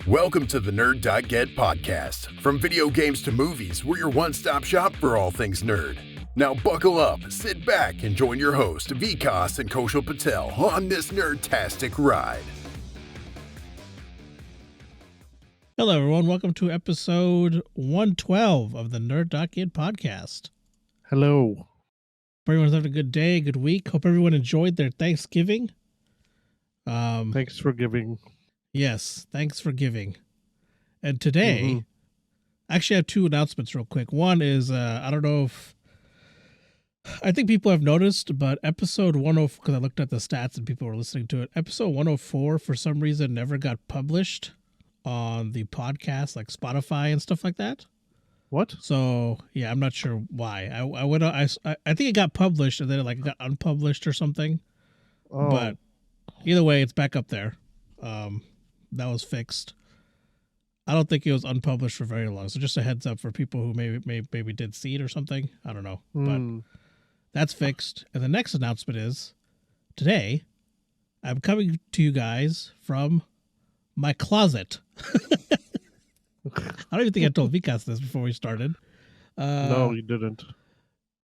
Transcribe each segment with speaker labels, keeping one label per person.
Speaker 1: Welcome to the nerd.get podcast. From video games to movies, we're your one-stop shop for all things nerd. Now buckle up, sit back, and join your host, Vikas and Koshal Patel, on this nerd-tastic ride.
Speaker 2: Hello, everyone. Welcome to episode 112 of the nerd.get podcast.
Speaker 3: Hello.
Speaker 2: Hope everyone's having a good day, good week. Hope everyone enjoyed their Thanksgiving.
Speaker 3: Thanks for giving.
Speaker 2: Yes, thanks for giving. And today, actually I have two announcements real quick. One is, I don't know if, I think people have noticed, but episode 104, because I looked at the stats and people were listening to it, episode 104 for some reason never got published on the podcast, like Spotify and stuff like that.
Speaker 3: What?
Speaker 2: So yeah, I'm not sure why. I think it got published and then it got unpublished or something.
Speaker 3: Oh.
Speaker 2: But either way, it's back up there. That was fixed. I don't think it was unpublished for very long. So just a heads up for people who maybe did see it or something. I don't know, but that's fixed. And the next announcement is today I'm coming to you guys from my closet. I don't even think I told Vikas this before we started.
Speaker 3: No, you didn't.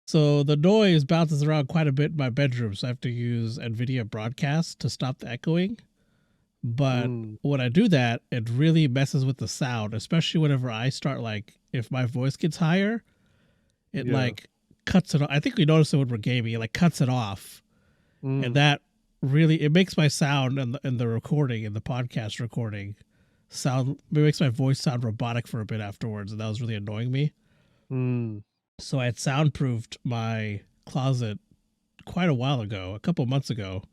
Speaker 2: So the noise bounces around quite a bit in my bedroom, so I have to use NVIDIA Broadcast to stop the echoing. But when I do that, it really messes with the sound, especially whenever I start, if my voice gets higher, it cuts it off. I think we noticed it when we're gaming, it cuts it off. And that really, it makes my sound in the recording, in the podcast recording, it makes my voice sound robotic for a bit afterwards, and that was really annoying me. So I had soundproofed my closet quite a while ago, a couple months ago,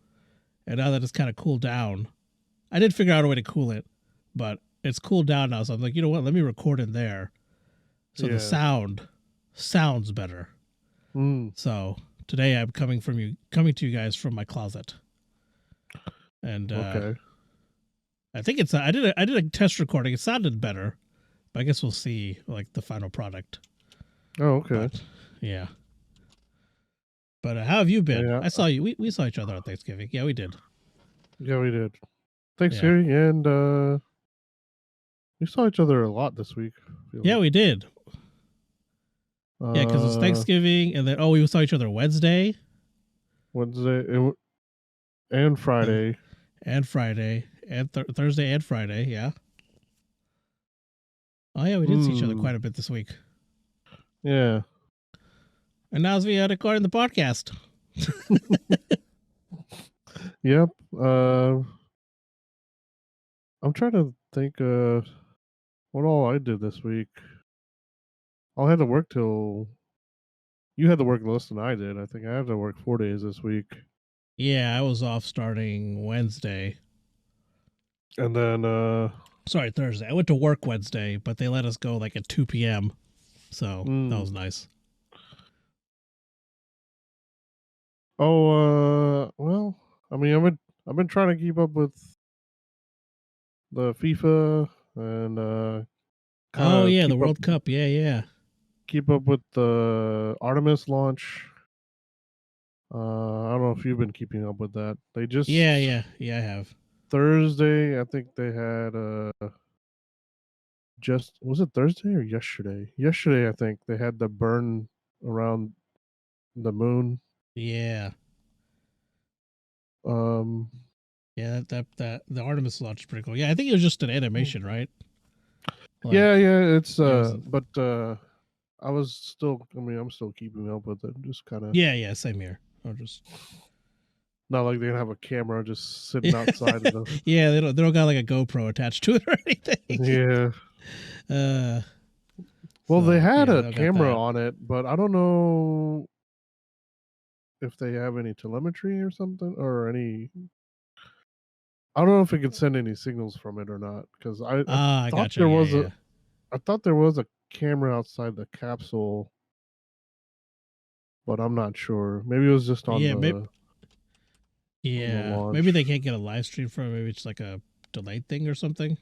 Speaker 2: and now that it's kind of cooled down, I did figure out a way to cool it, but it's cooled down now, so I'm like, you know what, let me record in there, so the sound sounds better. So today I'm coming to you guys from my closet, and
Speaker 3: okay.
Speaker 2: I think I did a test recording. It sounded better, but I guess we'll see the final product.
Speaker 3: Oh, okay.
Speaker 2: But, yeah. But how have you been?
Speaker 3: Yeah.
Speaker 2: I saw you. We saw each other on Thanksgiving. Yeah, we did.
Speaker 3: Yeah, we did. Thanksgiving, and we saw each other a lot this week.
Speaker 2: Yeah, we did. Yeah, because it was Thanksgiving, and then we saw each other Wednesday,
Speaker 3: and Friday,
Speaker 2: and Thursday and Friday. Yeah. Oh yeah, we did see each other quite a bit this week.
Speaker 3: Yeah.
Speaker 2: And now we are recording the podcast.
Speaker 3: Yep. I'm trying to think what all I did this week. I had to work till you had to work less than I did. I think I had to work 4 days this week.
Speaker 2: Yeah, I was off starting Wednesday.
Speaker 3: And then
Speaker 2: sorry, Thursday. I went to work Wednesday, but they let us go at 2 p.m. So that was nice.
Speaker 3: Oh, well, I mean, I've been trying to keep up with the FIFA and
Speaker 2: the World Cup. Yeah.
Speaker 3: Keep up with the Artemis launch. I don't know if you've been keeping up with that. They just
Speaker 2: I have.
Speaker 3: Thursday, I think they had was it Thursday or yesterday? Yesterday, I think they had the burn around the moon.
Speaker 2: Yeah. Yeah, that the Artemis launch is pretty cool. Yeah, I think it was just an animation, right?
Speaker 3: It's but I was still. I mean, I'm still keeping up with it. Just kind of.
Speaker 2: Yeah, same here.
Speaker 3: Not like they have a camera just sitting outside.
Speaker 2: Yeah, they don't got a GoPro attached to it or anything.
Speaker 3: Yeah. Well, they had a camera on it, but I don't know if they have any telemetry or something, or any. I don't know if it could send any signals from it or not, because I thought there was I thought there was a camera outside the capsule, but I'm not sure. Maybe it was just on
Speaker 2: maybe they can't get a live stream from it. Maybe it's a delayed thing or something.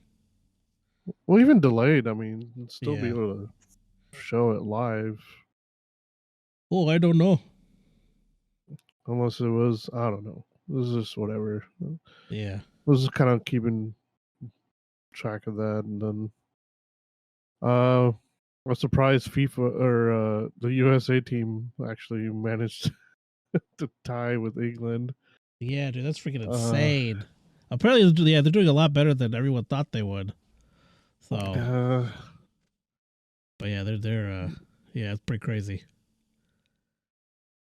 Speaker 3: Well, even delayed, I mean, you'd still be able to show it live.
Speaker 2: Oh, I don't know.
Speaker 3: Unless it was, I don't know. It was just whatever.
Speaker 2: Yeah.
Speaker 3: It was just kind of keeping track of that, and then I was surprised FIFA or the USA team actually managed to tie with England.
Speaker 2: Yeah, dude, that's freaking insane. Apparently, yeah, they're doing a lot better than everyone thought they would. So, but yeah, they're yeah, it's pretty crazy.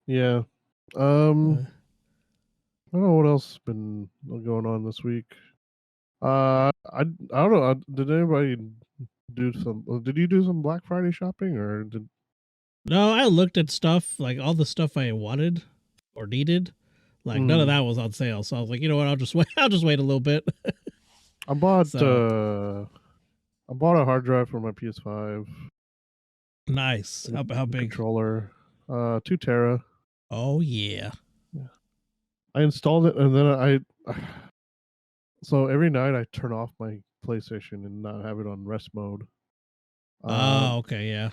Speaker 3: Yeah. I don't know what else has been going on this week. I don't know. Did anybody do some? Did you do some Black Friday shopping, or did?
Speaker 2: No, I looked at stuff like all the stuff I wanted or needed. Like none of that was on sale, so I was like, you know what? I'll just wait. I'll just wait a little bit.
Speaker 3: I bought a hard drive for my PS5.
Speaker 2: Nice. How big?
Speaker 3: Controller, 2 tera.
Speaker 2: Oh yeah.
Speaker 3: I installed it, and then I so every night I turn off my PlayStation and not have it on rest mode.
Speaker 2: Oh, okay, yeah.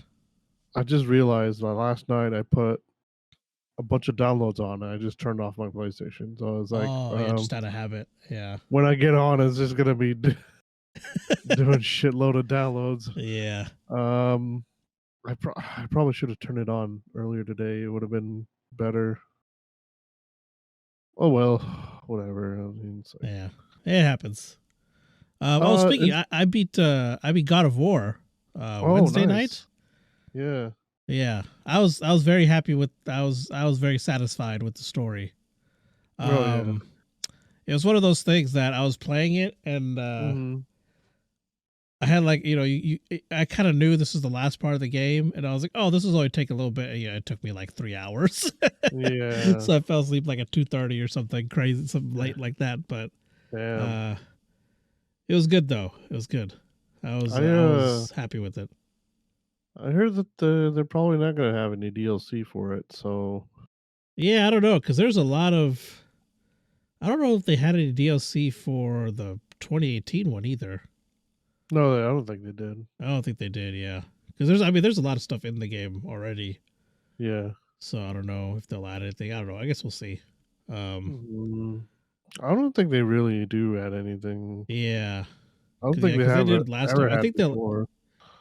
Speaker 3: I just realized that last night I put a bunch of downloads on, and I just turned off my PlayStation. So I was like,
Speaker 2: yeah, just out of habit. Yeah.
Speaker 3: When I get on, it's just gonna be doing shitload of downloads.
Speaker 2: Yeah.
Speaker 3: I probably should have turned it on earlier today. It would have been better. Oh well, whatever. I mean,
Speaker 2: yeah, it happens. Oh, speaking, I beat God of War Wednesday night.
Speaker 3: Yeah.
Speaker 2: Yeah, I was very happy with. I was very satisfied with the story.
Speaker 3: Yeah.
Speaker 2: It was one of those things that I was playing it and I had like, you know, I kind of knew this was the last part of the game, and I was like, oh, this is only take a little bit. Yeah, it took me like 3 hours.
Speaker 3: Yeah.
Speaker 2: So I fell asleep like at 2:30 or something crazy, something late like that. But it was good though. It was good. I was happy with it.
Speaker 3: I heard that they're probably not going to have any DLC for it. So
Speaker 2: yeah, I don't know, because there's a lot of. I don't know if they had any DLC for the 2018 one either.
Speaker 3: No, I don't think they did.
Speaker 2: I don't think they did. Yeah, because there's a lot of stuff in the game already.
Speaker 3: Yeah.
Speaker 2: So I don't know if they'll add anything. I don't know. I guess we'll see.
Speaker 3: I don't think they really do add anything.
Speaker 2: Yeah.
Speaker 3: I don't think they have
Speaker 2: did last time. I think
Speaker 3: before.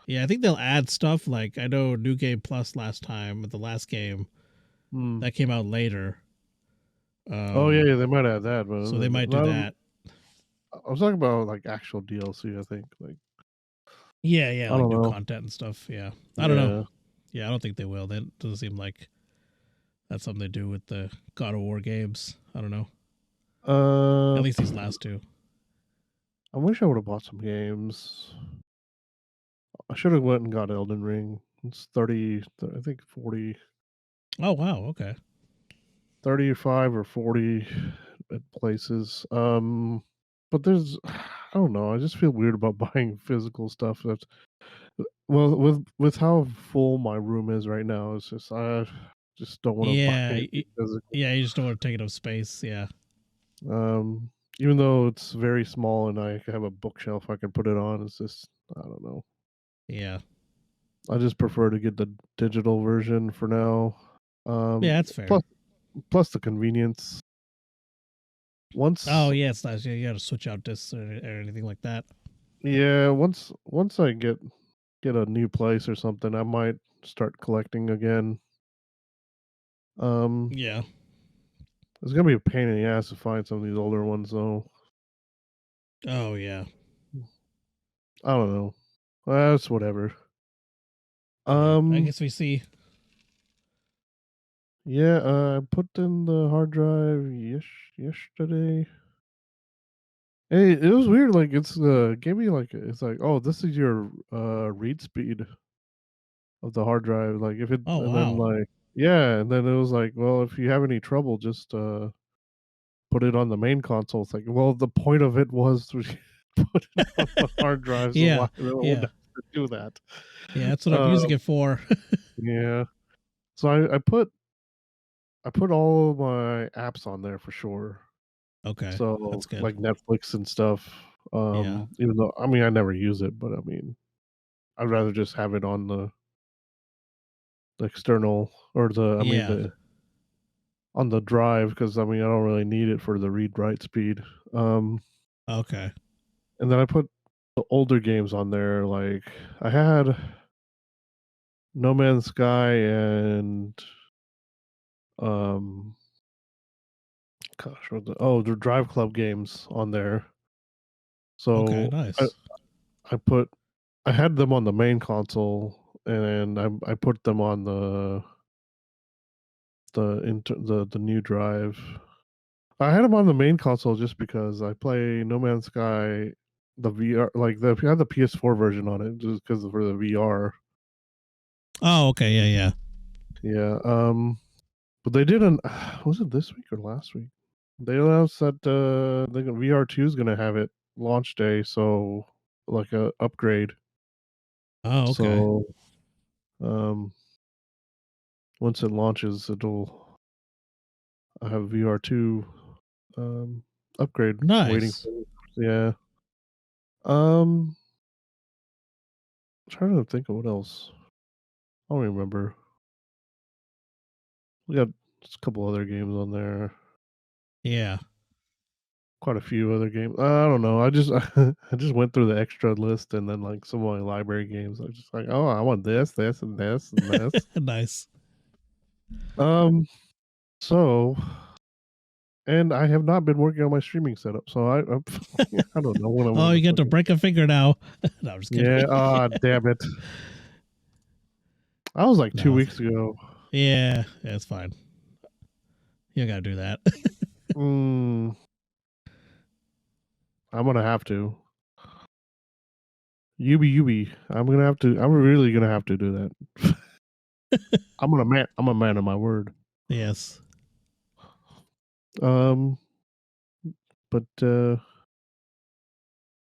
Speaker 2: I think they'll add stuff like, I know New Game Plus last time with the last game that came out later.
Speaker 3: Yeah, they might add that, but
Speaker 2: so they might do that.
Speaker 3: I was talking about like actual DLC. I think like
Speaker 2: yeah, like new content and stuff. Yeah, I don't know. Yeah, I don't think they will. That doesn't seem like that's something they do with the God of War games. I don't know. At least these last two.
Speaker 3: I wish I would have bought some games. I should have went and got Elden Ring. It's 30, I think 40.
Speaker 2: Oh wow, okay.
Speaker 3: 35 or 40 at places. But there's, I don't know. I just feel weird about buying physical stuff. That's with how full my room is right now. It's just I just don't want to buy it physical.
Speaker 2: Yeah, you just don't want to take it up space. Yeah.
Speaker 3: Even though it's very small and I have a bookshelf I can put it on, it's just I don't know.
Speaker 2: Yeah.
Speaker 3: I just prefer to get the digital version for now.
Speaker 2: Yeah, that's fair.
Speaker 3: Plus the convenience.
Speaker 2: Oh yeah, it's nice. Yeah, you got to switch out discs or anything like that.
Speaker 3: Yeah, once I get a new place or something, I might start collecting again.
Speaker 2: Yeah.
Speaker 3: It's gonna be a pain in the ass to find some of these older ones though.
Speaker 2: Oh yeah.
Speaker 3: I don't know. That's whatever.
Speaker 2: I guess we see.
Speaker 3: Yeah, I put in the hard drive yesterday. Hey, it was weird. Like it's gave me like it's like, oh, this is your read speed of the hard drive. Like if it then like and then it was like, well, if you have any trouble, just put it on the main console. It's like, well, the point of it was to put it on the hard drive. So why would I do that?
Speaker 2: Yeah, that's what I'm using it for.
Speaker 3: Yeah. So I put all of my apps on there for sure.
Speaker 2: Okay.
Speaker 3: So
Speaker 2: that's good.
Speaker 3: Like Netflix and stuff. Even though I mean I never use it, but I mean I'd rather just have it on the external or the on the drive, because I mean I don't really need it for the read write speed.
Speaker 2: Okay.
Speaker 3: And then I put older games on there. Like I had No Man's Sky and um gosh, the Drive Club games on there.
Speaker 2: Okay,
Speaker 3: So
Speaker 2: nice.
Speaker 3: I had them on the main console, and I put them on the new drive. I had them on the main console just because I play No Man's Sky, the VR, like I had the PS4 version on it just because for the VR.
Speaker 2: Oh, okay, yeah.
Speaker 3: Yeah. But they didn't. Was it this week or last week? They announced that the VR2 is gonna have it launch day, so like a upgrade.
Speaker 2: Oh, okay.
Speaker 3: So um, once it launches, it'll have VR2 upgrade waiting
Speaker 2: Nice.
Speaker 3: for me. Yeah. Um, trying to think of what else. I don't remember. We got just a couple other games on there.
Speaker 2: Yeah.
Speaker 3: Quite a few other games. I don't know. I just I just went through the extra list, and then like some of my library games. I was just like, oh, I want this, this, and this, and this.
Speaker 2: Nice.
Speaker 3: Um. So, and I have not been working on my streaming setup, so I I don't know what I'm
Speaker 2: Oh,
Speaker 3: gonna
Speaker 2: you get to
Speaker 3: fucking.
Speaker 2: break a finger now. No, I'm just kidding.
Speaker 3: Yeah. Ah, damn it. I was like 2 weeks ago.
Speaker 2: Yeah, it's fine. You gotta do that.
Speaker 3: Mm, I'm gonna have to. Yubi. I'm gonna have to. I'm really gonna have to do that. I'm a man of my word.
Speaker 2: Yes.
Speaker 3: Um, but yeah.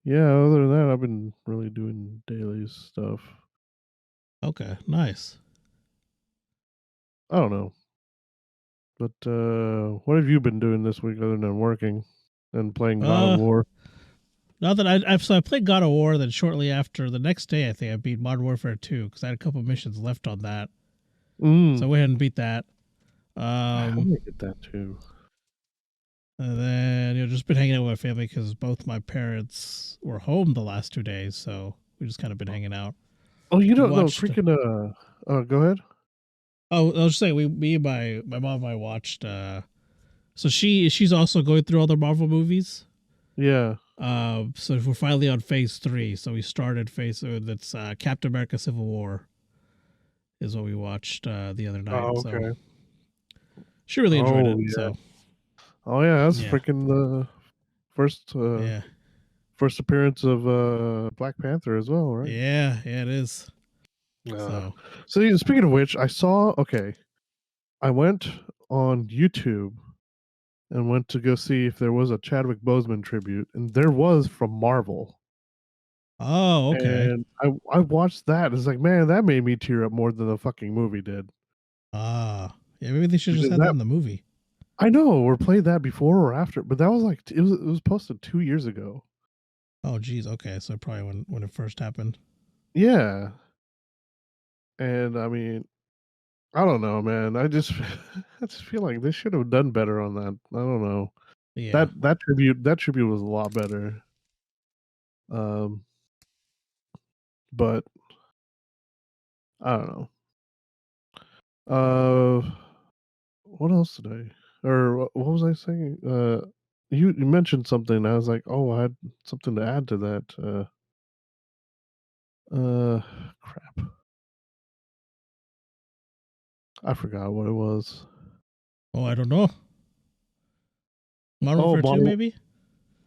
Speaker 3: Other than that, I've been really doing daily stuff.
Speaker 2: Okay, nice.
Speaker 3: I don't know. But what have you been doing this week other than working and playing God of War?
Speaker 2: Now that I played God of War, then shortly after, the next day, I think I beat Modern Warfare 2 because I had a couple missions left on that. So I went ahead and beat that.
Speaker 3: I'm gonna get that too.
Speaker 2: And then just been hanging out with my family because both my parents were home the last 2 days, so we just kind of been hanging out.
Speaker 3: Oh, you don't know freaking go ahead.
Speaker 2: Oh, I was just saying me and my mom and I watched. So she's also going through all the Marvel movies.
Speaker 3: Yeah.
Speaker 2: So we're finally on phase 3. So we started that's Captain America: Civil War. Is what we watched the other night.
Speaker 3: Oh, okay.
Speaker 2: So she really enjoyed it.
Speaker 3: Yeah.
Speaker 2: So.
Speaker 3: Oh yeah, that's freaking the first first appearance of Black Panther as well, right?
Speaker 2: Yeah, it is. So
Speaker 3: speaking of which, I went on YouTube and went to go see if there was a Chadwick Boseman tribute, and there was from Marvel.
Speaker 2: Oh, okay.
Speaker 3: And I watched that. It's like, man, that made me tear up more than the fucking movie did.
Speaker 2: Yeah, maybe they should just have that in the movie.
Speaker 3: I know, or played that before or after, but that was like it was posted 2 years ago.
Speaker 2: Oh, geez. Okay, so probably when it first happened.
Speaker 3: Yeah, and I mean, I don't know, man. I just feel like they should have done better on that. I don't know.
Speaker 2: Yeah.
Speaker 3: That tribute was a lot better. But I don't know. What else today? Or what was I saying? You mentioned something. I was like, oh, I had something to add to that. Crap. I forgot what it was.
Speaker 2: Oh, I don't know. Modern Warfare 2, maybe?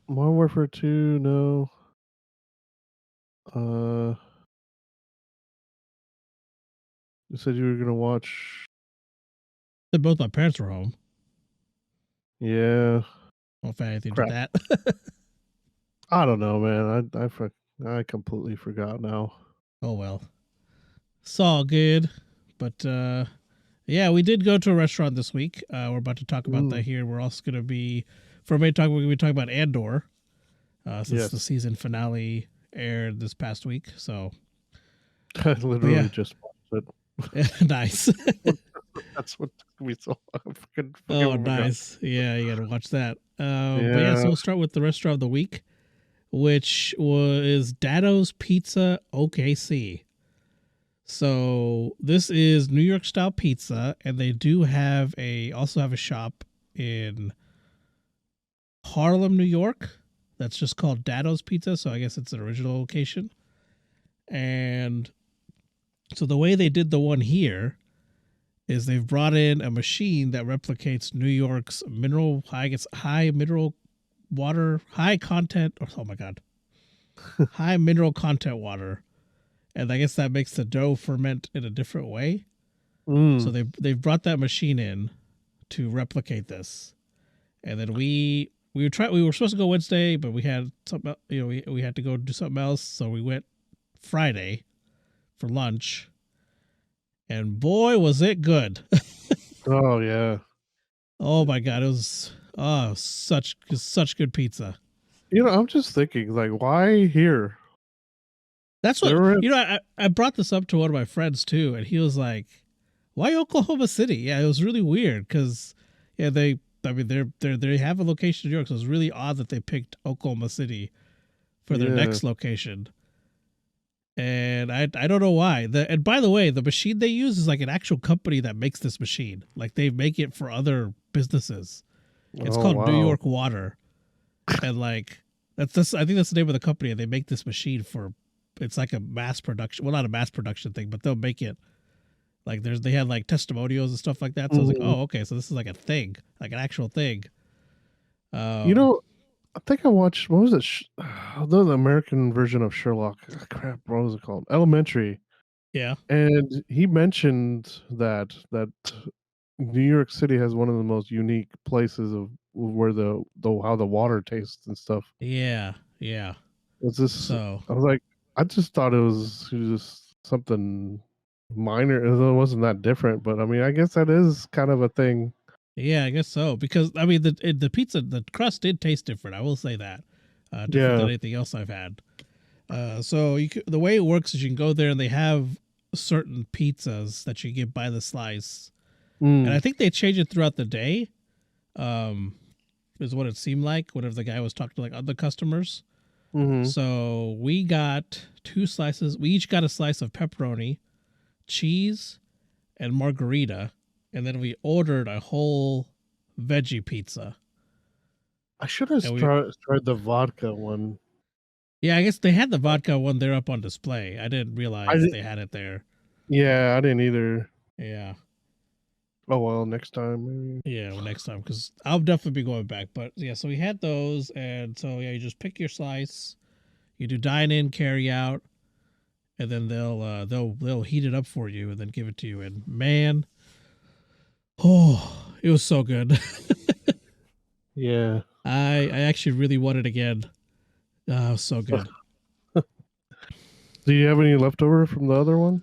Speaker 3: Modern Warfare 2, no. You said you were gonna watch.
Speaker 2: Both my parents were home.
Speaker 3: Yeah.
Speaker 2: Well, if anything to that.
Speaker 3: I don't know, man. I completely forgot now.
Speaker 2: Oh well. It's all good. But yeah, we did go to a restaurant this week. We're about to talk about that here. We're also gonna be we're gonna be talking about Andor. Since the season finale aired this past week. So
Speaker 3: I literally just watched
Speaker 2: it. Nice.
Speaker 3: That's what took me so long.
Speaker 2: Oh, nice. Yeah, you got to watch that. But yeah, so we'll start with the restaurant of the week. which is Dado's Pizza OKC. So this is New York style pizza, and they do also have a shop in Harlem, New York. That's just called Dado's Pizza. So I guess it's an original location. And so the way they did the one here is they've brought in a machine that replicates New York's high mineral water, high mineral content water. And I guess that makes the dough ferment in a different way. So they've brought that machine in to replicate this. And then we were supposed to go Wednesday, but we had something, we had to go do something else. So we went Friday for lunch. And boy, was it good.
Speaker 3: Oh yeah.
Speaker 2: Oh my God. It was such good pizza.
Speaker 3: I'm just thinking, like, why here?
Speaker 2: That's what, I brought this up to one of my friends too, and he was like, why Oklahoma City? Yeah, it was really weird because, they have a location in New York, so it's really odd that they picked Oklahoma City for their next location. And I don't know why. And by the way, the machine they use is like an actual company that makes this machine. Like they make it for other businesses. It's called New York Water. And like I think that's the name of the company, and they make this machine it's like a mass production. Well, not a mass production thing, but they'll make it. Like they had like testimonials and stuff like that. So I was like, oh, okay, so this is like a thing, like an actual thing.
Speaker 3: I think I watched, what was it? The American version of Sherlock. Crap, what was it called? Elementary.
Speaker 2: Yeah.
Speaker 3: And he mentioned that New York City has one of the most unique places of where how the water tastes and stuff.
Speaker 2: Yeah, yeah.
Speaker 3: It's just, so I was like, I just thought it was just something minor. It wasn't that different, but I mean, I guess that is kind of a thing.
Speaker 2: Yeah, I guess so. Because I mean, the pizza, the crust did taste different. I will say that, different than anything else I've had. So the way it works is you can go there and they have certain pizzas that you get by the slice, and I think they change it throughout the day. Is what it seemed like whenever the guy was talking to like other customers. So we got 2 slices. We each got a slice of pepperoni, cheese, and margarita. And then we ordered a whole veggie pizza.
Speaker 3: I should have tried the vodka one.
Speaker 2: Yeah, I guess they had the vodka one there up on display. I didn't realize they had it there.
Speaker 3: Yeah, I didn't either.
Speaker 2: Yeah.
Speaker 3: Oh, well, next time maybe.
Speaker 2: Yeah, well, next time, because I'll definitely be going back. But yeah, so we had those. And so, yeah, you just pick your slice. You do dine in, carry out. And then they'll heat it up for you and then give it to you. And man... oh, it was so good.
Speaker 3: Yeah.
Speaker 2: I actually really want it again. It was so good.
Speaker 3: Do you have any leftover from the other one?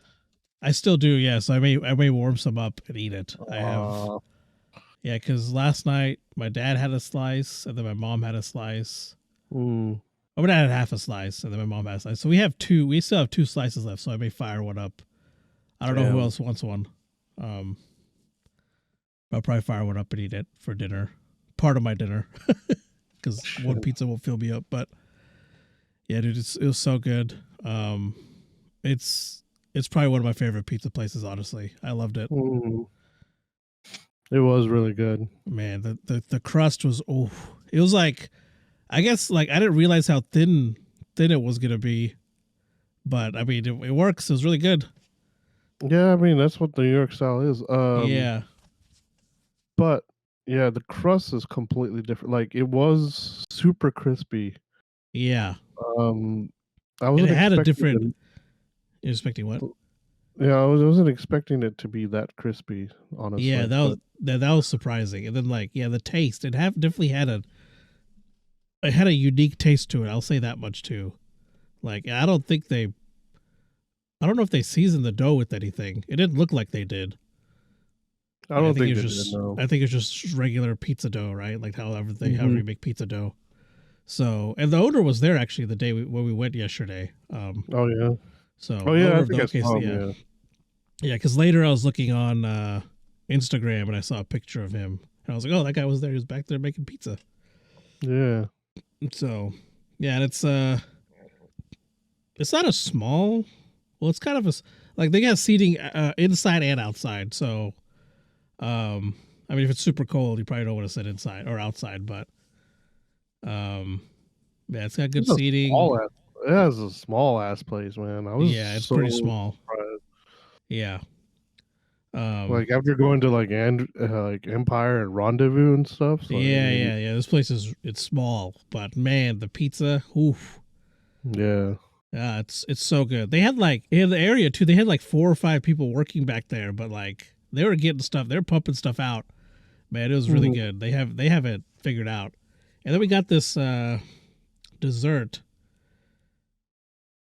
Speaker 2: I still do, yes. I may warm some up and eat it. I have. Yeah, because last night my dad had a slice and then my mom had a slice. Oh, my dad had half a slice and then my mom had a slice. So we still have 2 slices left, so I may fire one up. I don't know who else wants one. I'll probably fire one up and eat it for dinner. Part of my dinner. Because one pizza won't fill me up. But yeah, dude, it was so good. It's probably one of my favorite pizza places, honestly. I loved it.
Speaker 3: It was really good.
Speaker 2: Man, the crust was, it was like, I guess, like, I didn't realize how thin it was going to be. But, I mean, it works. It was really good.
Speaker 3: Yeah, I mean, that's what the New York style is.
Speaker 2: Yeah.
Speaker 3: But yeah, the crust is completely different. Like it was super crispy.
Speaker 2: Yeah.
Speaker 3: I wasn't
Speaker 2: had a different. You're expecting what?
Speaker 3: Yeah, I wasn't expecting it to be that crispy. Honestly.
Speaker 2: Yeah, that was surprising. And then the taste. It definitely had a unique taste to it. I'll say that much too. Like I don't know if they seasoned the dough with anything. It didn't look like they did.
Speaker 3: I don't think
Speaker 2: it was just. No. I think it's just regular pizza dough, right? Like however you make pizza dough. So, and the owner was there actually the day when we went yesterday.
Speaker 3: Oh yeah.
Speaker 2: So.
Speaker 3: Oh yeah, I think I saw him,
Speaker 2: yeah. Yeah, because later I was looking on Instagram and I saw a picture of him, and I was like, "Oh, that guy was there. He was back there making pizza."
Speaker 3: Yeah.
Speaker 2: So, Yeah, and it's not a small. Well, it's kind of like they got seating inside and outside. So, I mean, if it's super cold, you probably don't want to sit inside or outside. But, yeah, it's got good seating.
Speaker 3: It is a small ass place, man. I was
Speaker 2: Yeah, it's
Speaker 3: so
Speaker 2: pretty small.
Speaker 3: surprised.
Speaker 2: Yeah.
Speaker 3: Like after going to like like Empire and Rendezvous and stuff. So
Speaker 2: Yeah,
Speaker 3: I mean,
Speaker 2: yeah. This place it's small, but man, the pizza, oof.
Speaker 3: yeah.
Speaker 2: Yeah, it's so good. They had like in the area too. They had like 4 or 5 people working back there, but like they were getting stuff. They're pumping stuff out. Man, it was really good. They have it figured out. And then we got this dessert,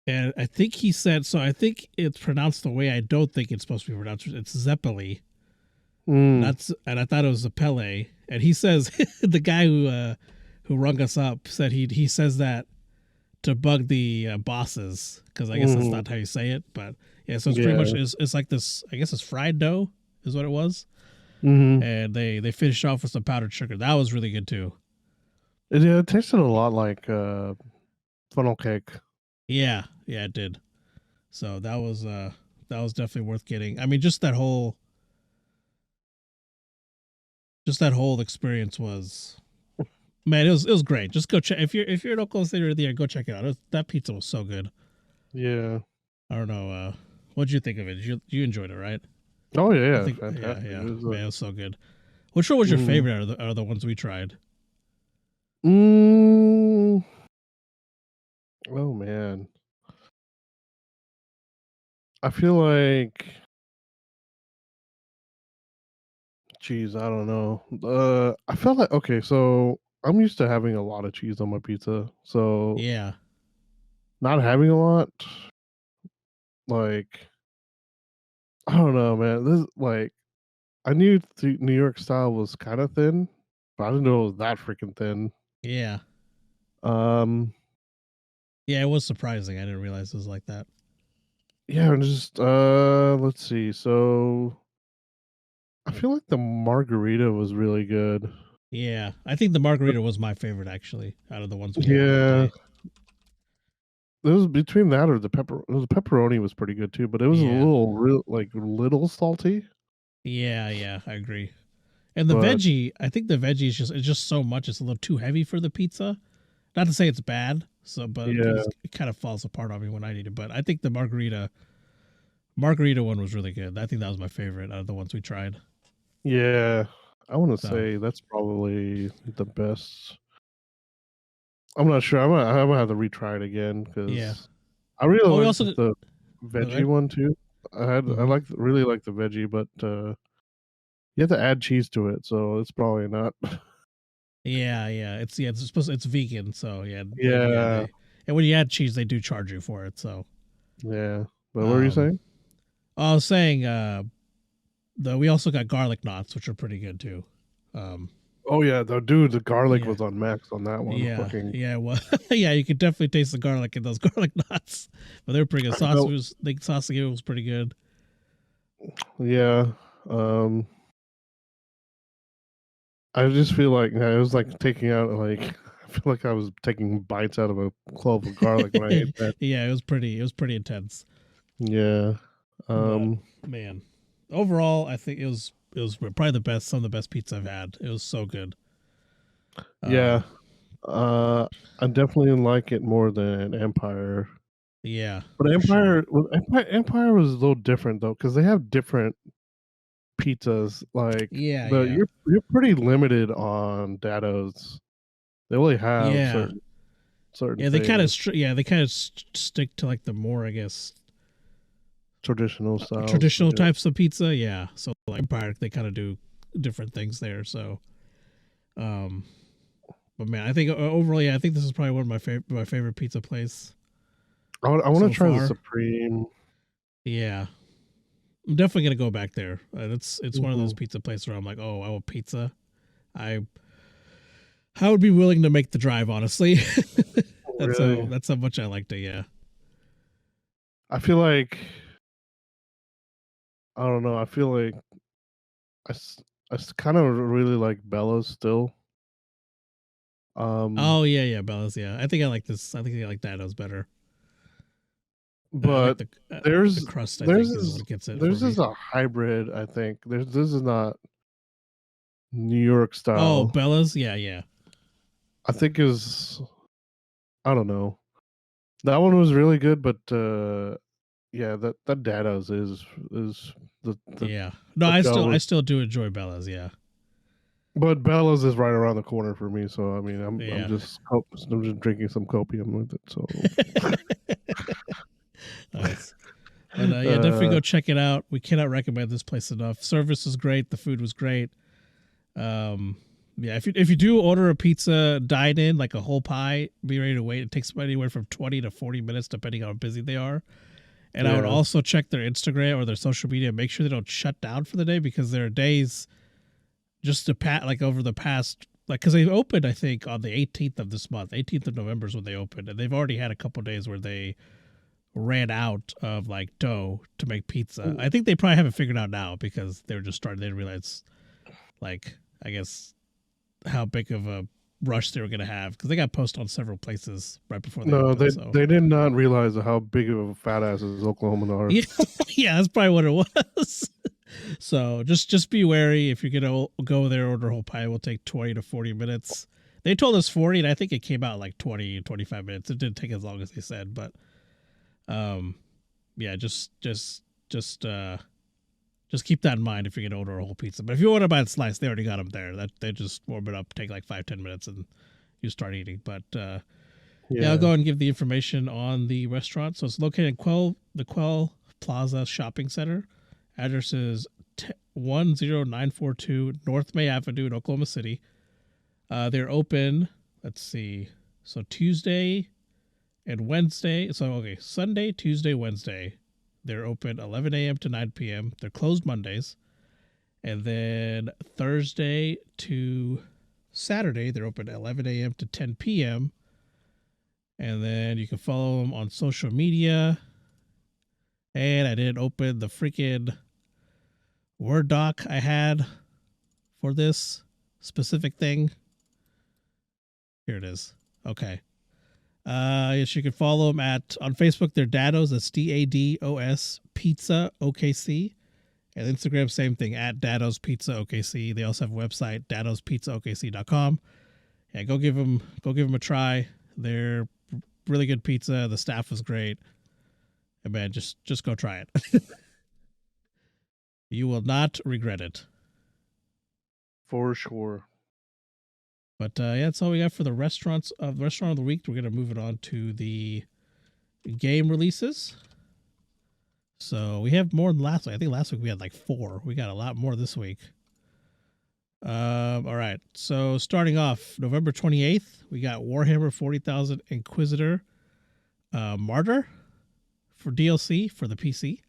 Speaker 2: and I think he said so. I think it's pronounced the way I don't think it's supposed to be pronounced. It's Zeppeli. And I thought it was a Pele. And he says the guy who rung us up said he says that to bug the bosses because I guess that's not how you say it. But yeah, so it's pretty much it's like this. I guess it's fried dough is what it was. And they finished off with some powdered sugar. That was really good too.
Speaker 3: It tasted a lot like funnel cake.
Speaker 2: Yeah, it did. So that was definitely worth getting. I mean, just that whole experience was, man, it was great. Just go check if you're in Oklahoma City or there, go check it out. That pizza was so good.
Speaker 3: Yeah.
Speaker 2: I don't know. What'd you think of it? You enjoyed it, right?
Speaker 3: Oh yeah,
Speaker 2: fantastic. Yeah.
Speaker 3: It was,
Speaker 2: Man, it was so good. Which one was your favorite out of the ones we tried?
Speaker 3: Oh man, I feel like, geez, I don't know. I felt like okay, so I'm used to having a lot of cheese on my pizza, so
Speaker 2: Yeah,
Speaker 3: not having a lot, like, I don't know, man. This like I knew the New York style was kind of thin, but I didn't know it was that freaking thin.
Speaker 2: yeah,
Speaker 3: Um,
Speaker 2: yeah. It was surprising. I didn't realize it was like that.
Speaker 3: yeah, and just let's see. So I feel like the margarita was really good.
Speaker 2: Yeah, I think the margarita was my favorite actually out of the ones we had that
Speaker 3: Yeah,
Speaker 2: day.
Speaker 3: it was between that or the pepperoni was pretty good too, but it was a
Speaker 2: Yeah,
Speaker 3: little salty.
Speaker 2: yeah. I agree. And the
Speaker 3: But
Speaker 2: veggie, I think the veggie is just so much. It's a little too heavy for the pizza. Not to say it's bad, so but
Speaker 3: yeah,
Speaker 2: it kind of falls apart on me when I need it. But I think the margarita one was really good. I think that was my favorite out of the ones we tried.
Speaker 3: yeah, I want to
Speaker 2: So
Speaker 3: say that's probably the best. I'm not sure. I'm gonna have to retry it again
Speaker 2: yeah.
Speaker 3: because I really
Speaker 2: Oh, we
Speaker 3: liked
Speaker 2: also
Speaker 3: the veggie
Speaker 2: okay.
Speaker 3: one too. I really like the veggie, but you have to add cheese to it, so it's probably not.
Speaker 2: Yeah. It's vegan, so yeah,
Speaker 3: Yeah,
Speaker 2: and when you add cheese, they do charge you for it. So
Speaker 3: yeah. But what were you
Speaker 2: um,
Speaker 3: saying?
Speaker 2: I was saying we also got garlic knots, which are pretty good too. Um,
Speaker 3: Oh yeah, the garlic
Speaker 2: yeah,
Speaker 3: was on max on that one. Fucking,
Speaker 2: well, yeah, you could definitely taste the garlic in those garlic knots, but they're pretty good.
Speaker 3: I felt,
Speaker 2: Sauce was pretty good.
Speaker 3: yeah. Um, I just feel like it was like taking out like I feel like I was taking bites out of a clove of garlic when I ate that.
Speaker 2: Yeah, it was pretty intense.
Speaker 3: Yeah.
Speaker 2: But
Speaker 3: Um,
Speaker 2: man, overall, I think it was probably some of the best pizza I've had. It was so good.
Speaker 3: yeah.
Speaker 2: Um,
Speaker 3: I definitely like it more than Empire.
Speaker 2: yeah,
Speaker 3: But
Speaker 2: for sure.
Speaker 3: Empire was a little different though because they have different pizzas. Like
Speaker 2: Yeah,
Speaker 3: you're pretty limited on Dados. They only have
Speaker 2: yeah,
Speaker 3: certain
Speaker 2: yeah. They kind of
Speaker 3: things,
Speaker 2: stick to like the more, I guess,
Speaker 3: traditional styles.
Speaker 2: traditional
Speaker 3: Yeah.
Speaker 2: types of pizza. Yeah, so like Empire, they kind of do different things there. So, um, but man, I think overall, yeah, I think this is probably one of my favorite pizza place
Speaker 3: I want to
Speaker 2: so
Speaker 3: try the
Speaker 2: far.
Speaker 3: Supreme.
Speaker 2: Yeah, I'm definitely gonna go back there. It's one of those
Speaker 3: Mhm.
Speaker 2: pizza places where I'm like, oh, I want pizza. I would be willing to make the drive. Honestly,
Speaker 3: Really,
Speaker 2: that's how much I liked it. Yeah,
Speaker 3: I feel like I don't know. I feel like I kind of really like Bella's still.
Speaker 2: Oh yeah, Bella's. Yeah, I think I like this. I think I like Dado's better.
Speaker 3: But
Speaker 2: the crust. I think is what gets it.
Speaker 3: This is a hybrid. I think this is not New York style.
Speaker 2: Oh, Bella's. Yeah.
Speaker 3: I think I don't know. That one was really good, but yeah, that Dado's is the
Speaker 2: yeah. No, I still do enjoy Bella's. Yeah.
Speaker 3: But Bella's is right around the corner for me, so I mean, I'm just drinking some copium with it. So
Speaker 2: nice. But yeah, definitely go check it out. We cannot recommend this place enough. Service was great. The food was great. Yeah, if you do order a pizza dine in, like a whole pie, be ready to wait. It takes anywhere from 20 to 40 minutes depending on how busy they are. And I would also check their Instagram or their social media, make sure they don't shut down for the day, because there are days just to over the past, like, because they opened, I think, on the 18th of this month. 18th of November is when they opened, and they've already had a couple days where they ran out of like dough to make pizza. Ooh. I think they probably haven't figured out now because they were just starting. They didn't realize, like, I guess, how big of a rush they were going to have, because they got posted on several places right before they opened,
Speaker 3: they did not realize how big of a fat asses Oklahoma are.
Speaker 2: Yeah, that's probably what it was. So just be wary. If you're going to go there, order a whole pie, it will take 20 to 40 minutes. They told us 40, and I think it came out like 20, 25 minutes. It didn't take as long as they said, but yeah, just keep that in mind if you're going to order a whole pizza. But if you order by the slice, they already got them there. That they just warm it up, take like 5-10 minutes, and you start eating. But yeah, I'll go and give the information on the restaurant. So it's located in the Quell Plaza Shopping Center. Address is 10942 North May Avenue in Oklahoma City. They're open, let's see, so Tuesday and Wednesday. So, okay, Sunday, Tuesday, Wednesday. They're open 11 a.m. to 9 p.m. They're closed Mondays. And then Thursday to Saturday, they're open 11 a.m. to 10 p.m. And then you can follow them on social media. And I didn't open the freaking Word doc I had for this specific thing. Here it is. Okay. Yes, you can follow them on Facebook. They're Dados. That's DADOS Pizza OKC. And Instagram, same thing, at Dados Pizza OKC. They also have a website, dadospizzaokc.com. Yeah, go give them a try. They're really good pizza. The staff was great. And man, just go try it. You will not regret it.
Speaker 3: For sure.
Speaker 2: But yeah, that's all we got for the restaurant of the week. We're gonna move it on to the game releases. So we have more than last week. I think last week we had like 4. We got a lot more this week. All right. So starting off November 28th, we got Warhammer 40,000 Inquisitor Martyr for DLC for the PC.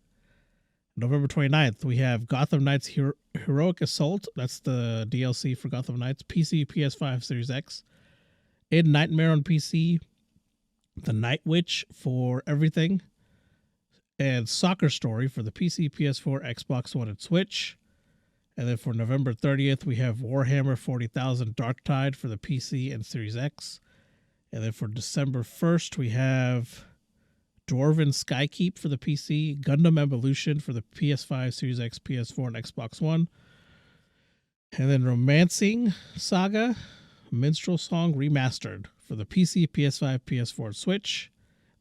Speaker 2: November 29th, we have Gotham Knights Heroic Assault. That's the DLC for Gotham Knights. PC, PS5, Series X. In Nightmare on PC. The Night Witch for everything. And Soccer Story for the PC, PS4, Xbox One, and Switch. And then for November 30th, we have Warhammer 40,000 Darktide for the PC and Series X. And then for December 1st, we have Dwarven Skykeep for the PC, Gundam Evolution for the PS5, Series X, PS4, and Xbox One. And then Romancing Saga, Minstrel Song Remastered for the PC, PS5, PS4, and Switch.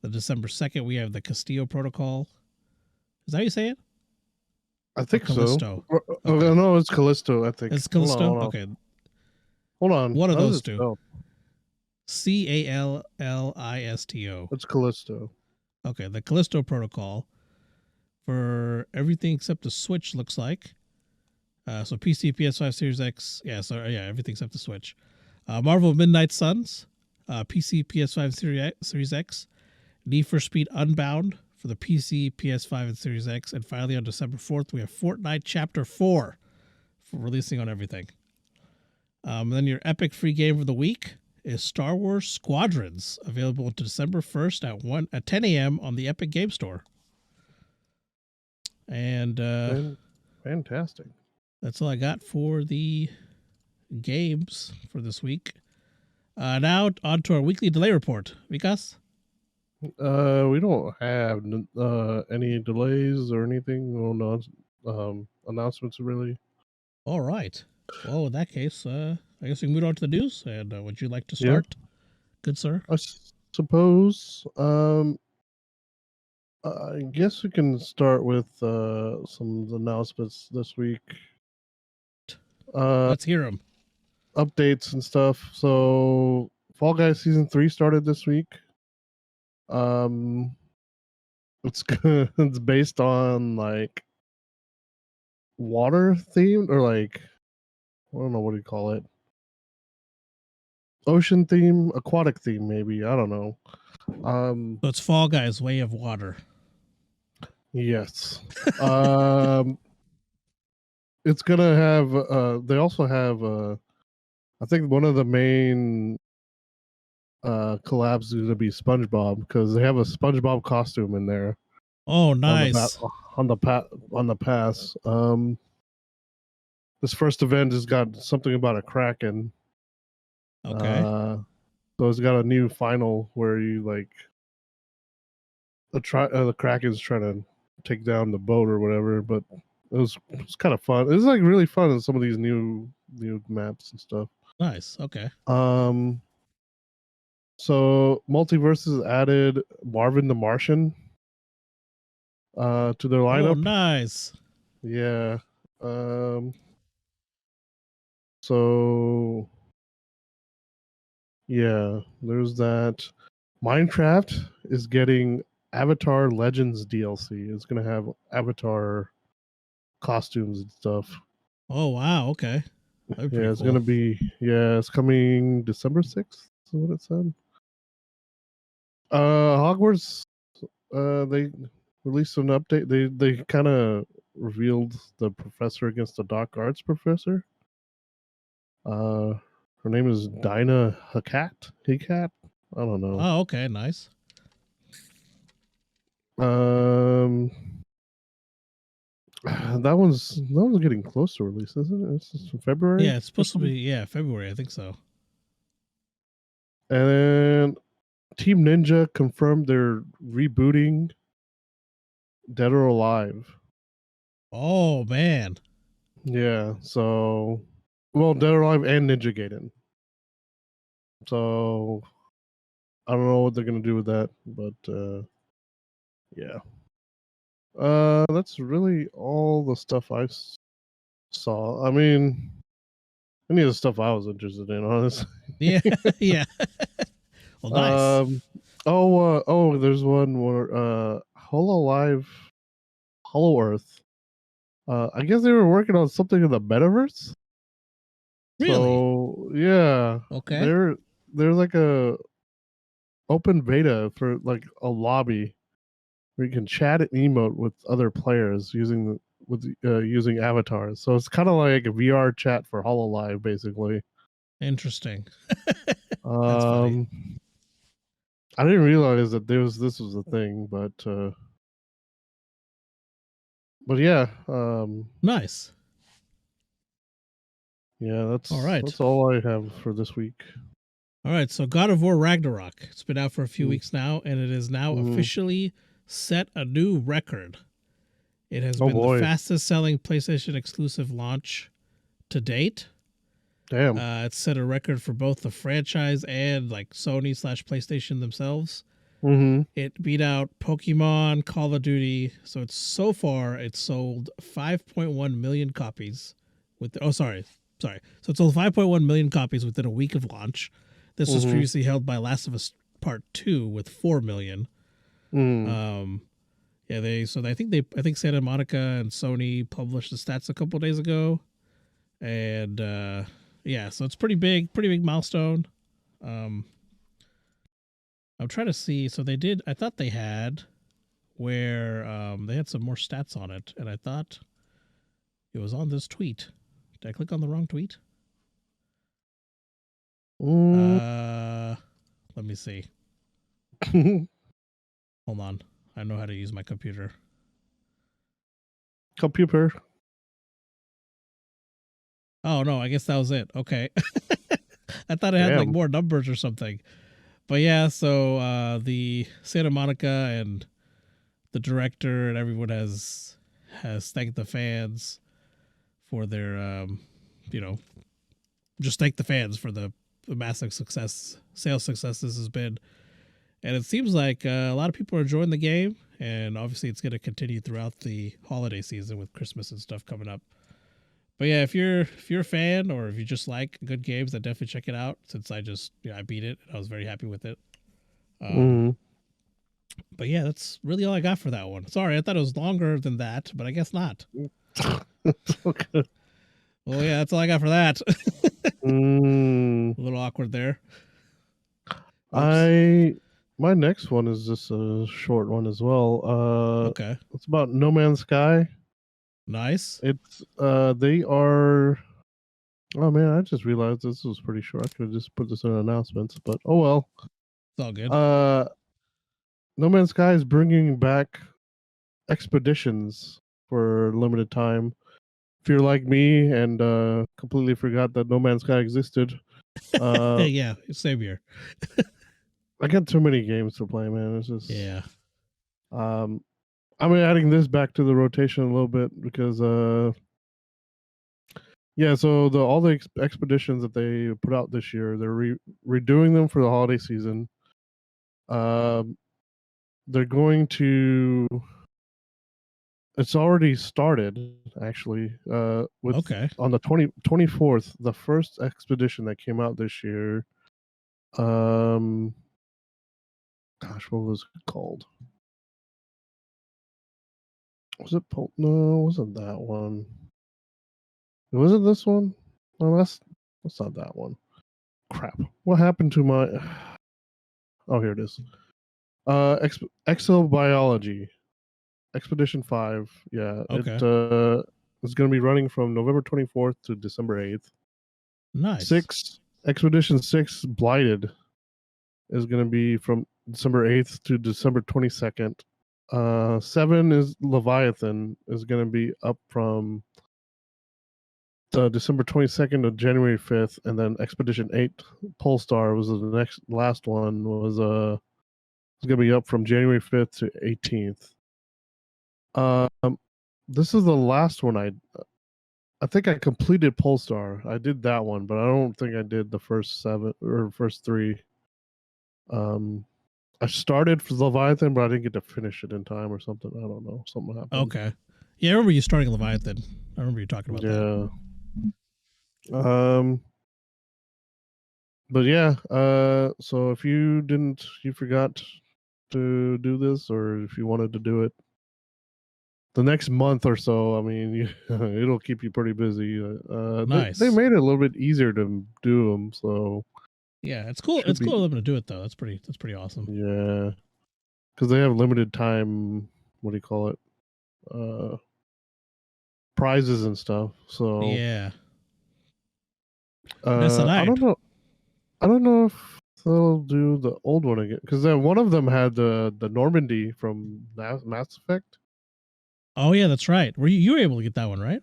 Speaker 2: The December 2nd, we have the Castillo Protocol. Is that how you say it?
Speaker 3: I think so. Okay. No, it's Callisto, I think.
Speaker 2: It's Callisto? Hold on. Okay.
Speaker 3: Hold on.
Speaker 2: One of those two. Callisto.
Speaker 3: It's Callisto.
Speaker 2: Okay, the Callisto Protocol for everything except the Switch, looks like. So PC, PS5, Series X. Yeah, everything except the Switch. Marvel Midnight Suns, PC, PS5, Series X. Need for Speed Unbound for the PC, PS5, and Series X. And finally, on December 4th, we have Fortnite Chapter 4 for releasing on everything. Then your Epic free game of the week is Star Wars Squadrons, available until December 1st at 10 a.m. on the Epic Game Store. And
Speaker 3: fantastic.
Speaker 2: That's all I got for the games for this week. Now on to our weekly delay report. Vikas?
Speaker 3: We don't have any delays or anything. No announcements really.
Speaker 2: All right. Well, in that case, I guess we can move on to the news. And would you like to
Speaker 3: Yeah.
Speaker 2: start, good sir?
Speaker 3: I suppose. I guess we can start with some of the announcements this week.
Speaker 2: Let's hear them.
Speaker 3: Updates and stuff. So, Fall Guys Season 3 started this week. It's it's based on like water themed or like I don't know what do you call it. Ocean theme, aquatic theme, maybe. I don't know.
Speaker 2: So it's Fall Guys Way of Water.
Speaker 3: Yes. It's gonna have they also have I think one of the main collabs is gonna be SpongeBob because they have a SpongeBob costume in there.
Speaker 2: Oh, nice.
Speaker 3: On the pass. This first event has got something about a Kraken.
Speaker 2: Okay.
Speaker 3: So it's got a new final where you like the Kraken's trying to take down the boat or whatever, but it was kind of fun. It was like really fun in some of these new maps and stuff.
Speaker 2: Nice. Okay.
Speaker 3: So Multiverses added Marvin the Martian to their lineup.
Speaker 2: Oh, nice.
Speaker 3: Yeah. So yeah, there's that. Minecraft is getting Avatar Legends DLC. It's gonna have Avatar costumes and stuff.
Speaker 2: Oh, wow. Okay.
Speaker 3: Yeah, it's gonna be it's coming December 6th. Is what it said. Hogwarts. They released an update. They kind of revealed the professor against the dark arts professor. Her name is Dinah Hakat. I don't know.
Speaker 2: Oh, okay, nice.
Speaker 3: That one's getting close to release, isn't it? It's February.
Speaker 2: Yeah, it's supposed to be February. I think so.
Speaker 3: And then Team Ninja confirmed they're rebooting Dead or Alive.
Speaker 2: Oh man.
Speaker 3: Yeah. So, well, Dead or Alive and Ninja Gaiden. So, I don't know what they're gonna do with that, but yeah. That's really all the stuff I saw. I mean, any of the stuff I was interested in, honestly.
Speaker 2: Yeah, yeah. Well, nice.
Speaker 3: There's one more. Hollow Earth. I guess they were working on something in the metaverse.
Speaker 2: Really?
Speaker 3: So yeah.
Speaker 2: Okay.
Speaker 3: There's like a open beta for like a lobby where you can chat and emote with other players using avatars. So it's kind of like a VR chat for HoloLive, basically.
Speaker 2: Interesting. That's
Speaker 3: funny. I didn't realize that this was a thing, but yeah.
Speaker 2: Nice.
Speaker 3: Yeah, that's
Speaker 2: all right.
Speaker 3: That's all I have for this week.
Speaker 2: All right, so God of War Ragnarok. It's been out for a few weeks now, and it is now officially set a new record. It has been the fastest selling PlayStation exclusive launch to date.
Speaker 3: Damn.
Speaker 2: It's set a record for both the franchise and like Sony/PlayStation themselves. It beat out Pokemon, Call of Duty. So it's sold 5.1 million copies. So it sold 5.1 million copies within a week of launch. This was previously held by Last of Us Part 2 with 4 million. I think Santa Monica and Sony published the stats a couple days ago. And so it's pretty big milestone. I'm trying to see. So I thought they had where they had some more stats on it, and I thought it was on this tweet. Did I click on the wrong tweet? Let me see. Hold on. I know how to use my computer. Oh, no, I guess that was it. Okay. I thought it had like more numbers or something. But yeah, so the Santa Monica and the director and everyone has thanked the fans for their just thank the fans for the massive sales success this has been. And it seems like a lot of people are enjoying the game, and obviously it's going to continue throughout the holiday season with Christmas and stuff coming up. But yeah, if you're a fan or if you just like good games, then definitely check it out. Since I beat it, I was very happy with it. But yeah, that's really all I got for that one. Sorry, I thought it was longer than that, but I guess not.
Speaker 3: Okay.
Speaker 2: Well, yeah, that's all I got for that. A little awkward there.
Speaker 3: My next one is just a short one as well.
Speaker 2: Okay.
Speaker 3: It's about No Man's Sky.
Speaker 2: Nice.
Speaker 3: It's they are. Oh man, I just realized this was pretty short. I could have just put this in announcements, but oh well.
Speaker 2: It's all good.
Speaker 3: No Man's Sky is bringing back expeditions for limited time. If you're like me and completely forgot that No Man's Sky existed,
Speaker 2: yeah, same here.
Speaker 3: I got too many games to play, man. It's just I'm adding this back to the rotation a little bit because so all the expeditions that they put out this year, they're redoing them for the holiday season. They're going to. It's already started, actually. On the 24th, the first expedition that came out this year. Gosh, what was it called? Was it No, it wasn't that one. Was it this one? No, that's not that one. Crap. What happened to my? Oh, here it is. Exobiology. Expedition 5. Yeah.
Speaker 2: Okay.
Speaker 3: It's going to be running from November 24th to December 8th.
Speaker 2: Nice.
Speaker 3: Expedition 6 Blighted is going to be from December 8th to December 22nd. 7 is Leviathan is going to be up from December 22nd to January 5th, and then Expedition 8 Polestar was the last one was going to be up from January 5th to 18th. This is the last one I think I completed Polestar. I did that one, but I don't think I did the first 7 or first 3. I started for Leviathan, but I didn't get to finish it in time or something. I don't know. Something happened.
Speaker 2: Okay. Yeah, I remember you starting Leviathan. I remember you talking about that.
Speaker 3: But yeah, so if you forgot to do this, or if you wanted to do it the next month or so, I mean, it'll keep you pretty busy.
Speaker 2: Nice.
Speaker 3: They made it a little bit easier to do them, so
Speaker 2: yeah, it's cool. It's cool of them to do it though. That's pretty awesome.
Speaker 3: Yeah, because they have limited time. What do you call it? Prizes and stuff. So
Speaker 2: yeah.
Speaker 3: I don't know if they'll do the old one again, because one of them had the Normandy from Mass Effect.
Speaker 2: Oh yeah, that's right. You were able to get that one, right?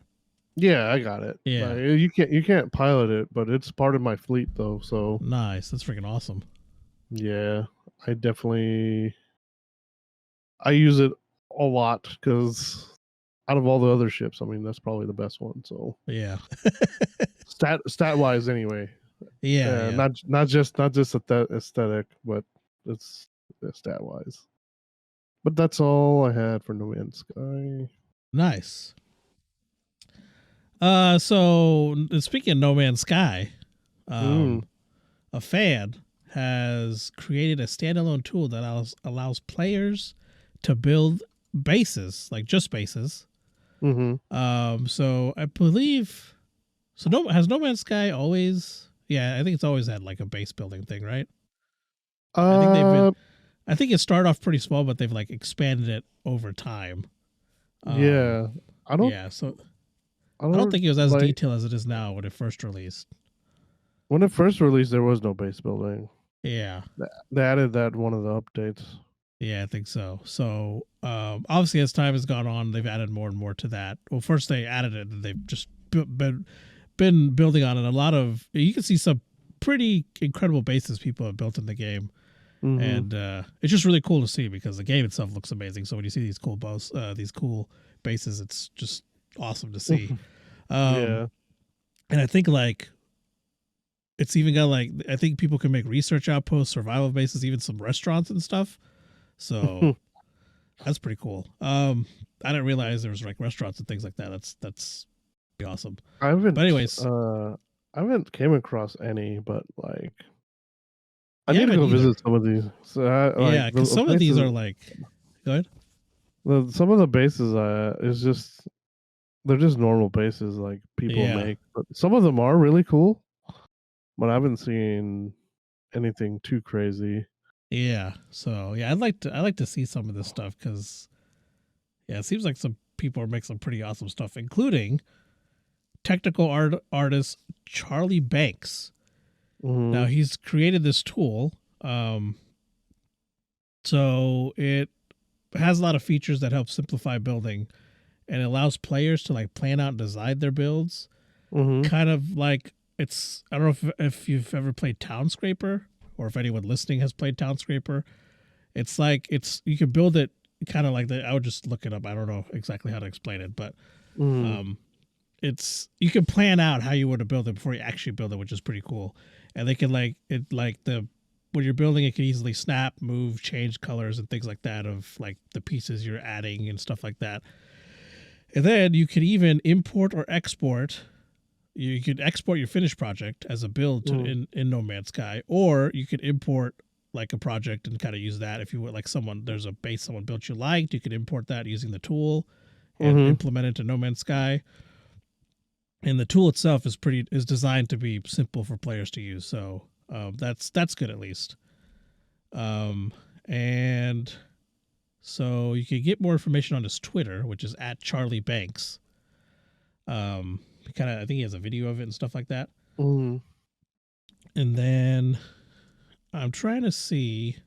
Speaker 3: Yeah, I got it.
Speaker 2: Yeah,
Speaker 3: you can't pilot it, but it's part of my fleet though. So
Speaker 2: nice. That's freaking awesome.
Speaker 3: Yeah, I use it a lot because out of all the other ships, I mean that's probably the best one. So
Speaker 2: yeah,
Speaker 3: stat wise anyway.
Speaker 2: Yeah.
Speaker 3: Not just aesthetic, but it's stat wise. But that's all I had for No Man's Sky.
Speaker 2: Nice. So speaking of No Man's Sky, a fan has created a standalone tool that allows players to build bases, like just bases. So I believe, has No Man's Sky always? Yeah, I think it's always had like a base building thing, right? I think it started off pretty small, but they've like expanded it over time.
Speaker 3: I don't
Speaker 2: think it was as detailed as it is now when it first released.
Speaker 3: When it first released, there was no base building.
Speaker 2: Yeah.
Speaker 3: They added that one of the updates.
Speaker 2: Yeah, I think so. So obviously, as time has gone on, they've added more and more to that. Well, first they added it, and they've just been building on it. A lot of, you can see some pretty incredible bases people have built in the game.
Speaker 3: Mm-hmm.
Speaker 2: And it's just really cool to see because the game itself looks amazing. So when you see these cool bases, it's just awesome to see.
Speaker 3: Yeah.
Speaker 2: And I think like it's even got like I think people can make research outposts, survival bases, even some restaurants and stuff. So that's pretty cool. I didn't realize there was like restaurants and things like that. That's pretty awesome. But anyways,
Speaker 3: I haven't came across any, but like I need to go visit some of these. So
Speaker 2: yeah, because some of these are like, go ahead.
Speaker 3: Some of the bases is just they're just normal bases like people make, but some of them are really cool. But I haven't seen anything too crazy.
Speaker 2: Yeah, so yeah, I'd like to see some of this stuff because it seems like some people are making some pretty awesome stuff, including technical artist Charlie Banks.
Speaker 3: Mm-hmm.
Speaker 2: Now he's created this tool, so it has a lot of features that help simplify building, and it allows players to like plan out and design their builds.
Speaker 3: Mm-hmm.
Speaker 2: Kind of like it's I don't know if you've ever played Town Scraper or if anyone listening has played Town Scraper. It's like you can build it kind of like that. I would just look it up. I don't know exactly how to explain it, but it's you can plan out how you want to build it before you actually build it, which is pretty cool. And they can when you're building, it can easily snap, move, change colors and things like that of like the pieces you're adding and stuff like that. And then you can even import or export. You could export your finished project as a build in No Man's Sky, or you could import like a project and kind of use that if you would like there's a base someone built you liked, you could import that using the tool and implement it to No Man's Sky. And the tool itself is designed to be simple for players to use, so that's good at least. And so you can get more information on his Twitter, which is @CharlieBanks. I think he has a video of it and stuff like that.
Speaker 3: Mm-hmm.
Speaker 2: And then I'm trying to see.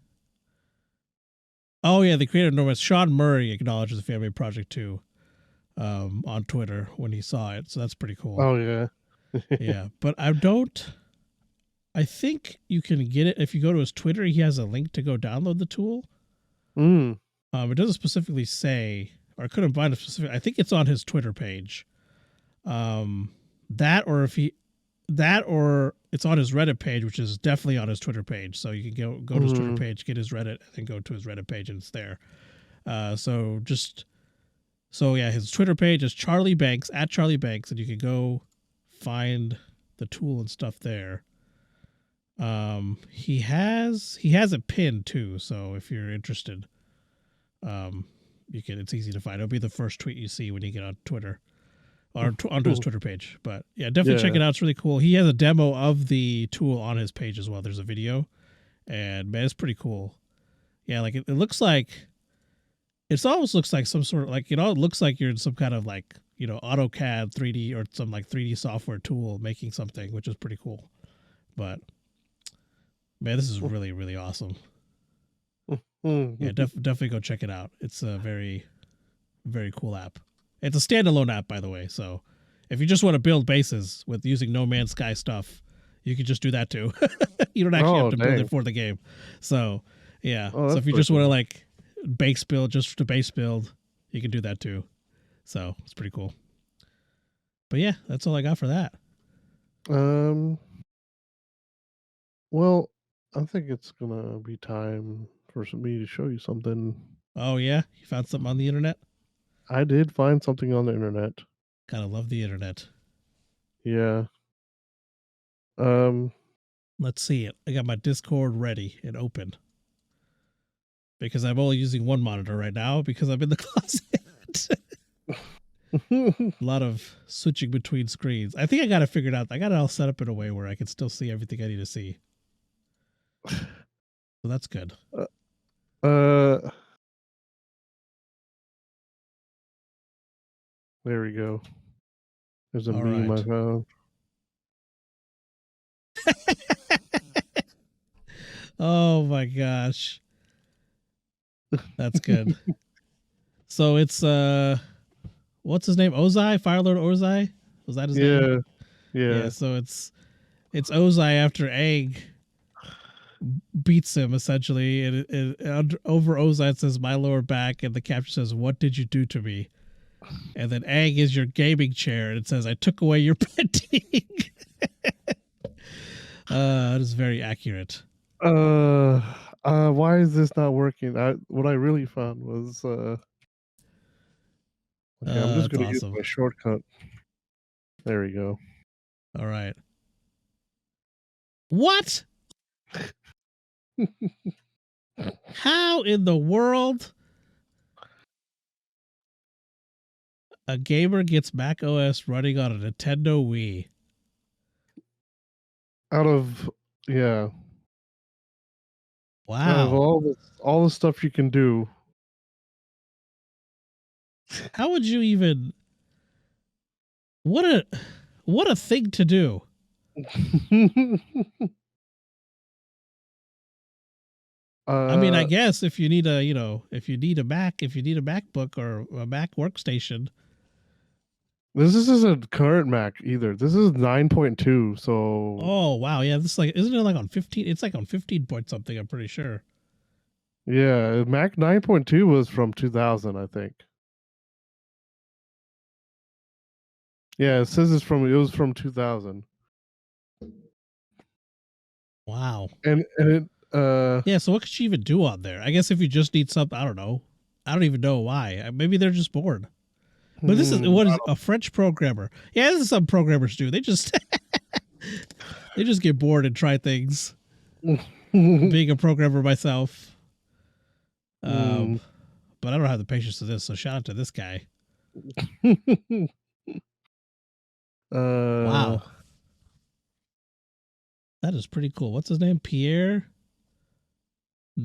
Speaker 2: Oh yeah, the creator of No Man's Sean Murray acknowledges the family project too, on Twitter when he saw it. So that's pretty cool.
Speaker 3: Oh yeah,
Speaker 2: yeah. But I think you can get it if you go to his Twitter. He has a link to go download the tool. It doesn't specifically say, or I couldn't find a specific. I think it's on his Twitter page. Or it's on his Reddit page, which is definitely on his Twitter page. So you can go to his Twitter page, get his Reddit, and then go to his Reddit page, and it's there. His Twitter page is Charlie Banks @CharlieBanks, and you can go find the tool and stuff there. He has it pinned too, so if you're interested, it's easy to find. It'll be the first tweet you see when you get on Twitter. Or onto his Twitter page. But yeah, definitely check it out. It's really cool. He has a demo of the tool on his page as well. There's a video. And man, it's pretty cool. Yeah, like it looks like it almost looks like some sort of like, it looks like you're in some kind of like, AutoCAD 3D or some like 3D software tool making something, which is pretty cool. But man, this is really, really awesome. Yeah, definitely go check it out. It's a very, very cool app. It's a standalone app, by the way. So if you just want to build bases with using No Man's Sky stuff, you can just do that too. You don't actually have to build it for the game. So yeah. So if you just want to like base build just to base build, you can do that too. So it's pretty cool. But yeah, that's all I got for that.
Speaker 3: Well, I think it's gonna be time for me to show you something.
Speaker 2: Oh yeah? You found something on the internet?
Speaker 3: I did find something on the internet.
Speaker 2: Gotta love the internet.
Speaker 3: Yeah.
Speaker 2: Let's see it. I got my Discord ready and open. Because I'm only using one monitor right now because I'm in the closet. A lot of switching between screens. I think I got it figured out. I got it all set up in a way where I can still see everything I need to see. So that's good.
Speaker 3: There we go. There's a meme I found.
Speaker 2: Oh my gosh. That's good. So it's what's his name? Ozai? Firelord Ozai? Was that his name?
Speaker 3: Yeah.
Speaker 2: Yeah, so it's It's Ozai after Aang beats him essentially, and over Ozai it says "my lower back," and the caption says, "What did you do to me?" And then Aang is your gaming chair, and it says, "I took away your painting." It is very accurate.
Speaker 3: Why is this not working? What I really found was okay, I'm just gonna use my shortcut. There we go.
Speaker 2: All right. What? How in the world a gamer gets Mac OS running on a Nintendo Wii?
Speaker 3: Out of
Speaker 2: Wow.
Speaker 3: Out of all the stuff you can do.
Speaker 2: How would you even? What a thing to do. I mean, I guess if you need a MacBook or a Mac workstation.
Speaker 3: This isn't current Mac either. This is 9.2. So.
Speaker 2: Oh wow, yeah. This isn't it like on 15? It's like on 15 point something. I'm pretty sure.
Speaker 3: Yeah, Mac 9.2 was from 2000, I think. Yeah, it says it was from 2000.
Speaker 2: Wow.
Speaker 3: And it
Speaker 2: yeah, so what could you even do on there? I guess if you just need something, I don't know. I don't even know why. Maybe they're just bored. But this is what is a French programmer. Yeah, this is some programmers do. They just they just get bored and try things. Being a programmer myself. But I don't have the patience for this, so shout out to this guy. Wow. That is pretty cool. What's his name? Pierre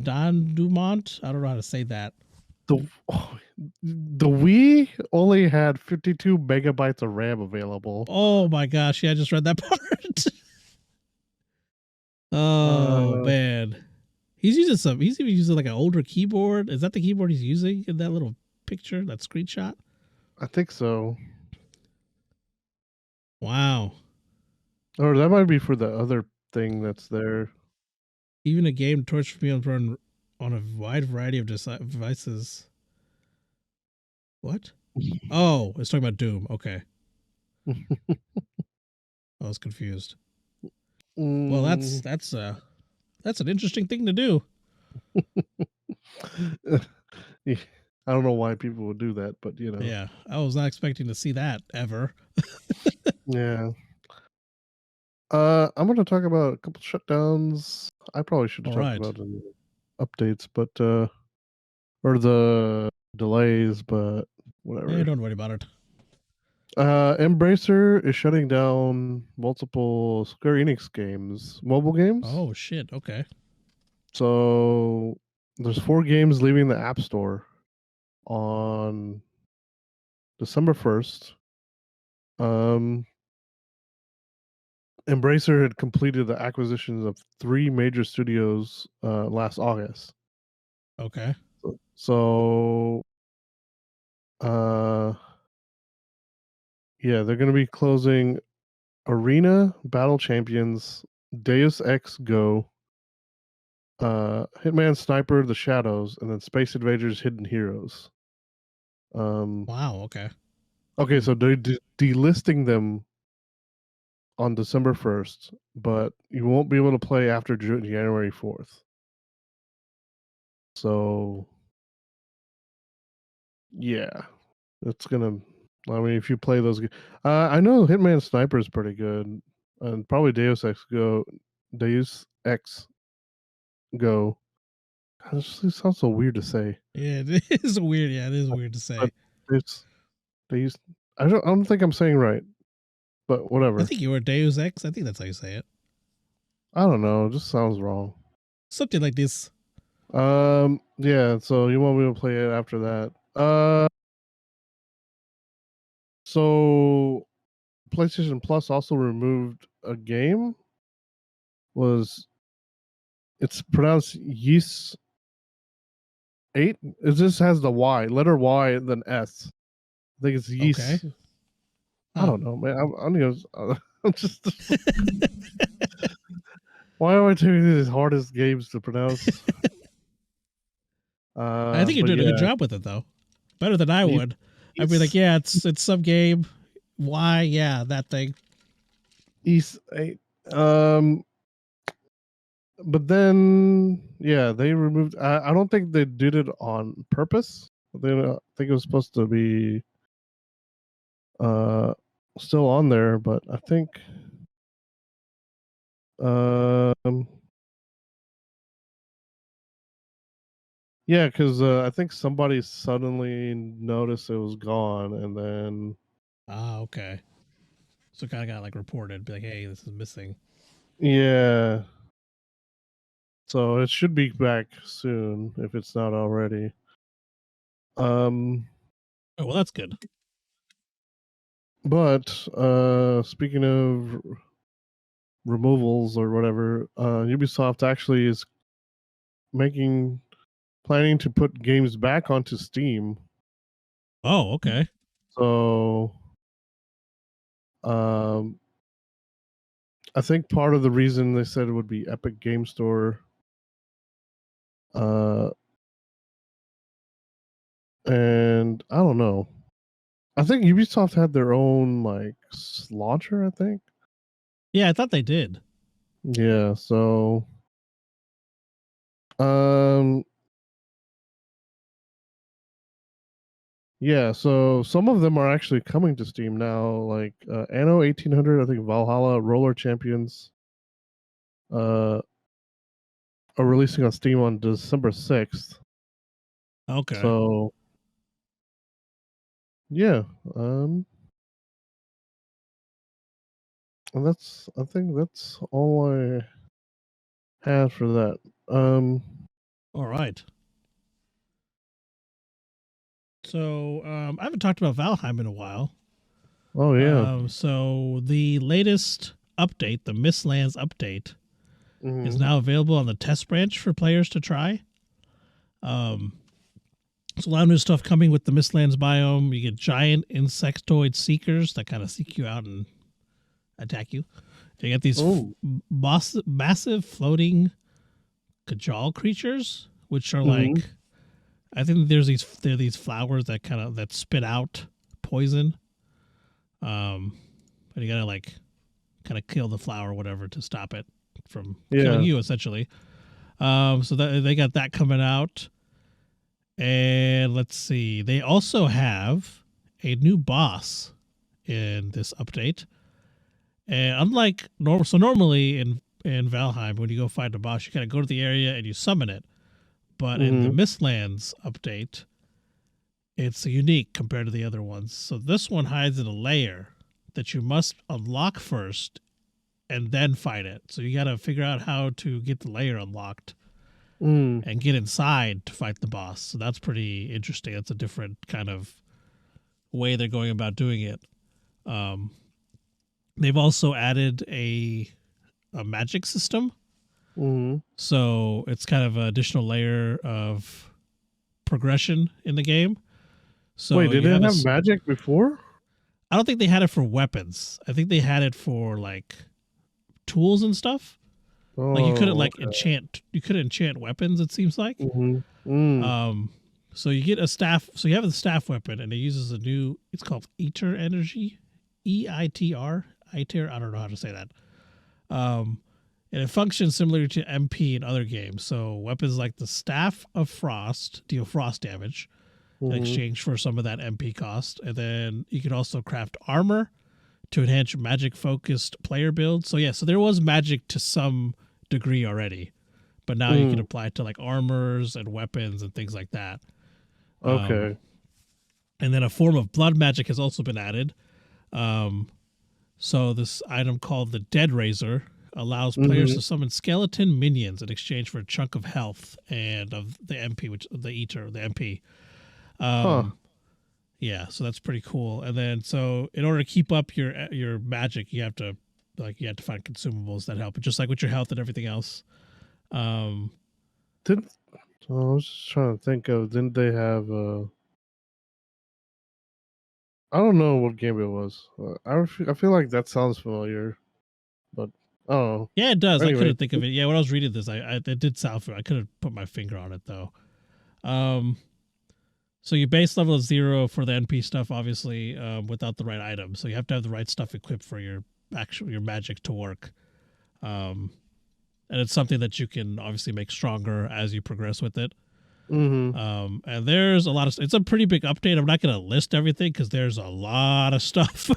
Speaker 2: Don Dumont? I don't know how to say that.
Speaker 3: The Wii only had 52 megabytes of RAM available.
Speaker 2: Oh my gosh. Yeah, I just read that part. Oh man. He's even using like an older keyboard. Is that the keyboard he's using in that little picture, that screenshot?
Speaker 3: I think so.
Speaker 2: Wow.
Speaker 3: Or that might be for the other thing that's there.
Speaker 2: Even a game torch me run on a wide variety of devices. What? Oh, it's talking about Doom. Okay. I was confused. Well, that's an interesting thing to do.
Speaker 3: I don't know why people would do that, but you know.
Speaker 2: Yeah, I was not expecting to see that ever.
Speaker 3: Yeah. I'm going to talk about a couple shutdowns. I probably should have talked about the updates, but or the delays, but whatever.
Speaker 2: Hey, don't worry about it.
Speaker 3: Embracer is shutting down multiple Square Enix games, mobile games.
Speaker 2: Oh shit! Okay.
Speaker 3: So there's 4 games leaving the App Store on December 1st. Embracer had completed the acquisitions of 3 major studios last August.
Speaker 2: Okay.
Speaker 3: So yeah, they're going to be closing Arena Battle Champions, Deus Ex Go, Hitman Sniper The Shadows, and then Space Invaders Hidden Heroes.
Speaker 2: Wow, okay.
Speaker 3: Okay, so they're delisting them on December 1st, but you won't be able to play after January 4th. So yeah, it's gonna. I mean, if you play those, I know Hitman Sniper is pretty good, and probably Deus Ex Go. God, it sounds so weird to say.
Speaker 2: Yeah, it is weird. Yeah, it is weird to say.
Speaker 3: I don't think I'm saying right, but whatever.
Speaker 2: I think you were Deus Ex. I think that's how you say it.
Speaker 3: I don't know. It just sounds wrong.
Speaker 2: Something like this.
Speaker 3: Yeah. So you won't be able to play it after that. So PlayStation Plus also removed a game. It's pronounced Yeast 8? It just has the Y, letter Y, and then S. I think it's Yeast.
Speaker 2: Okay.
Speaker 3: I don't know, man. I'm gonna. Just why am I taking these hardest games to pronounce?
Speaker 2: I think you're doing a good job with it, though. Better than I would. I'd be like, yeah, it's some game. Why? Yeah, that thing.
Speaker 3: But then, yeah, they removed. I don't think they did it on purpose. I think it was supposed to be still on there, but I think yeah, because I think somebody suddenly noticed it was gone, and then
Speaker 2: Okay. So kind of got like reported, be like, hey, this is missing.
Speaker 3: Yeah. So it should be back soon if it's not already.
Speaker 2: Oh, well, that's good.
Speaker 3: But speaking of removals or whatever, Ubisoft actually is planning to put games back onto Steam.
Speaker 2: Oh, okay.
Speaker 3: So I think part of the reason they said it would be Epic Game Store. And I don't know. I think Ubisoft had their own like launcher, I think.
Speaker 2: Yeah, I thought they did.
Speaker 3: Yeah, so yeah, so some of them are actually coming to Steam now, like Anno 1800, I think Valhalla, Roller Champions are releasing on Steam on December 6th.
Speaker 2: Okay.
Speaker 3: So yeah, and I think that's all I have for that.
Speaker 2: All right. So I haven't talked about Valheim in a while.
Speaker 3: Oh yeah.
Speaker 2: So the latest update, the Mistlands update, is now available on the test branch for players to try. There's a lot of new stuff coming with the Mistlands biome. You get giant insectoid seekers that kind of seek you out and attack you. You get these massive floating Kajal creatures, which are like, I think there are these flowers that that spit out poison. And you gotta like kind of kill the flower or whatever to stop it from killing you, essentially. So that they got that coming out. And let's see, they also have a new boss in this update. And unlike normally in Valheim, when you go fight a boss, you kind of go to the area and you summon it. But in the Mistlands update, it's unique compared to the other ones. So this one hides in a layer that you must unlock first and then fight it. So you got to figure out how to get the layer unlocked and get inside to fight the boss. So that's pretty interesting. That's a different kind of way they're going about doing it. They've also added a magic system. So it's kind of an additional layer of progression in the game. So
Speaker 3: wait, did they have magic before?
Speaker 2: I don't think they had it for weapons. I think they had it for like tools and stuff. Like you couldn't enchant. You couldn't enchant weapons. It seems like. So you get a staff. So you have the staff weapon, and it uses a new. It's called Eater Energy, EITR. Eiter. I don't know how to say that. And it functions similar to MP in other games. So weapons like the Staff of Frost deal frost damage in exchange for some of that MP cost, and then you could also craft armor to enhance magic-focused player builds. So yeah, so there was magic to some degree already, but now you can apply it to like armors and weapons and things like that.
Speaker 3: Okay.
Speaker 2: And then a form of blood magic has also been added. So this item called the Dead Razor allows players to summon skeleton minions in exchange for a chunk of health and of the MP, which the Eater, the MP. Yeah, so that's pretty cool. And then, so in order to keep up your magic, you have to find consumables that help, just like with your health and everything else.
Speaker 3: I was just trying to think of. Didn't they have? I don't know what game it was. I feel like that sounds familiar, but I don't know.
Speaker 2: Yeah, it does.
Speaker 3: Anyway.
Speaker 2: I couldn't think of it. Yeah, when I was reading this, it did sound familiar. I couldn't put my finger on it though. So your base level is 0 for the NP stuff, obviously, without the right items. So you have to have the right stuff equipped for your magic to work. And it's something that you can obviously make stronger as you progress with it.
Speaker 3: Mm-hmm.
Speaker 2: And there's a lot of. It's a pretty big update. I'm not going to list everything because there's a lot of stuff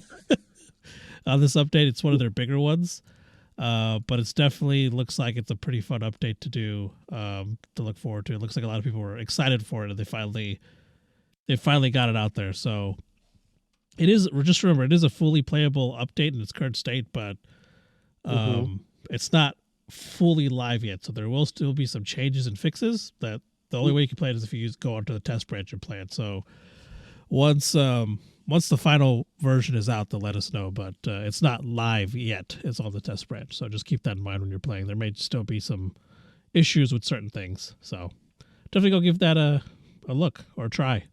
Speaker 2: on this update. It's one of their bigger ones. But it's definitely looks like it's a pretty fun update to do, to look forward to. It looks like a lot of people were excited for it, and they finally got it out there. So it is. Just remember, it is a fully playable update in its current state, but it's not fully live yet. So there will still be some changes and fixes. That the only way you can play it is if you go onto the test branch and play it. So once the final version is out, they'll let us know. But it's not live yet. It's on the test branch. So just keep that in mind when you're playing. There may still be some issues with certain things. So definitely go give that a look or a try.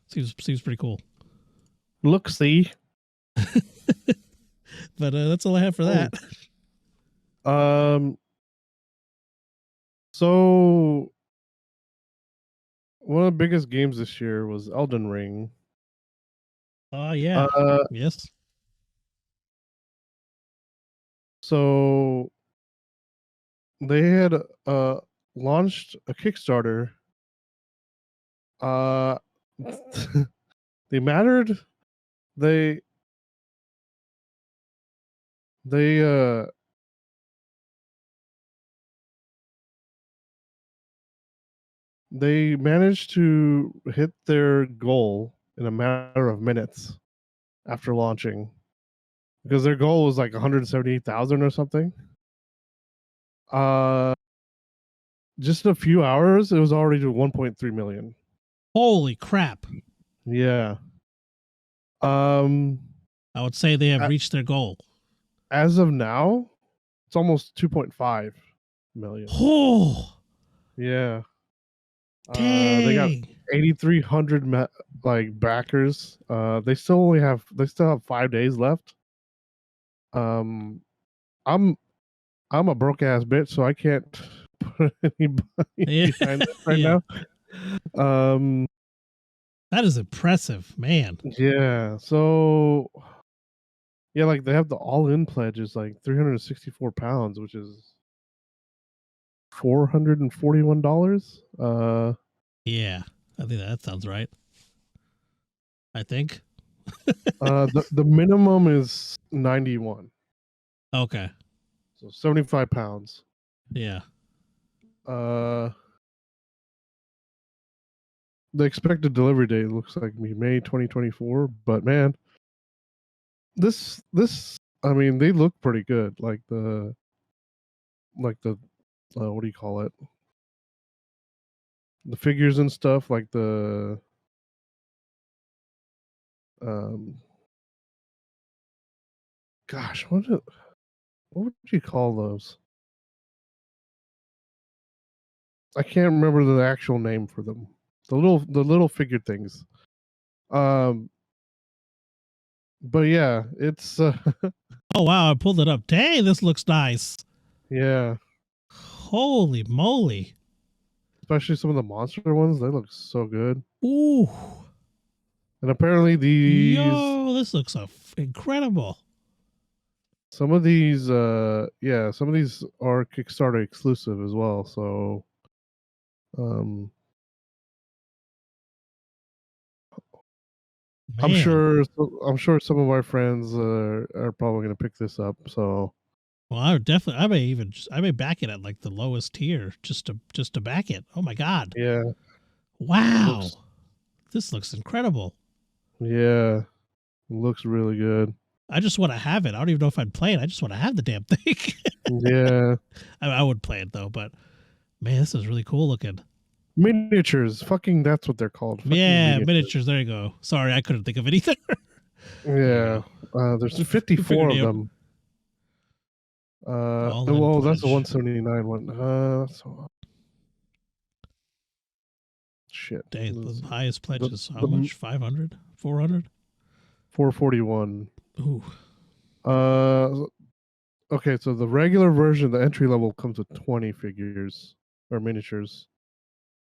Speaker 2: Seems pretty cool.
Speaker 3: Look, see.
Speaker 2: But that's all I have for that.
Speaker 3: So one of the biggest games this year was Elden Ring.
Speaker 2: Oh yeah. Yes.
Speaker 3: So they had launched a Kickstarter. They mattered. They managed to hit their goal in a matter of minutes after launching, because their goal was like 178,000 or something. Just a few hours, it was already to 1.3 million.
Speaker 2: Holy crap!
Speaker 3: Yeah.
Speaker 2: I would say they have reached their goal.
Speaker 3: As of now, it's almost 2.5 million.
Speaker 2: Oh.
Speaker 3: Yeah.
Speaker 2: Dang.
Speaker 3: They got 8,300 backers. They still have 5 days left. I'm a broke ass bitch, so I can't put anybody behind this right now.
Speaker 2: That is impressive, man.
Speaker 3: Yeah. So yeah, like they have the all-in pledge is like 364 pounds, which is $441.
Speaker 2: Yeah, I think that sounds right. I think.
Speaker 3: The minimum is 91.
Speaker 2: Okay.
Speaker 3: So 75 pounds.
Speaker 2: Yeah.
Speaker 3: The expected delivery date looks like May 2024, but man, this I mean, they look pretty good. Like the what do you call it? The figures and stuff, like the gosh, what would you call those? I can't remember the actual name for them. The little figure things. But yeah, it's
Speaker 2: oh wow, I pulled it up. Dang, this looks nice.
Speaker 3: Yeah.
Speaker 2: Holy moly.
Speaker 3: Especially some of the monster ones, they look so good.
Speaker 2: Ooh.
Speaker 3: And apparently these
Speaker 2: this looks incredible.
Speaker 3: Some of these are Kickstarter exclusive as well, so I'm sure some of our friends are probably going to pick this up, so
Speaker 2: well, I may back it at like the lowest tier just to back it. Oh my god.
Speaker 3: Yeah.
Speaker 2: Wow. This looks incredible.
Speaker 3: Yeah. It looks really good.
Speaker 2: I just want to have it. I don't even know if I'd play it. I just want to have the damn thing.
Speaker 3: Yeah.
Speaker 2: I would play it though, but man, this is really cool looking.
Speaker 3: Miniatures. Fucking that's what they're called.
Speaker 2: Yeah, miniatures. There you go. Sorry, I couldn't think of it either.
Speaker 3: Yeah. There's 54 of them. That's the 179 one. Shit.
Speaker 2: Dang, the highest pledge is how much? 500? 400?
Speaker 3: $441.
Speaker 2: Ooh.
Speaker 3: Okay, so the regular version, the entry level, comes with 20 figures or miniatures.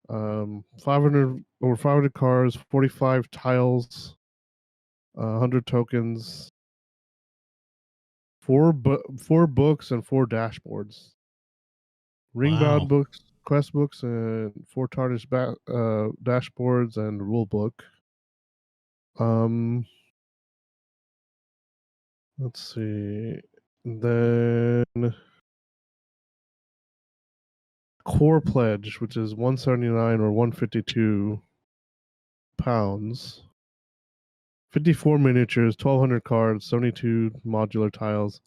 Speaker 3: 500 over 500 cards, 45 tiles, 100 tokens, four books, and 4 dashboards. Ringbound books, quest books, and 4 tarnished dashboards and rule book. Let's see. Then core pledge, which is 179 or 152 pounds. 54 miniatures, 1,200 cards, 72 modular tiles,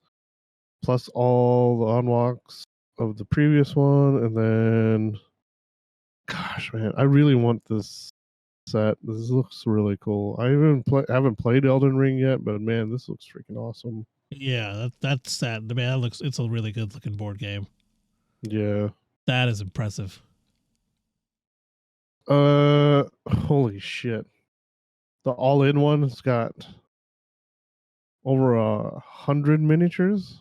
Speaker 3: plus all the unlocks of the previous one. And then, gosh, man, I really want this set. This looks really cool. I haven't played Elden Ring yet, but man, this looks freaking awesome.
Speaker 2: Yeah, that's that. Man, it's a really good looking board game.
Speaker 3: Yeah,
Speaker 2: that is impressive.
Speaker 3: Holy shit! The all-in one has got over 100 miniatures.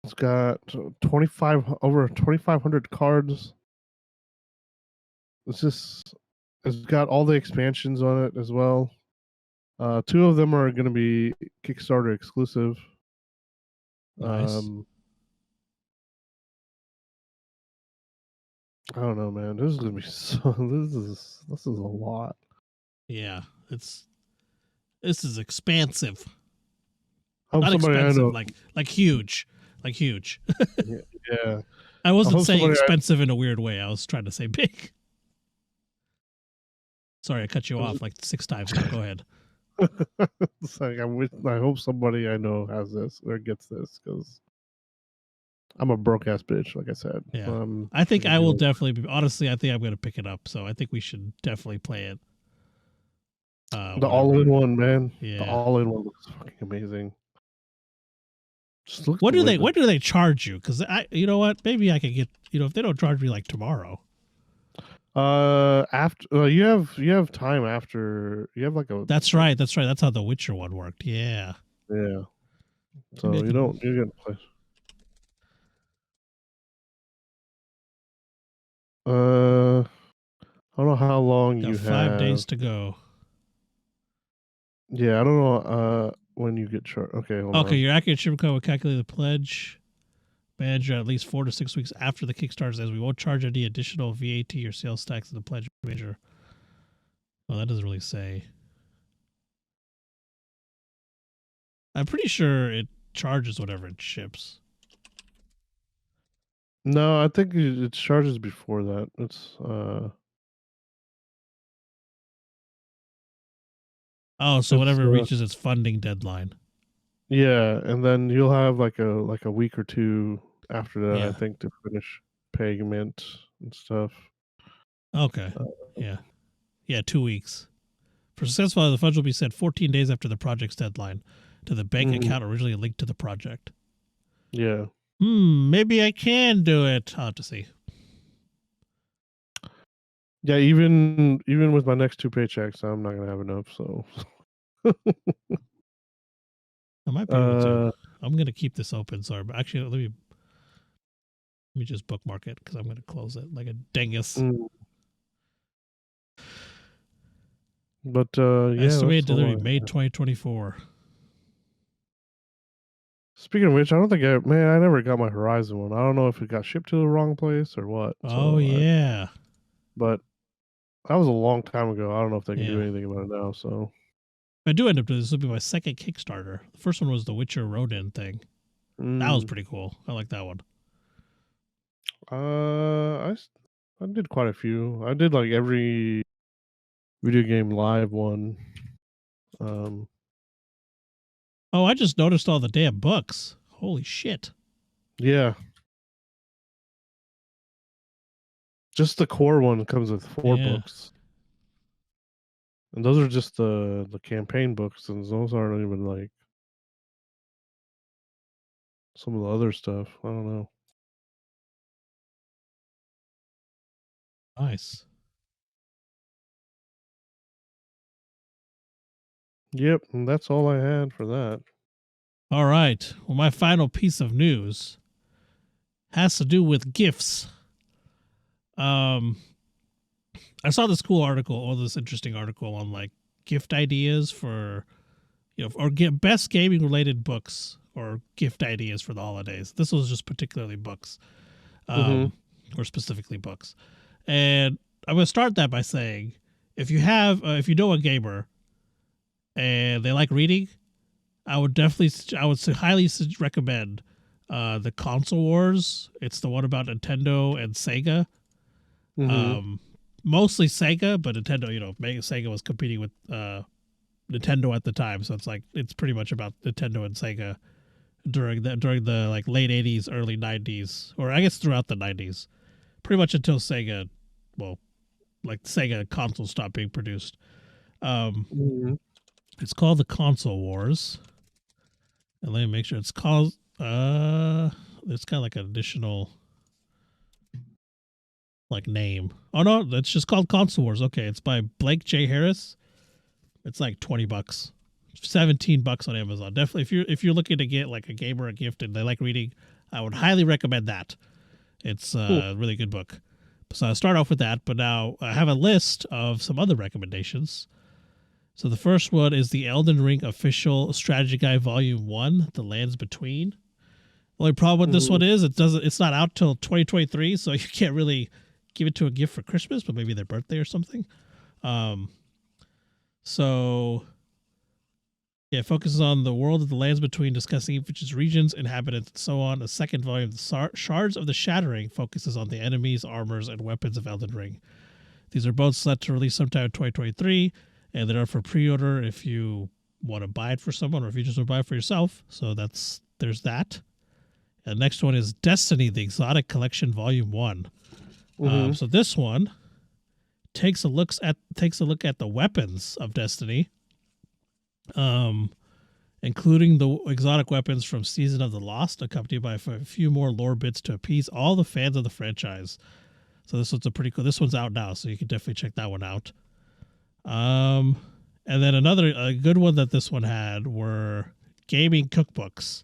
Speaker 3: It's got 2,500 cards. It's got all the expansions on it as well. 2 of them are going to be Kickstarter exclusive.
Speaker 2: Nice.
Speaker 3: I don't know, man. This is gonna be so. This is a lot.
Speaker 2: Yeah, this is expansive.
Speaker 3: Not
Speaker 2: expensive, like huge,
Speaker 3: yeah.
Speaker 2: I wasn't saying expensive in a weird way. I was trying to say big. Sorry, I cut you off like 6 times. Now go ahead.
Speaker 3: It's like I hope somebody I know has this or gets this because I'm a broke ass bitch, like I said.
Speaker 2: Yeah, I think I will definitely be. Honestly, I think I'm going to pick it up. So I think we should definitely play it.
Speaker 3: The all-in-one, man.
Speaker 2: Yeah,
Speaker 3: the all-in-one looks fucking amazing.
Speaker 2: What do they charge you? Because you know what? Maybe I could get. If they don't charge me like tomorrow.
Speaker 3: After you have time after you have like a.
Speaker 2: That's right. That's how the Witcher one worked. Yeah.
Speaker 3: Yeah. So you get play. I don't know how long you have.
Speaker 2: 5 days to go.
Speaker 3: Yeah, I don't know when you get charged. Okay, hold on.
Speaker 2: Okay, your accurate shipment code will calculate the pledge manager at least 4 to 6 weeks after the Kickstarter says we won't charge any additional VAT or sales tax to the pledge manager. Well, that doesn't really say. I'm pretty sure it charges whatever it ships.
Speaker 3: No, I think it charges before that. It's
Speaker 2: so whatever reaches its funding deadline.
Speaker 3: Yeah, and then you'll have like a week or 2 after that, I think, to finish payment and stuff.
Speaker 2: Okay. Yeah, 2 weeks. For successful, the funds will be sent 14 days after the project's deadline to the bank account originally linked to the project.
Speaker 3: Yeah.
Speaker 2: Maybe I can do it. I'll have to see.
Speaker 3: Yeah, even with my next 2 paychecks, I'm not gonna have enough. So
Speaker 2: I might be able to. I'm gonna keep this open. Sorry, but actually, let me just bookmark it because I'm gonna close it like a dingus.
Speaker 3: But yeah,
Speaker 2: estimated delivery May 2024.
Speaker 3: Speaking of which, I don't think I never got my Horizon one. I don't know if it got shipped to the wrong place or what.
Speaker 2: Oh, yeah.
Speaker 3: But that was a long time ago. I don't know if they can do anything about it now. So
Speaker 2: if I do end up doing this, will be my second Kickstarter. The first one was the Witcher Ronin thing. That was pretty cool. I like that one.
Speaker 3: I did quite a few. I did like every video game live one.
Speaker 2: Oh, I just noticed all the damn books. Holy shit.
Speaker 3: Yeah. Just the core one comes with 4 books. And those are just the campaign books, and those aren't even like some of the other stuff. I don't know.
Speaker 2: Nice.
Speaker 3: Yep, and that's all I had for that.
Speaker 2: All right. Well, my final piece of news has to do with gifts. I saw this cool article, or this interesting article on like gift ideas for, or best gaming related books or gift ideas for the holidays. This was just particularly books, or specifically books. And I'm going to start that by saying, if you know a gamer and they like reading, I would highly recommend the Console Wars. It's the one about Nintendo and Sega. Mostly Sega, but Nintendo, Sega was competing with Nintendo at the time, so it's pretty much about Nintendo and Sega during the like late 80s, early 90s, or I guess throughout the 90s, pretty much until Sega, Sega consoles stopped being produced. It's called the Console Wars. And let me make sure it's called, it's got like an additional like name. Oh no, it's just called Console Wars. Okay, it's by Blake J. Harris. It's like $20, $17 on Amazon. Definitely, if you're looking to get like a gamer a gift and they like reading, I would highly recommend that. It's a really good book. So I'll start off with that, but now I have a list of some other recommendations. So the first one is the Elden Ring Official Strategy Guide Volume 1, The Lands Between. The only problem with this one is it's not out till 2023, so you can't really give it to a gift for Christmas, but maybe their birthday or something. So it focuses on the world of the lands between, discussing each regions, inhabitants, and so on. The second volume, the Shards of the Shattering, focuses on the enemies, armors, and weapons of Elden Ring. These are both set to release sometime in 2023, and they're for pre-order if you want to buy it for someone or if you just want to buy it for yourself. So there's that. And the next one is Destiny, the Exotic Collection Volume 1. So this one takes a look at the weapons of Destiny, including the exotic weapons from Season of the Lost, accompanied by a few more lore bits to appease all the fans of the franchise. So this one's this one's out now, so you can definitely check that one out. And then a good one that this one had were gaming cookbooks.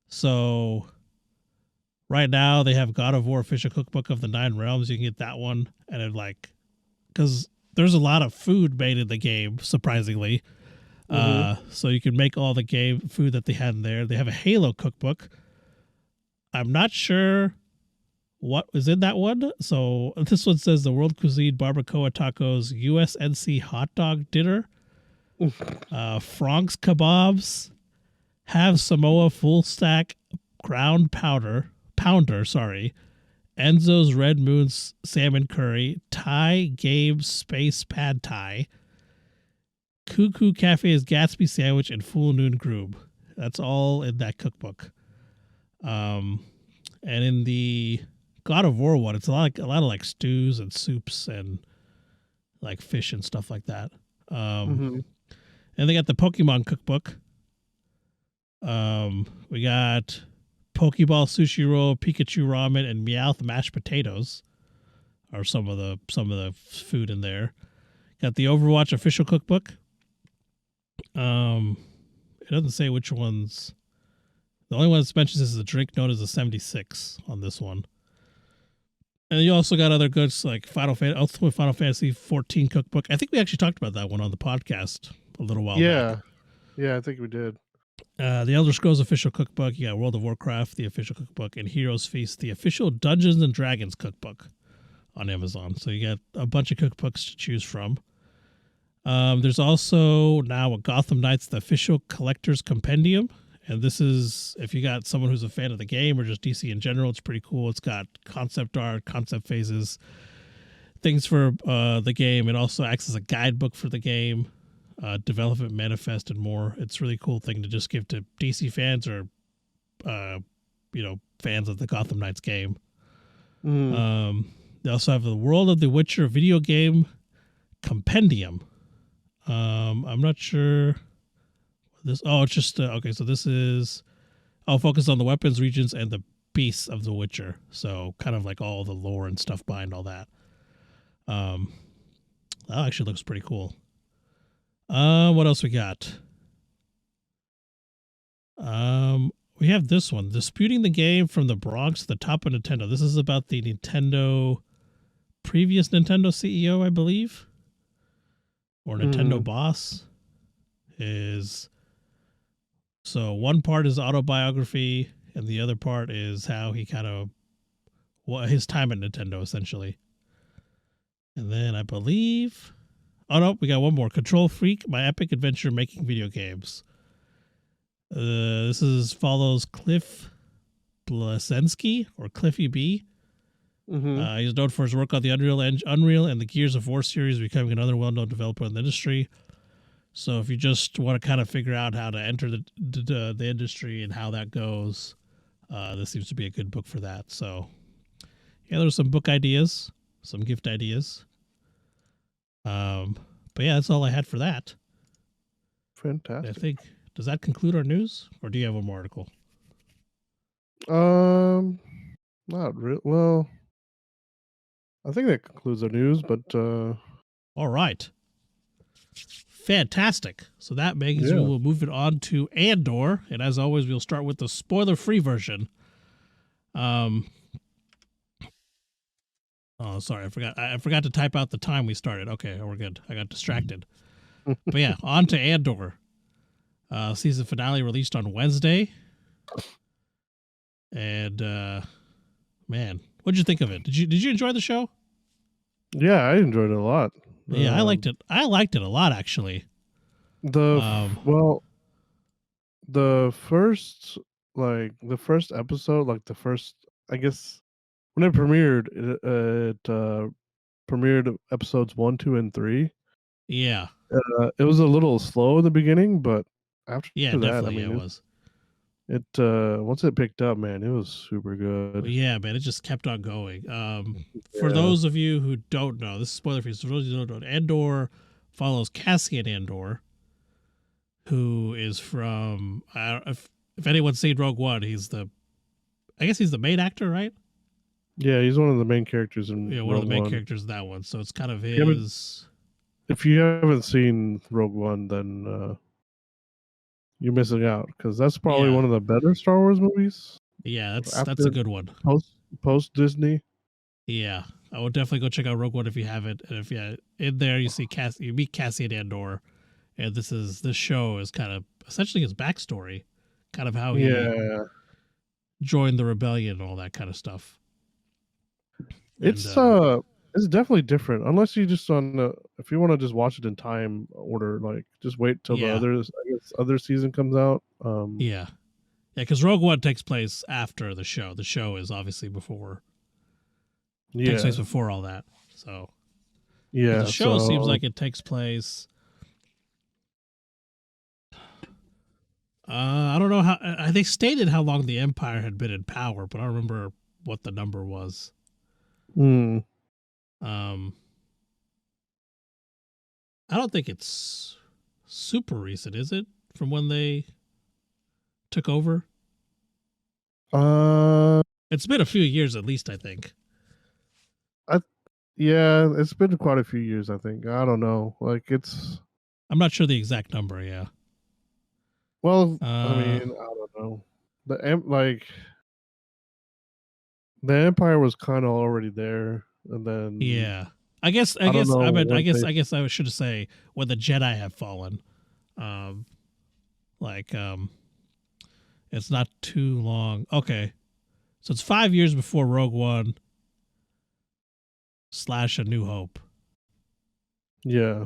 Speaker 2: So right now they have God of War Official Cookbook of the 9 Realms. You can get that one, and because there's a lot of food made in the game, surprisingly. So you can make all the game food that they had in there. They have a Halo cookbook. I'm not sure what was in that one. So this one says the World Cuisine Barbacoa Tacos USNC Hot Dog Dinner, Frank's Kebabs, Have Samoa Full Stack Ground Pounder, Enzo's Red Moon's Salmon Curry, Thai Game Space Pad Thai, Cuckoo Cafe's Gatsby Sandwich, and Full Noon Groob. That's all in that cookbook. And in the God of War one, it's a lot of like stews and soups and like fish and stuff like that. And they got the Pokemon cookbook. We got Pokeball Sushi Roll, Pikachu Ramen, and Meowth Mashed Potatoes are some of the food in there. Got the Overwatch Official Cookbook. It doesn't say which ones. The only one that mentions is a drink known as a 76 on this one. And you also got other goods like Ultimate Final Fantasy 14 Cookbook. I think we actually talked about that one on the podcast a little while back.
Speaker 3: Yeah, I think we did.
Speaker 2: The Elder Scrolls Official Cookbook. You got World of Warcraft, the Official Cookbook, and Heroes Feast, the Official Dungeons and Dragons Cookbook on Amazon. So you got a bunch of cookbooks to choose from. There's also now a Gotham Knights, the Official Collector's Compendium. And this is, if you got someone who's a fan of the game or just DC in general, it's pretty cool. It's got concept art, concept phases, things for the game. It also acts as a guidebook for the game, development manifest, and more. It's a really cool thing to just give to DC fans or, fans of the Gotham Knights game. They also have the World of the Witcher video game compendium. I'm not sure this. Oh, it's just okay. So this is focused on the weapons, regions, and the beasts of the Witcher. So kind of like all the lore and stuff behind all that. That actually looks pretty cool. What else we got? We have this one, disputing the game from the Bronx to the top of Nintendo. This is about the previous Nintendo CEO, I believe, or Nintendo boss. So one part is autobiography, and the other part is how he his time at Nintendo, essentially. And then I believe, oh no, we got one more. Control Freak, my epic adventure making video games. This follows Cliff Blesensky, or Cliffy B. He's known for his work on the Unreal and the Gears of War series, becoming another well-known developer in the industry. So if you just want to kind of figure out how to enter the industry and how that goes, this seems to be a good book for that. So yeah, there's some book ideas, some gift ideas. But yeah, that's all I had for that.
Speaker 3: Fantastic.
Speaker 2: I think, does that conclude our news, or do you have one more article?
Speaker 3: Not really. Well, I think that concludes our news, but
Speaker 2: all right. Fantastic. So that means we will move it on to Andor, and as always, we'll start with the spoiler-free version. Oh, sorry, I forgot to type out the time we started. Okay, we're good. I got distracted. But yeah, on to Andor. Season finale released on Wednesday. And man, what'd you think of it? Did you enjoy the show?
Speaker 3: Yeah, I enjoyed it a lot.
Speaker 2: Yeah, I liked it. I liked it a lot, actually.
Speaker 3: The first episode, I guess when it premiered, it premiered episodes 1, 2, and 3.
Speaker 2: Yeah.
Speaker 3: It was a little slow in the beginning, but after that, I mean,
Speaker 2: it was.
Speaker 3: It once it picked up, man, it was super good.
Speaker 2: Well, yeah, man, it just kept on going. For those of you who don't know, this is spoiler free. So for those of you who don't know, Andor follows Cassian Andor, who is from if anyone's seen Rogue One, I guess he's the main actor, right?
Speaker 3: Yeah, he's one of the main characters in
Speaker 2: one of the main characters in that one. So it's kind of his.
Speaker 3: If you haven't seen Rogue One, then you're missing out, because that's probably one of the better Star Wars movies.
Speaker 2: Yeah, that's a good one.
Speaker 3: Post Disney.
Speaker 2: Yeah, I would definitely go check out Rogue One if you haven't. And if in there you meet Cassian Andor, and this show is kind of essentially his backstory, kind of how he joined the rebellion and all that kind of stuff.
Speaker 3: It's definitely different, unless you just if you want to just watch it in time order, like just wait till the other season comes out.
Speaker 2: Yeah, because Rogue One takes place after the show. The show is obviously before. Takes place before all that. So the show seems like it takes place. I don't know how they stated how long the Empire had been in power, but I don't remember what the number was. I don't think it's super recent, is it? From when they took over? It's been a few years at least, I think.
Speaker 3: Yeah, it's been quite a few years, I think. I don't know.
Speaker 2: I'm not sure the exact number, yeah.
Speaker 3: Well, I mean, I don't know. The Empire was kind of already there, and then
Speaker 2: I guess I should say when the Jedi have fallen. It's not too long. Okay, so it's 5 years before Rogue One / A New Hope.
Speaker 3: Yeah.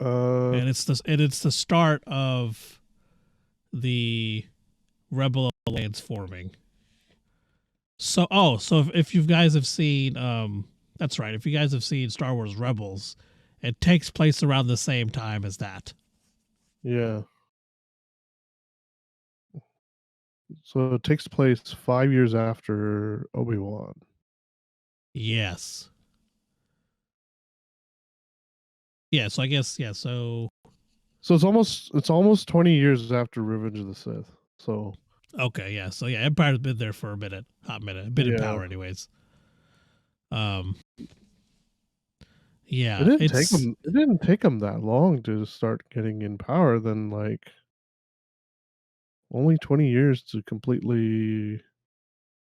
Speaker 2: And it's the start of the Rebel Alliance forming. So if you guys have seen that's right, if you guys have seen Star Wars Rebels, it takes place around the same time as that.
Speaker 3: Yeah. So it takes place 5 years after Obi-Wan.
Speaker 2: Yes. Yeah, so I guess so
Speaker 3: it's almost 20 years after Revenge of the Sith. So
Speaker 2: okay, yeah. So yeah, Empire's been there for hot minute, been in power anyways. Yeah,
Speaker 3: It didn't take them that long to start getting in power. Then like only 20 years to completely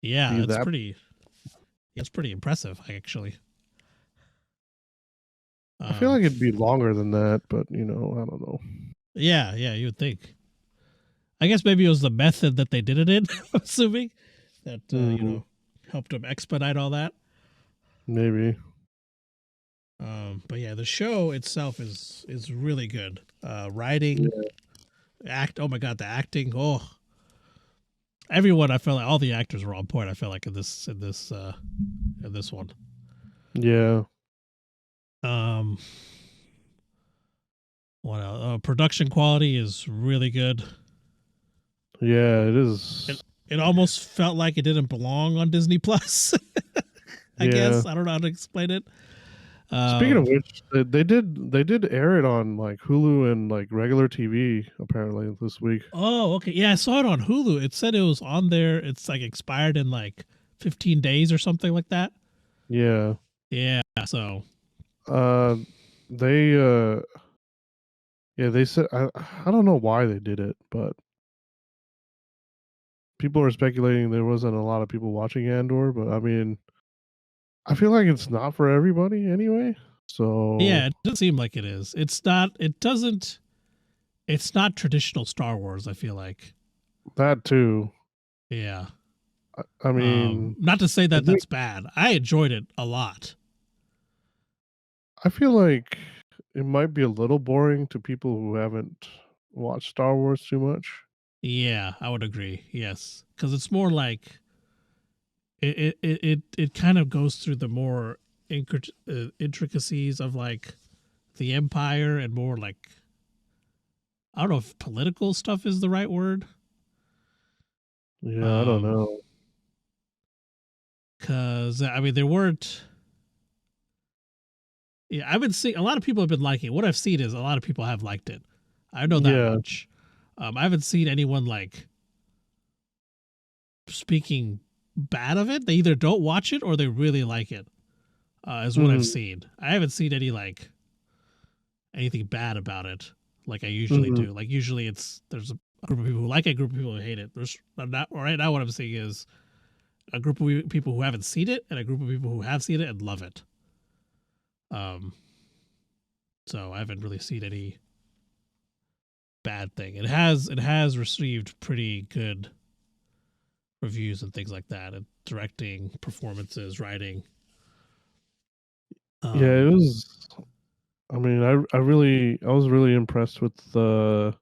Speaker 2: yeah,
Speaker 3: be
Speaker 2: it's
Speaker 3: that.
Speaker 2: pretty impressive actually.
Speaker 3: I feel like it'd be longer than that, but I don't know.
Speaker 2: Yeah, you would think. I guess maybe it was the method that they did it in. I'm assuming that helped them expedite all that.
Speaker 3: Maybe.
Speaker 2: But yeah, the show itself is really good. Writing, oh my god, the acting. Oh, everyone. I felt like all the actors were on point. I felt like in this one.
Speaker 3: Yeah.
Speaker 2: What else? Production quality is really good.
Speaker 3: Yeah, it is.
Speaker 2: It almost felt like it didn't belong on Disney Plus. I guess I don't know how to explain it.
Speaker 3: Speaking of which, they did air it on like Hulu and like regular TV apparently this week.
Speaker 2: Oh, okay. Yeah, I saw it on Hulu. It said it was on there. It's like expired in like 15 days or something like that.
Speaker 3: Yeah.
Speaker 2: Yeah. So.
Speaker 3: They they said I don't know why they did it, but people are speculating there wasn't a lot of people watching Andor, but I mean, I feel like it's not for everybody anyway. So
Speaker 2: Yeah, it doesn't seem like it is. It's not. It doesn't. It's not traditional Star Wars. I feel like.
Speaker 3: that too.
Speaker 2: Yeah.
Speaker 3: I mean,
Speaker 2: not to say that that's bad. I enjoyed it a lot.
Speaker 3: I feel like it might be a little boring to people who haven't watched Star Wars too much.
Speaker 2: Yeah, I would agree. Yes, because it's more like it kind of goes through the more intricacies of like the Empire and more like I don't know if political stuff is the right word.
Speaker 3: Yeah, I don't know.
Speaker 2: Because I mean, there weren't. Yeah, I've been seeing a lot of people have been liking it. What I've seen is a lot of people have liked it. I know that much. I haven't seen anyone like speaking bad of it. They either don't watch it or they really like it. Is what I've seen. I haven't seen any like anything bad about it like I usually do. Like usually there's a group of people who like it, a group of people who hate it. There's not right now. What I'm seeing is a group of people who haven't seen it and a group of people who have seen it and love it. So I haven't really seen any bad thing. It has received pretty good reviews and things like that, and directing, performances, writing.
Speaker 3: Yeah, it was. I mean, I was really impressed with the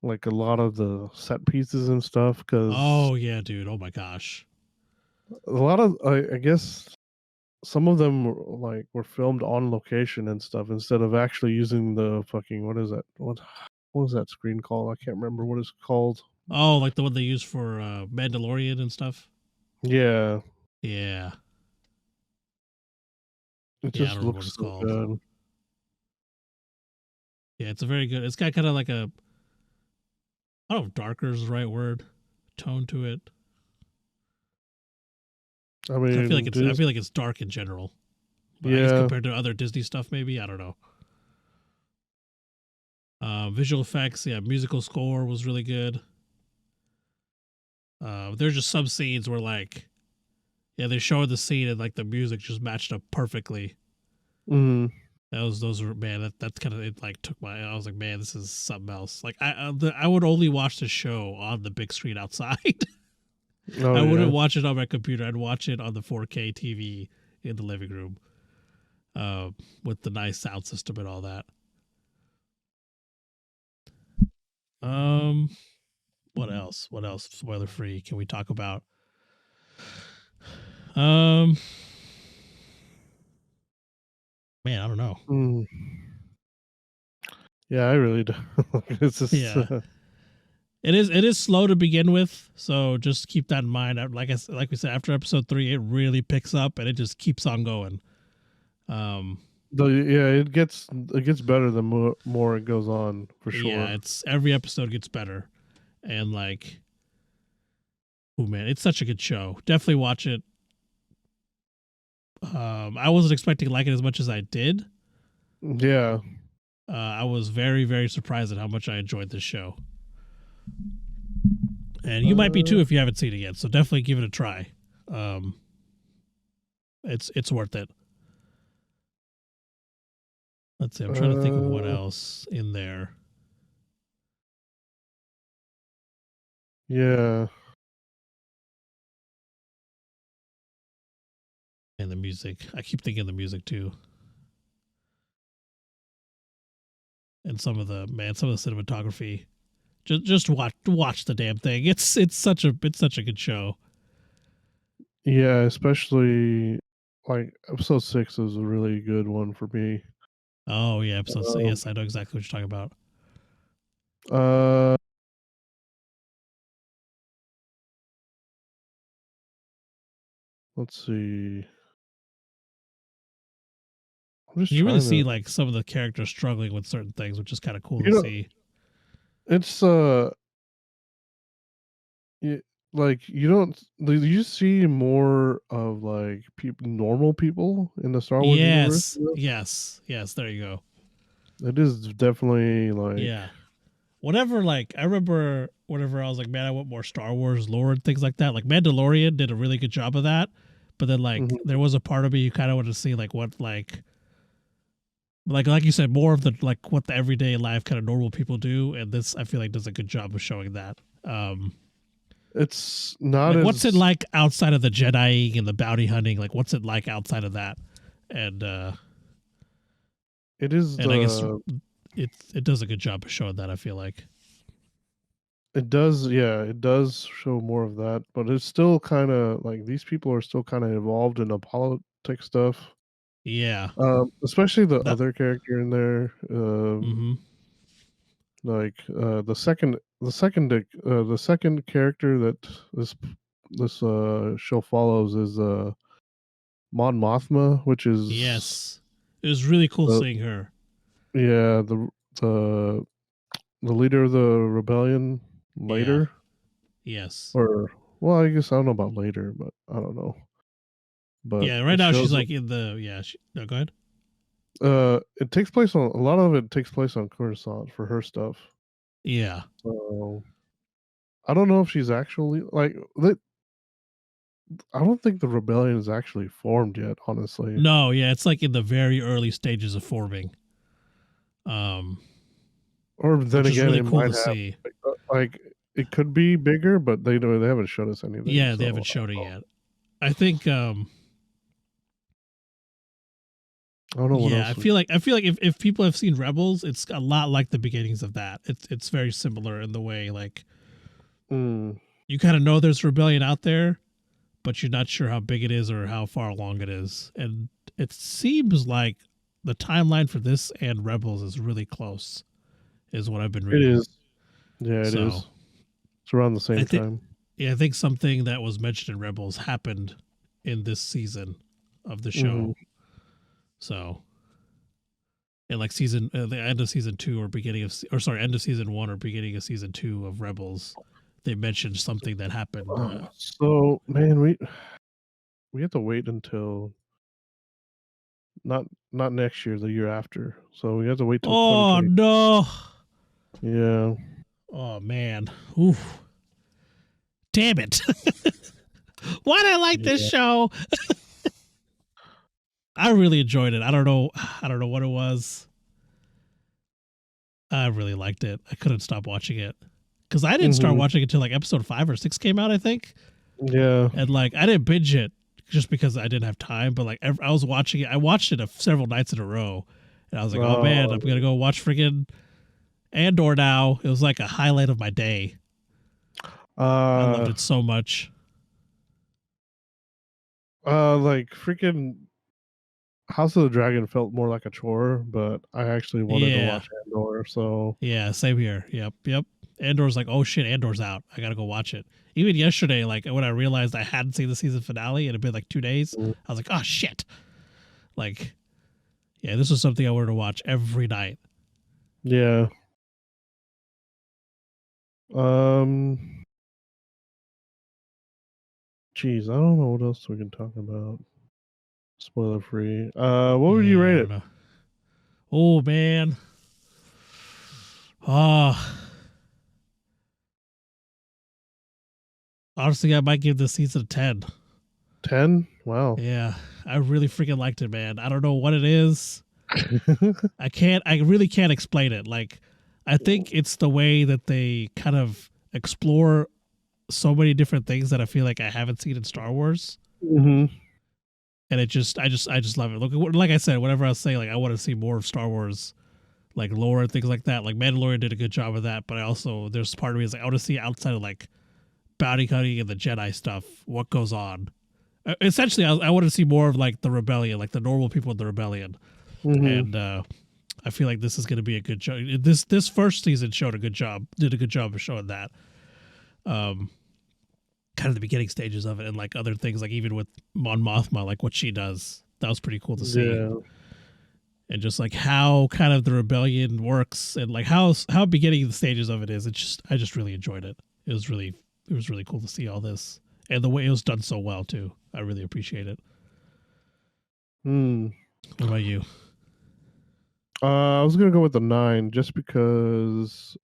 Speaker 3: like a lot of the set pieces and stuff. Because
Speaker 2: oh yeah, dude, oh my gosh,
Speaker 3: a lot of I guess some of them were filmed on location and stuff instead of actually using the fucking what is that what was that screen called? I can't remember what it's called.
Speaker 2: oh, like the one they use for Mandalorian and stuff.
Speaker 3: Yeah,
Speaker 2: Yeah,
Speaker 3: it
Speaker 2: yeah, I
Speaker 3: just
Speaker 2: don't remember what
Speaker 3: looks
Speaker 2: it's
Speaker 3: so
Speaker 2: called.
Speaker 3: good.
Speaker 2: Yeah, it's a very good. It's got kind of like a I don't know if darker is the right word, tone to it.
Speaker 3: I mean,
Speaker 2: I feel like it's dark in general. But I guess compared to other Disney stuff, maybe I don't know. Visual effects, yeah, musical score was really good. There's just some scenes where like, yeah, they showed the scene and like the music just matched up perfectly. Those were man, that's kind of it. Like took my, I was like, man, this is something else. Like I would only watch the show on the big screen outside. I wouldn't watch it on my computer. I'd watch it on the 4K TV in the living room, with the nice sound system and all that. What else? What else? Spoiler free. Can we talk about? Man, I don't know.
Speaker 3: Yeah, I really do. It's just,
Speaker 2: yeah. It is slow to begin with, so just keep that in mind. Like we said, after episode 3, it really picks up and it just keeps on going.
Speaker 3: It gets better the more it goes on for sure.
Speaker 2: Yeah, it's every episode gets better, and like, oh man, it's such a good show. Definitely watch it. I wasn't expecting to like it as much as I did.
Speaker 3: Yeah.
Speaker 2: I was very, very surprised at how much I enjoyed this show. And you might be too if you haven't seen it yet. So definitely give it a try. It's worth it. Let's see. I'm trying to think of what else in there.
Speaker 3: Yeah.
Speaker 2: And the music. I keep thinking of the music too. And some of the cinematography. Just watch the damn thing. It's such a good show.
Speaker 3: Yeah, especially like episode 6 is a really good one for me.
Speaker 2: Oh yeah, episode 6. Yes, I know exactly what you're talking about.
Speaker 3: Let's see.
Speaker 2: You really see like some of the characters struggling with certain things, which is kind of cool to see.
Speaker 3: It's like you see more of like normal people in the Star Wars universe.
Speaker 2: Yes. There you go.
Speaker 3: It is definitely like
Speaker 2: whenever like I remember whenever I was like, man, I want more Star Wars lore and things like that. Like Mandalorian did a really good job of that, but then like there was a part of me you kind of wanted to see like what like you said, more of the like what the everyday life kind of normal people do, and this I feel like does a good job of showing that.
Speaker 3: It's not
Speaker 2: like what's it like outside of the Jedi and the bounty hunting? Like what's it like outside of that? And
Speaker 3: it is.
Speaker 2: And I guess it does a good job of showing that. I feel like
Speaker 3: it does. Yeah, it does show more of that, but it's still kind of like these people are still kind of involved in the politics stuff.
Speaker 2: Yeah.
Speaker 3: Especially the other character in there. Like the second character that this show follows is Mon Mothma, which is
Speaker 2: it was really cool seeing her.
Speaker 3: Yeah, the leader of the rebellion later.
Speaker 2: Yes.
Speaker 3: Or well, I guess I don't know about later, but I don't know. But
Speaker 2: yeah, right now she's like in the no, go ahead.
Speaker 3: It takes place on a lot of it takes place on Coruscant for her stuff.
Speaker 2: Yeah.
Speaker 3: So I don't know if she's actually like I don't think the rebellion is actually formed yet, honestly.
Speaker 2: No, yeah, it's like in the very early stages of forming.
Speaker 3: Or then again,
Speaker 2: really
Speaker 3: it
Speaker 2: cool
Speaker 3: might
Speaker 2: to see.
Speaker 3: Like it could be bigger, but they haven't shown us anything.
Speaker 2: Yeah, they haven't shown it yet. I think
Speaker 3: I don't know what else.
Speaker 2: I feel like if people have seen Rebels, it's a lot like the beginnings of that. It's very similar in the way like you kind of know there's rebellion out there, but you're not sure how big it is or how far along it is. And it seems like the timeline for this and Rebels is really close, is what I've been reading.
Speaker 3: It is. Yeah, it is. It's around the same time.
Speaker 2: Yeah, I think something that was mentioned in Rebels happened in this season of the show. So, in like the end of season 2 or end of season 1 or beginning of season 2 of Rebels, they mentioned something that happened.
Speaker 3: So, man, we have to wait until not next year, the year after. So we have to wait till 2020.
Speaker 2: No.
Speaker 3: Yeah.
Speaker 2: Oh man. Oof. Damn it. Why'd I like this show? I really enjoyed it. I don't know what it was. I really liked it. I couldn't stop watching it. Because I didn't start watching it until like episode 5 or 6 came out, I think.
Speaker 3: Yeah.
Speaker 2: And like I didn't binge it just because I didn't have time, but like I was watching it. I watched it several nights in a row. And I was like, oh man, I'm going to go watch friggin' Andor now. It was like a highlight of my day. I loved it so much.
Speaker 3: Like freaking House of the Dragon felt more like a chore, but I actually wanted to watch Andor. So
Speaker 2: yeah, same here. Yep. Andor's like, oh shit, Andor's out. I gotta go watch it. Even yesterday, like when I realized I hadn't seen the season finale, it had been like 2 days. I was like, oh shit. Like, yeah, this was something I wanted to watch every night.
Speaker 3: Yeah. Geez, I don't know what else we can talk about. spoiler free. What would you rate it?
Speaker 2: Oh man. Honestly, I might give this season a 10.
Speaker 3: 10? Wow.
Speaker 2: Yeah, I really freaking liked it, man. I don't know what it is. I really can't explain it. Like, I think it's the way that they kind of explore so many different things that I feel like I haven't seen in Star Wars.
Speaker 3: Mm-hmm.
Speaker 2: And I just love it. Look, like I said, whenever I was saying like I want to see more of Star Wars, like lore and things like that. Like Mandalorian did a good job of that, but I also there's part of me is like I want to see outside of like bounty hunting and the Jedi stuff what goes on. Essentially, I want to see more of like the rebellion, like the normal people in the rebellion, and I feel like this is going to be a good show. This first season did a good job of showing that. Kind of the beginning stages of it, and like other things, like even with Mon Mothma, like what she does, that was pretty cool to see.
Speaker 3: Yeah.
Speaker 2: And just like how kind of the rebellion works, and like how beginning the stages of it is. I just really enjoyed it. It was really cool to see all this, and the way it was done so well too. I really appreciate it. What about you?
Speaker 3: I was gonna go with the 9 just because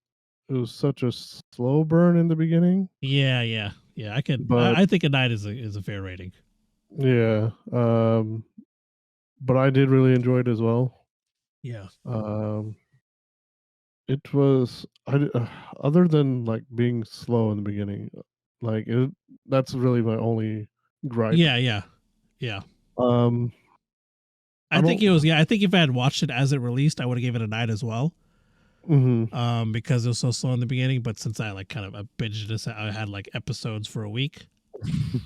Speaker 3: it was such a slow burn in the beginning.
Speaker 2: Yeah. I think a 9 is a fair rating.
Speaker 3: Yeah. But I did really enjoy it as well.
Speaker 2: Yeah.
Speaker 3: It was other than like being slow in the beginning, like that's really my only gripe.
Speaker 2: Yeah. I think if I had watched it as it released, I would have given it a 9 as well. Because it was so slow in the beginning, but since I like kind of binged this, I had like episodes for a week.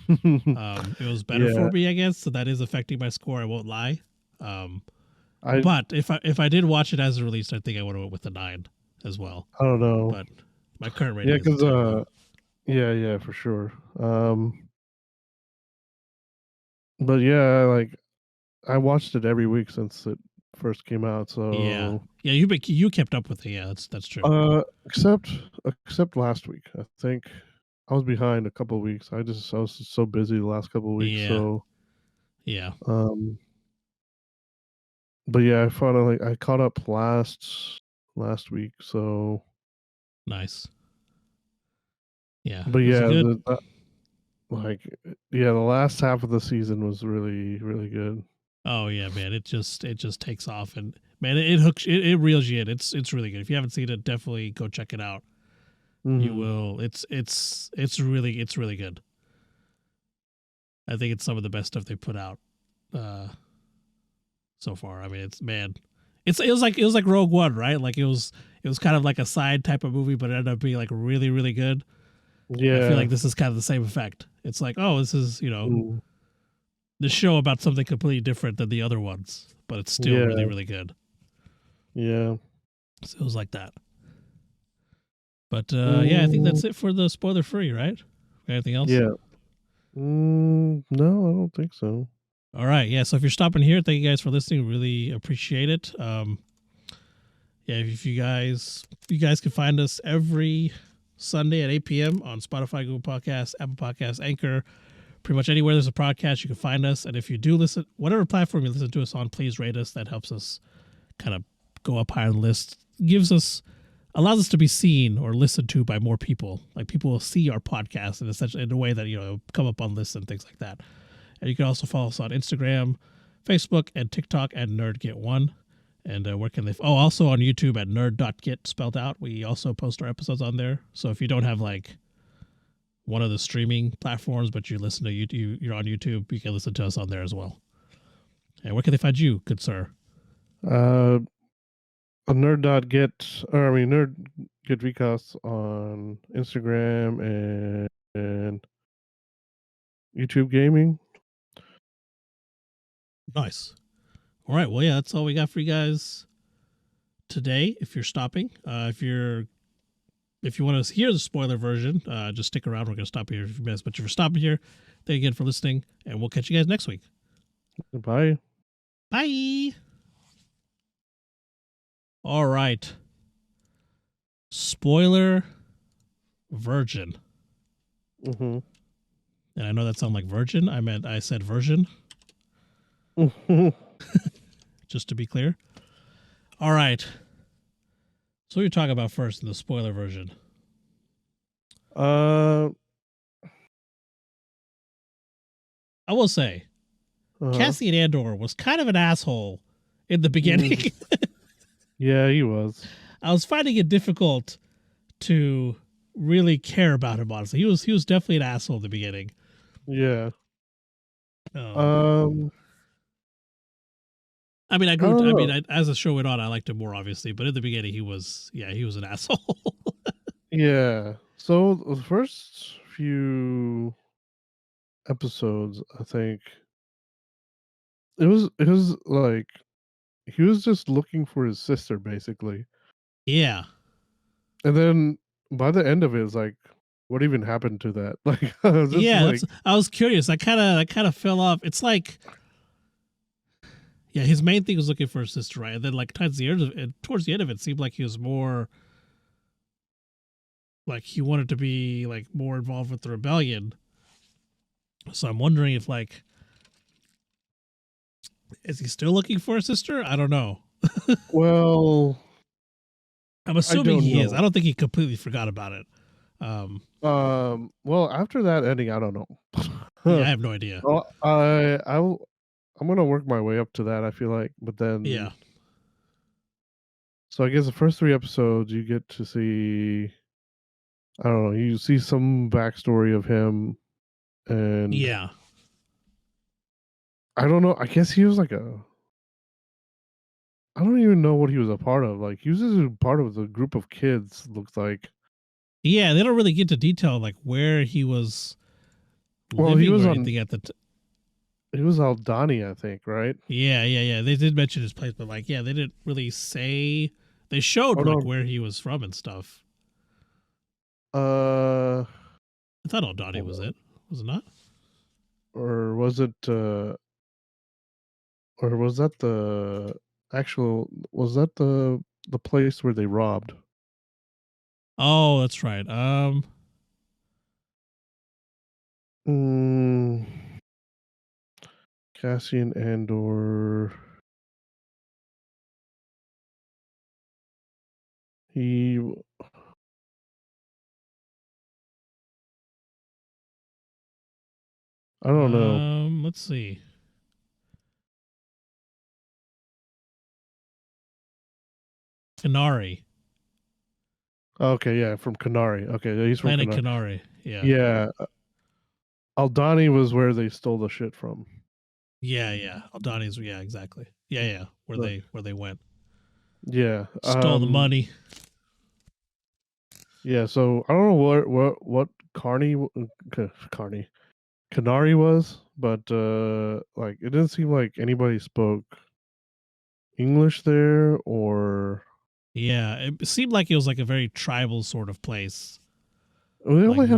Speaker 2: It was better for me, I guess. So that is affecting my score. I won't lie. But if I did watch it as it released, I think I would have went with a 9 as well.
Speaker 3: I don't know,
Speaker 2: but my current rating,
Speaker 3: yeah, for sure. But yeah, like I watched it every week since it first came out. So
Speaker 2: yeah, you kept up with it. Yeah, that's true.
Speaker 3: Except last week, I think I was behind a couple of weeks. I was so busy the last couple of weeks.
Speaker 2: Yeah.
Speaker 3: So
Speaker 2: yeah.
Speaker 3: But yeah, I caught up last week. So
Speaker 2: nice. Yeah.
Speaker 3: But yeah, the last half of the season was really, really good.
Speaker 2: Oh yeah, man! It just takes off, and man, it hooks, it reels you in. It's really good. If you haven't seen it, definitely go check it out. You will. It's really good. I think it's some of the best stuff they put out so far. I mean, it was like Rogue One, right? Like it was kind of like a side type of movie, but it ended up being like really, really good.
Speaker 3: Yeah,
Speaker 2: I feel like this is kind of the same effect. It's like, oh, this is the show about something completely different than the other ones, but it's still really, really good.
Speaker 3: Yeah.
Speaker 2: So it was like that. But yeah, I think that's it for the spoiler free, right? Anything else?
Speaker 3: Yeah. No, I don't think so.
Speaker 2: All right. Yeah. So if you're stopping here, thank you guys for listening. Really appreciate it. Yeah, if you guys can find us every Sunday at 8 p.m. on Spotify, Google Podcasts, Apple Podcasts, Anchor, pretty much anywhere there's a podcast, you can find us. And if you do listen, whatever platform you listen to us on, please rate us. That helps us kind of go up higher on the list. Allows us to be seen or listened to by more people. Like people will see our podcast in a way that, come up on lists and things like that. And you can also follow us on Instagram, Facebook, and TikTok at NerdDotGet1. And where can they? Also on YouTube at nerd.get spelled out. We also post our episodes on there. So if you don't have like one of the streaming platforms, but you listen to YouTube, you're on YouTube, you can listen to us on there as well. And where can they find you, good sir?
Speaker 3: NerdDotGet, NerdGet Recasts on Instagram and YouTube Gaming.
Speaker 2: Nice. All right. Well, yeah, that's all we got for you guys today. If you're stopping, if you want to hear the spoiler version, just stick around. We're going to stop here in a few minutes. But if you're stopping here, thank you again for listening, and we'll catch you guys next week.
Speaker 3: Bye.
Speaker 2: Bye. All right. Spoiler virgin.
Speaker 3: Mm-hmm.
Speaker 2: And I know that sounds like virgin. I said version. Just to be clear. All right. So what are you talking about first in the spoiler version?
Speaker 3: Uh,
Speaker 2: I will say, Cassian Andor was kind of an asshole in the beginning.
Speaker 3: Yeah, he was.
Speaker 2: I was finding it difficult to really care about him. Honestly, he was definitely an asshole in the beginning.
Speaker 3: Yeah.
Speaker 2: I mean, I grew. I mean, as the show went on, I liked him more, obviously. But in the beginning, he was an asshole.
Speaker 3: Yeah. So the first few episodes, I think it was like he was just looking for his sister, basically.
Speaker 2: Yeah.
Speaker 3: And then by the end of it, it's like, what even happened to that? Like, I was just like,
Speaker 2: I was curious. I kind of fell off. It's like, yeah, his main thing was looking for his sister, right? And then like towards the end of it, seemed like he was more like he wanted to be like more involved with the rebellion. So I'm wondering if like, is he still looking for a sister? I don't know.
Speaker 3: well,
Speaker 2: I'm assuming he is. I don't think he completely forgot about it.
Speaker 3: Well, after that ending, I don't know.
Speaker 2: Yeah, I have no idea.
Speaker 3: Well, I'm gonna work my way up to that. I feel like, but then
Speaker 2: Yeah.
Speaker 3: So I guess the first 3 episodes you get to see, I don't know, you see some backstory of him, and
Speaker 2: Yeah.
Speaker 3: I don't know. I guess he was like I don't even know what he was a part of. Like he was just a part of the group of kids. Looks like.
Speaker 2: Yeah, they don't really get to detail like where he was.
Speaker 3: Well, he was
Speaker 2: or
Speaker 3: on.
Speaker 2: Anything at the.
Speaker 3: He was Aldani, I think, right?
Speaker 2: Yeah. They did mention his place, but like, yeah, they didn't really say. They showed where he was from and stuff.
Speaker 3: I
Speaker 2: thought Aldani was it. Was it not?
Speaker 3: Or was it? Or was that the actual? Was that the place where they robbed?
Speaker 2: Oh, that's right.
Speaker 3: Cassian Andor. He. I don't know.
Speaker 2: Let's see. Kanari.
Speaker 3: Okay, yeah, from Kanari. Okay, he's from
Speaker 2: Planet
Speaker 3: Kanari.
Speaker 2: Kanari. Yeah.
Speaker 3: Yeah. Aldani was where they stole the shit from.
Speaker 2: Yeah. Aldani's. Yeah, exactly. Yeah. Where they went.
Speaker 3: Yeah.
Speaker 2: Stole the money.
Speaker 3: Yeah. So I don't know what Kanari was, but like it didn't seem like anybody spoke English there, or
Speaker 2: Yeah, it seemed like it was like a very tribal sort of place.
Speaker 3: They only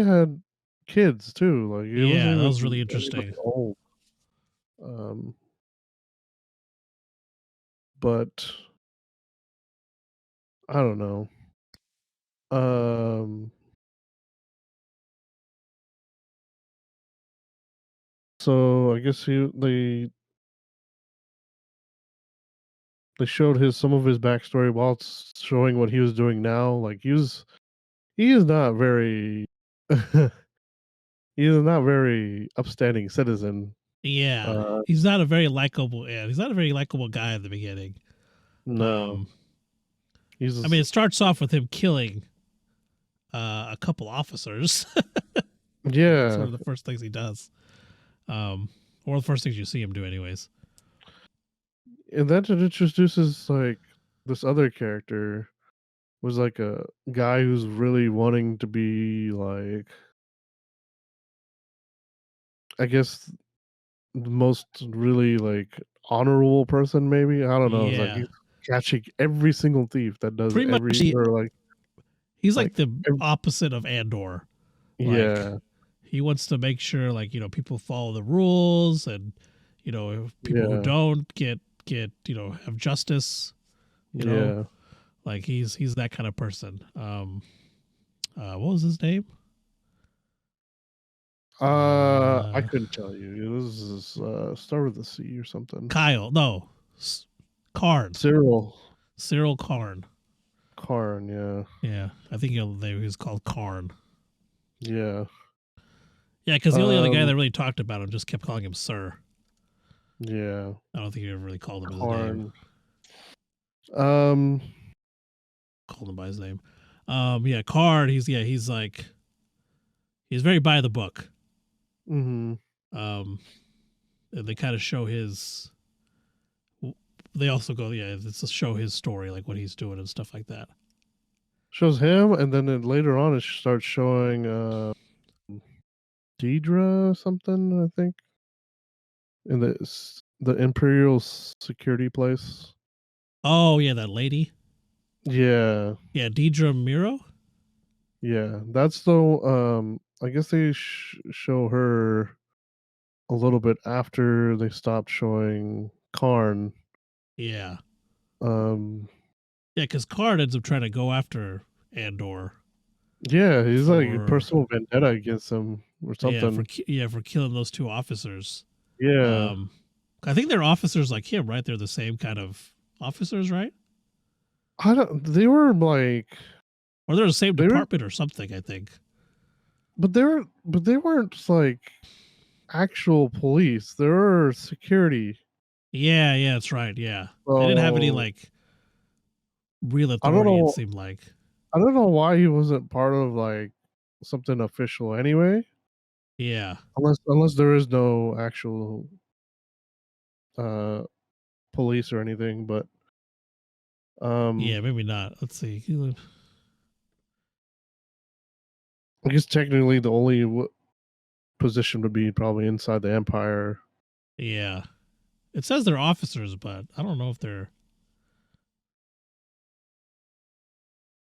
Speaker 3: had kids too. Like it wasn't
Speaker 2: that
Speaker 3: even
Speaker 2: was really interesting.
Speaker 3: Old. But I don't know. So I guess they showed some of his backstory while showing what he was doing now. Like he is not very he is not very upstanding citizen.
Speaker 2: Yeah, he's not a very likable. Yeah, he's not a very likable guy at the beginning.
Speaker 3: No,
Speaker 2: I mean, it starts off with him killing a couple officers.
Speaker 3: Yeah,
Speaker 2: That's one of the first things he does, or the first things you see him do, anyways.
Speaker 3: And then it introduces like this other character was like a guy who's really wanting to be like, I guess, the most really like honorable person. Maybe I don't know. It's like he's catching every single thief that does
Speaker 2: he's like the opposite of Andor.
Speaker 3: Yeah.
Speaker 2: He wants to make sure people follow the rules, and people who don't get have justice. You know, like he's that kind of person. What was his name?
Speaker 3: I couldn't tell you. It was start with a C or something.
Speaker 2: Kyle, no, Karn. Cyril Karn.
Speaker 3: Karn, yeah.
Speaker 2: Yeah, I think he was called Karn.
Speaker 3: Yeah.
Speaker 2: Yeah, because the only other guy that really talked about him just kept calling him Sir.
Speaker 3: Yeah.
Speaker 2: I don't think he ever really called him
Speaker 3: Karn.
Speaker 2: his name. Called him by his name. Yeah, Karn. He's very by the book.
Speaker 3: Mm-hmm.
Speaker 2: And they kind of show his. They also go, it's to show his story, like what he's doing and stuff like that.
Speaker 3: Shows him, and then later on it starts showing Deidre something, I think, in the Imperial security place.
Speaker 2: Oh yeah, that lady.
Speaker 3: Yeah.
Speaker 2: Yeah, Deidre Miro.
Speaker 3: Yeah, that's the I guess they show her a little bit after they stopped showing Karn.
Speaker 2: Yeah.
Speaker 3: Yeah,
Speaker 2: because Karn ends up trying to go after Andor.
Speaker 3: Yeah, he's like a personal vendetta against him or something.
Speaker 2: For killing those two officers.
Speaker 3: Yeah.
Speaker 2: I think they're officers like him, right? They're the same kind of officers, right?
Speaker 3: They were like,
Speaker 2: or they're the same department or something, I think.
Speaker 3: But they weren't like actual police. They were security.
Speaker 2: Yeah, that's right. Yeah. They didn't have any like real authority, it seemed like.
Speaker 3: I don't know why he wasn't part of like something official anyway.
Speaker 2: Yeah.
Speaker 3: Unless there is no actual police or anything, but
Speaker 2: yeah, maybe not. Let's see.
Speaker 3: I guess technically the only position would be probably inside the Empire.
Speaker 2: Yeah. It says they're officers, but I don't know if they're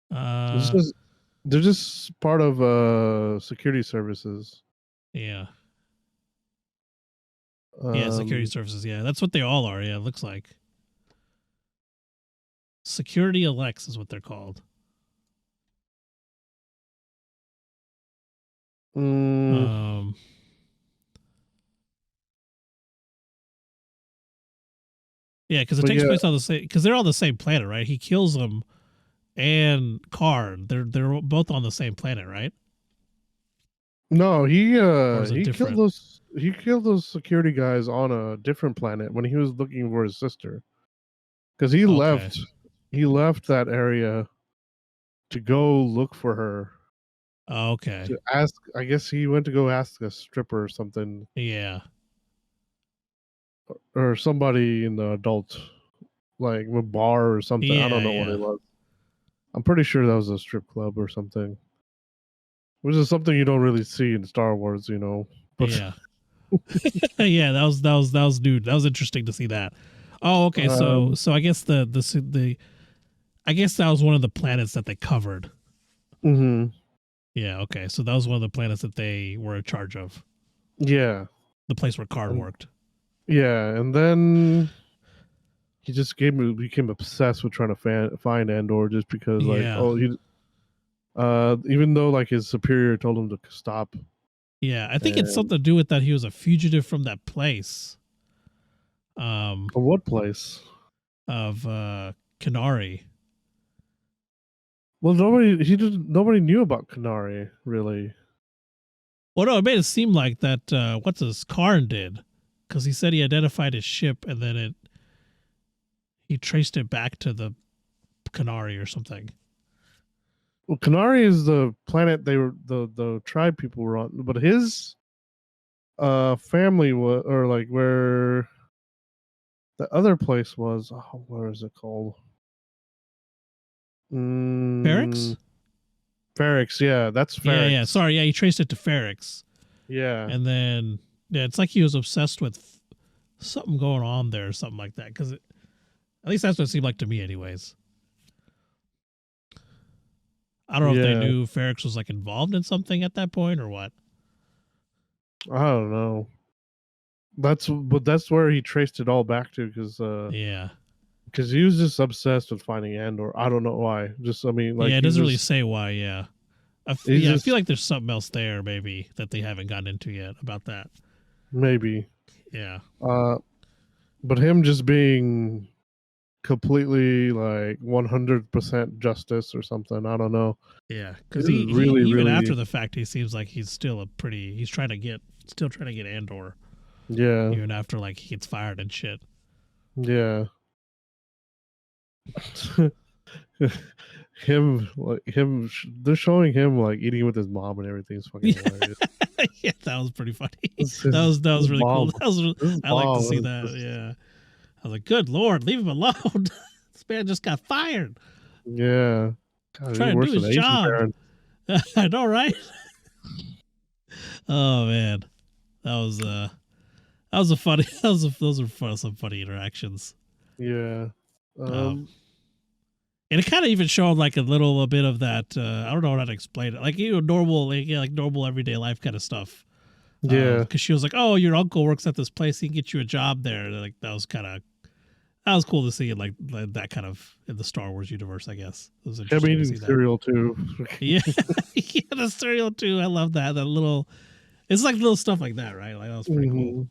Speaker 3: they're just part of security services.
Speaker 2: Yeah. Yeah, security services. Yeah, that's what they all are. Yeah, it looks like. Security elects is what they're called.
Speaker 3: Mm.
Speaker 2: Yeah, because it takes place on the same. Because they're on the same planet, right? He kills them, and Karn. They're both on the same planet, right?
Speaker 3: No, he killed those security guys on a different planet when he was looking for his sister. Because he left that area to go look for her.
Speaker 2: Okay.
Speaker 3: To ask, I guess he went to go ask a stripper or something.
Speaker 2: Yeah.
Speaker 3: Or somebody in the adult, like a bar or something.
Speaker 2: Yeah,
Speaker 3: I don't know what it was. I'm pretty sure that was a strip club or something. Which is something you don't really see in Star Wars, you know. But
Speaker 2: yeah. Yeah, that was new. That was interesting to see that. Oh, okay. So I guess I guess that was one of the planets that they covered.
Speaker 3: Mm-hmm.
Speaker 2: Yeah. Okay. So that was one of the planets that they were in charge of.
Speaker 3: Yeah.
Speaker 2: The place where Karn worked.
Speaker 3: Yeah, and then he just became obsessed with trying to find Andor just because, like, even though like his superior told him to stop.
Speaker 2: Yeah, I think it's something to do with that he was a fugitive from that place.
Speaker 3: What place?
Speaker 2: Of Kenari.
Speaker 3: Well, nobody knew about Kenari, really.
Speaker 2: Well, no, it made it seem like that. What's his Karn did, because he said he identified his ship and then he traced it back to the Kenari or something.
Speaker 3: Well, Kenari is the planet the tribe people were on, but his family was, or like where the other place was. Oh, where is it called?
Speaker 2: Ferrix?
Speaker 3: Ferrix, yeah, that's Ferrix.
Speaker 2: Yeah. Sorry, yeah, he traced it to Ferrix.
Speaker 3: Yeah.
Speaker 2: And then, it's like he was obsessed with something going on there or something like that. Because at least that's what it seemed like to me anyways. I don't know if they knew Ferrix was like involved in something at that point or what.
Speaker 3: I don't know. That's where he traced it all back to, because because he was just obsessed with finding Andor. I don't know why. Just, I mean, like,
Speaker 2: it doesn't really say why. Yeah, I feel like there's something else there maybe that they haven't gotten into yet about that.
Speaker 3: Maybe.
Speaker 2: Yeah.
Speaker 3: But him just being completely like 100% justice or something, I don't know.
Speaker 2: Yeah, because he even after the fact, he seems like he's still he's trying to get Andor.
Speaker 3: Yeah.
Speaker 2: Even after like he gets fired and shit.
Speaker 3: Yeah. They're showing him like eating with his mom and everything. It's fucking hilarious.
Speaker 2: Yeah, that was pretty funny. That was really cool. I like to see that. Yeah, I was like, good Lord, leave him alone. This man just got fired.
Speaker 3: Yeah,
Speaker 2: God, trying to do his job. I know, right? Oh man, that was a funny. Those were some funny interactions.
Speaker 3: Yeah.
Speaker 2: And it kind of even showed like a little bit of that. I don't know how to explain it. Like normal, like normal everyday life kind of stuff.
Speaker 3: Yeah.
Speaker 2: Because she was like, "Oh, your uncle works at this place. He can get you a job there." Like that was cool to see it like that kind of in the Star Wars universe. I guess it was interesting to see
Speaker 3: cereal too.
Speaker 2: Yeah, yeah, the cereal too. I love that. That little. It's like little stuff like that, right? Like that was pretty cool.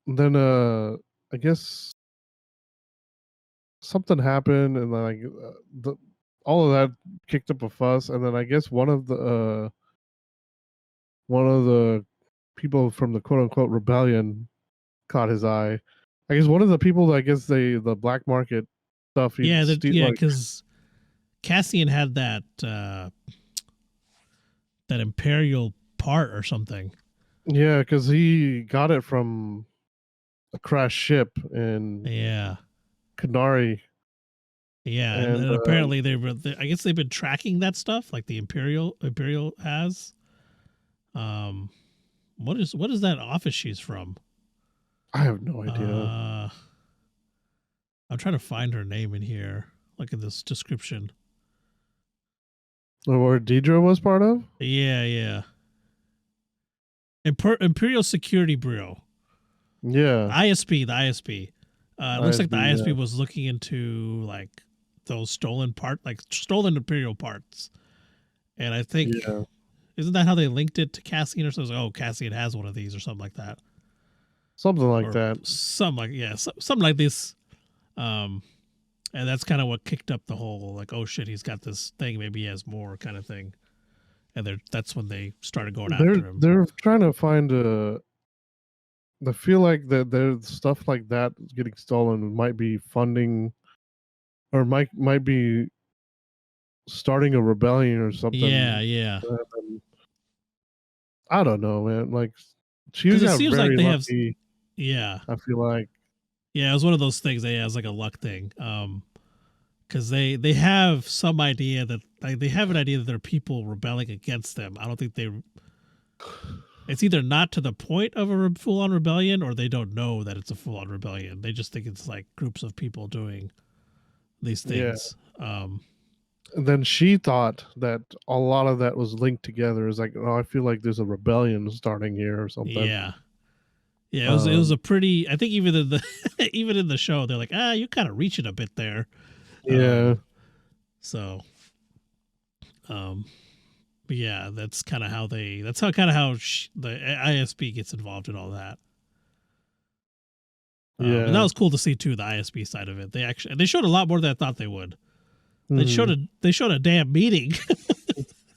Speaker 3: Then I guess something happened, and like all of that kicked up a fuss, and then I guess one of the people from the quote unquote rebellion caught his eye. I guess one of the people, the black market stuff.
Speaker 2: Because Cassian had that Imperial part or something.
Speaker 3: Yeah, because he got it from a crashed ship in Kanari.
Speaker 2: Yeah, and apparently I guess they've been tracking that stuff, like the Imperial has. What is that office she's from?
Speaker 3: I have no idea.
Speaker 2: I'm trying to find her name in here, like in this description.
Speaker 3: Where Deidre was part of?
Speaker 2: Yeah. Imperial Security Bureau.
Speaker 3: Yeah.
Speaker 2: The ISB. It looks like the ISB was looking into like those stolen Imperial parts. And I think isn't that how they linked it to Cassian or something? Oh, Cassian has one of these or something like that.
Speaker 3: Something like that.
Speaker 2: Something like this. And that's kind of what kicked up the whole like, oh shit, he's got this thing, maybe he has more kind of thing. And that's when they started going after him.
Speaker 3: They're trying to find I feel like that there's stuff like that getting stolen might be funding or might be starting a rebellion or something.
Speaker 2: Yeah.
Speaker 3: I don't know, man. Like she got
Speaker 2: seems
Speaker 3: very
Speaker 2: like they
Speaker 3: lucky. I feel like.
Speaker 2: Yeah, it was one of those things. It was like a luck thing. Because they have some idea that they have an idea that there are people rebelling against them. I don't think it's either not to the point of a full-on rebellion, or they don't know that it's a full-on rebellion. They just think it's like groups of people doing these things.
Speaker 3: Yeah. And then she thought that a lot of that was linked together. It's like, oh, I feel like there's a rebellion starting here or something.
Speaker 2: Yeah. Yeah, it was a pretty. I think even in the even in the show, they're like, you're kind of reaching a bit there.
Speaker 3: Yeah.
Speaker 2: But yeah, that's kind of how the ISB gets involved in all that.
Speaker 3: Yeah,
Speaker 2: and that was cool to see too. The ISB side of it, they showed a lot more than I thought they would. They showed a damn meeting,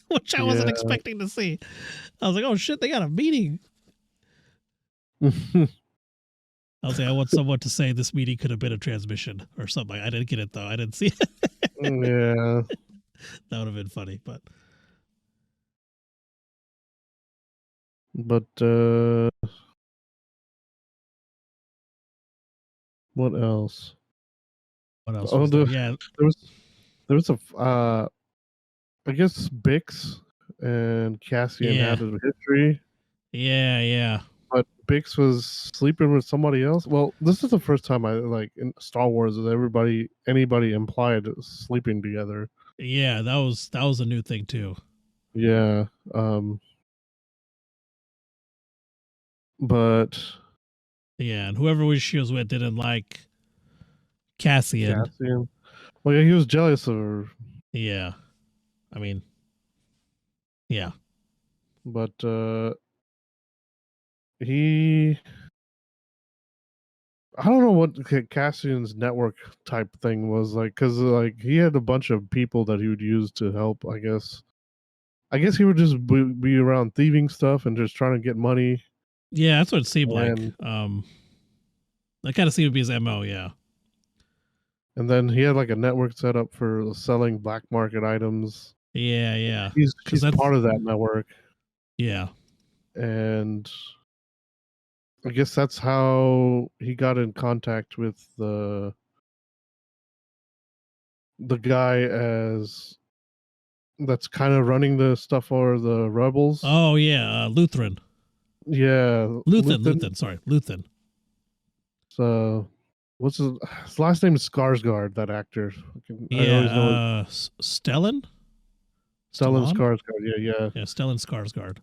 Speaker 2: which I wasn't expecting to see. I was like, oh shit, they got a meeting. I was like, I want someone to say this meeting could have been a transmission or something. I didn't get it though. I didn't see it.
Speaker 3: Yeah,
Speaker 2: that would have been funny, but
Speaker 3: what else?
Speaker 2: What else? Was there
Speaker 3: was a I guess Bix and Cassian had a history.
Speaker 2: Yeah.
Speaker 3: But Bix was sleeping with somebody else. Well, this is the first time I like in Star Wars that anybody implied sleeping together.
Speaker 2: Yeah, that was a new thing too.
Speaker 3: Yeah. But
Speaker 2: yeah, and whoever she was with didn't like Cassian.
Speaker 3: Well, yeah, he was jealous of her.
Speaker 2: Yeah. I mean, yeah.
Speaker 3: But he, I don't know what Cassian's network type thing was like, because like he had a bunch of people that he would use to help. I guess he would just be around thieving stuff and just trying to get money.
Speaker 2: Yeah, that's what it seemed like. That kind of seemed to be his MO. Yeah.
Speaker 3: And then he had like a network set up for selling black market items.
Speaker 2: Yeah.
Speaker 3: He's part of that network.
Speaker 2: Yeah.
Speaker 3: And I guess that's how he got in contact with the guy that's kind of running the stuff for the rebels.
Speaker 2: Oh yeah, Lutheran.
Speaker 3: Yeah,
Speaker 2: Luthen. Sorry, Luthen.
Speaker 3: So, what's his last name? Is Skarsgård, that actor.
Speaker 2: I always know Stellan.
Speaker 3: Stellan Skarsgård. Yeah.
Speaker 2: Stellan Skarsgård.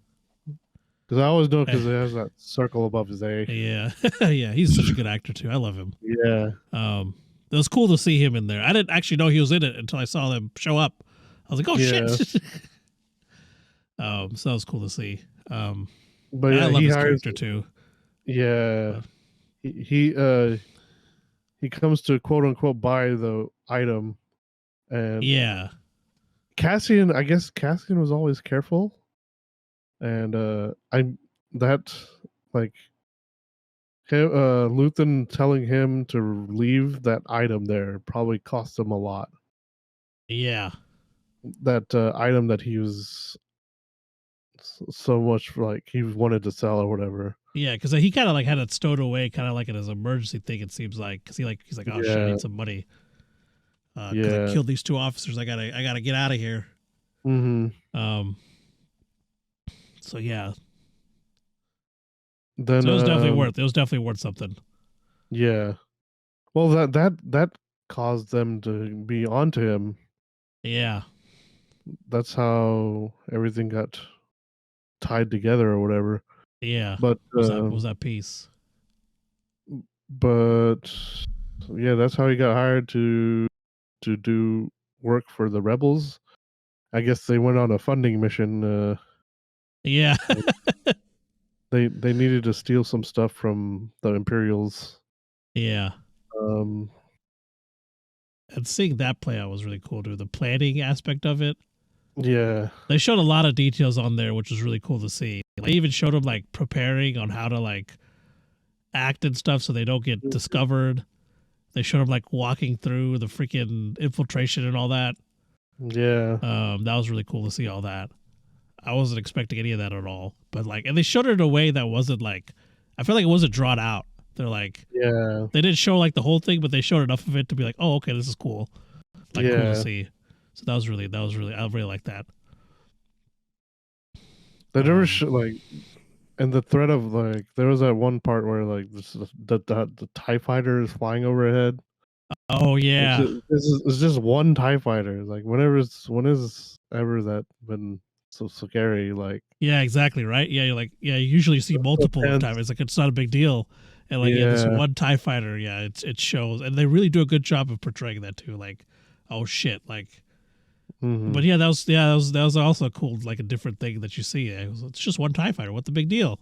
Speaker 3: Because I always know because it has that circle above his A.
Speaker 2: Yeah, yeah, he's such a good actor too. I love him.
Speaker 3: Yeah.
Speaker 2: It was cool to see him in there. I didn't actually know he was in it until I saw him show up. I was like, oh shit. So that was cool to see. But yeah, I love his character too.
Speaker 3: Yeah. He comes to quote unquote buy the item, and
Speaker 2: yeah,
Speaker 3: Cassian was always careful, and Luthen telling him to leave that item there probably cost him a lot.
Speaker 2: Yeah,
Speaker 3: that item that he was so much like he wanted to sell or whatever.
Speaker 2: Yeah, because he kind of like had it stowed away, kind of like in his emergency thing. It seems like because he's like, oh shit, I need some money. Because I killed these 2 officers. I gotta get out of here.
Speaker 3: Mm-hmm.
Speaker 2: So yeah.
Speaker 3: Then
Speaker 2: so it was definitely worth something.
Speaker 3: Yeah. Well, that caused them to be onto him.
Speaker 2: Yeah.
Speaker 3: That's how everything got tied together or whatever.
Speaker 2: Yeah.
Speaker 3: But
Speaker 2: was that piece?
Speaker 3: But yeah, that's how he got hired to do work for the rebels. I guess they went on a funding mission.
Speaker 2: Yeah.
Speaker 3: they needed to steal some stuff from the Imperials.
Speaker 2: Yeah.
Speaker 3: And
Speaker 2: seeing that play out was really cool too. The planning aspect of it.
Speaker 3: Yeah.
Speaker 2: They showed a lot of details on there, which was really cool to see. They even showed them like preparing on how to like act and stuff so they don't get discovered. They showed them like walking through the freaking infiltration and all that.
Speaker 3: Yeah.
Speaker 2: That was really cool to see all that. I wasn't expecting any of that at all. But like, and they showed it in a way that wasn't like, I feel like it wasn't drawn out. They're like,
Speaker 3: yeah,
Speaker 2: they didn't show like the whole thing, but they showed enough of it to be like, oh, okay, this is cool. Like, cool to see. So that was really, I really like that.
Speaker 3: They never like, and the threat of like, there was that one part where like the TIE fighter is flying overhead.
Speaker 2: Oh yeah,
Speaker 3: it's just one TIE fighter. Like when is ever that been so scary? Like
Speaker 2: yeah, exactly right. Yeah, you're like you usually see multiple times. It's like it's not a big deal. And like this one TIE fighter, it shows, and they really do a good job of portraying that too. Like, oh shit, like. But yeah, that was also cool, like a different thing that you see. It's just one TIE fighter. What the big deal?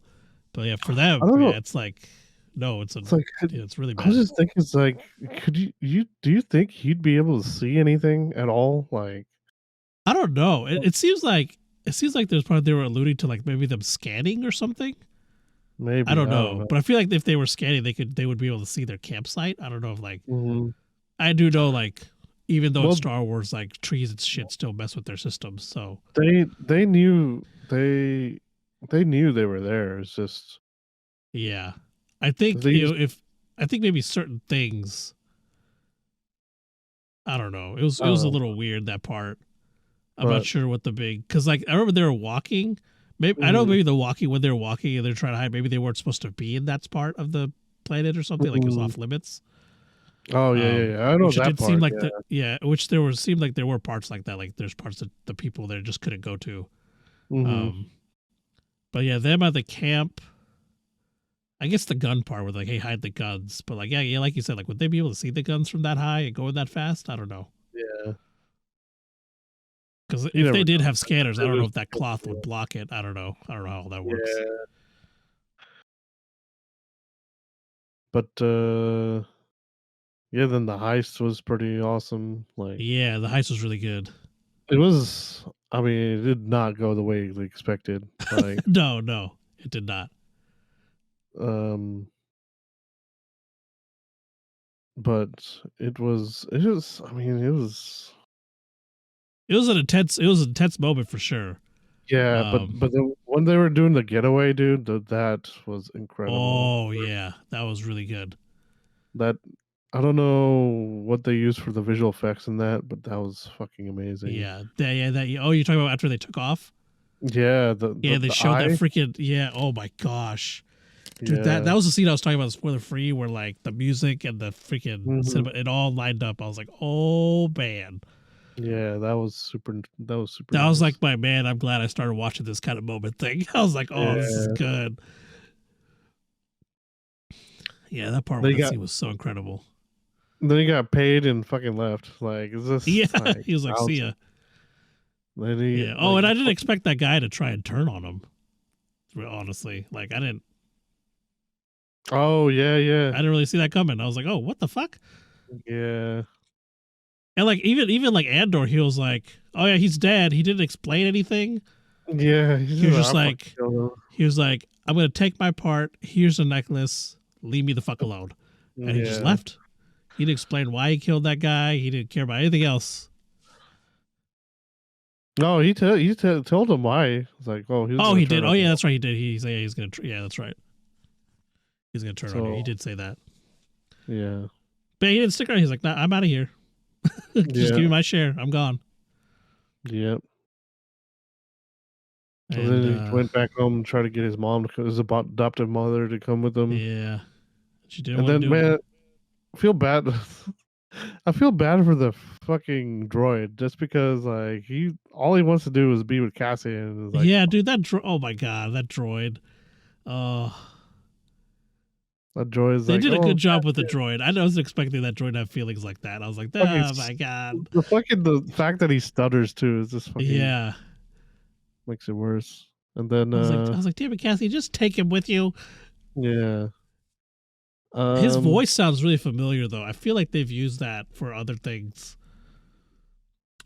Speaker 2: But yeah, for them, it's like, no, it's like it's really bad.
Speaker 3: I was just thinking, it's like, could do you think he'd be able to see anything at all? Like,
Speaker 2: I don't know. It seems like there's part they were alluding to like maybe them scanning or something.
Speaker 3: Maybe
Speaker 2: I don't know, but I feel like if they were scanning, they would be able to see their campsite. I don't know if like I do know like. Even though it's Star Wars, like trees and shit still mess with their systems. So
Speaker 3: they knew they they were there. It's just
Speaker 2: I think I think maybe certain things. I don't know. It was a little weird, that part. I'm not sure what the big, because like I remember they were walking. Maybe I know maybe the walking when they're walking and they're trying to hide. Maybe they weren't supposed to be in that part of the planet or something. Like it was off limits.
Speaker 3: Oh yeah. I know
Speaker 2: which
Speaker 3: that
Speaker 2: it did
Speaker 3: part.
Speaker 2: Seem like which seemed like there were parts like that. Like there's parts that the people there just couldn't go to. But yeah, them at the camp. I guess the gun part where like, hey, hide the guns. But like, yeah, like you said, like, would they be able to see the guns from that high and going that fast? I don't know.
Speaker 3: Yeah.
Speaker 2: Because if they did have scanners, I don't know if that cloth would block it. I don't know. I don't know how that works.
Speaker 3: Yeah. But yeah, then the heist was pretty awesome. Like,
Speaker 2: yeah, the heist was really good.
Speaker 3: It was. I mean, it did not go the way they expected. Like,
Speaker 2: no, it did not.
Speaker 3: But it was. It was. I mean, it was.
Speaker 2: It was an intense moment for sure.
Speaker 3: Yeah, but when they were doing the getaway, dude, that was incredible.
Speaker 2: Oh yeah, that was really good.
Speaker 3: That I don't know what they used for the visual effects in that, but that was fucking amazing.
Speaker 2: Yeah, oh, you're talking about after they took off?
Speaker 3: Yeah,
Speaker 2: they showed that freaking oh my gosh. Dude, that was the scene I was talking about, spoiler free, where like the music and the freaking cinema, it all lined up. I was like, oh man.
Speaker 3: Yeah, that was super. That was
Speaker 2: nice. Like my man. I'm glad I started watching this kind of moment thing. I was like, oh, this is good. Yeah, that part with that scene was so incredible.
Speaker 3: Then he got paid and fucking left. Like, is this?
Speaker 2: Yeah, like, he was like, see ya.
Speaker 3: Yeah.
Speaker 2: Oh, and I didn't expect that guy to try and turn on him. Honestly, like I didn't.
Speaker 3: Oh yeah.
Speaker 2: I didn't really see that coming. I was like, oh, what the fuck?
Speaker 3: Yeah.
Speaker 2: And like even like Andor, he was like, oh yeah, he's dead. He didn't explain anything.
Speaker 3: Yeah,
Speaker 2: he was just like, I'm gonna take my part. Here's a necklace. Leave me the fuck alone. And he just left. He didn't explain why he killed that guy. He didn't care about anything else.
Speaker 3: No, he told him why. It's like,
Speaker 2: he did. Oh yeah, that's right. He did. He's gonna. Yeah, that's right. He's gonna turn on you. He did say that.
Speaker 3: Yeah.
Speaker 2: But he didn't stick around. He's like, nah, I'm out of here. Just give me my share. I'm gone.
Speaker 3: Yep. And then he went back home and tried to get his mom, his adoptive mother, to come with him.
Speaker 2: Yeah. She didn't.
Speaker 3: And then, man, I feel bad. I feel bad for the fucking droid just because, like, all he wants to do is be with Cassie. And like,
Speaker 2: yeah, dude, oh my god, that droid.
Speaker 3: That droid's
Speaker 2: they did a good job with the droid. I wasn't expecting that droid to have feelings like that. I was like, oh my god.
Speaker 3: The fact that he stutters too is just fucking makes it worse. And then
Speaker 2: I was like, damn it, Cassie, just take him with you.
Speaker 3: Yeah.
Speaker 2: His voice sounds really familiar though. I feel like they've used that for other things.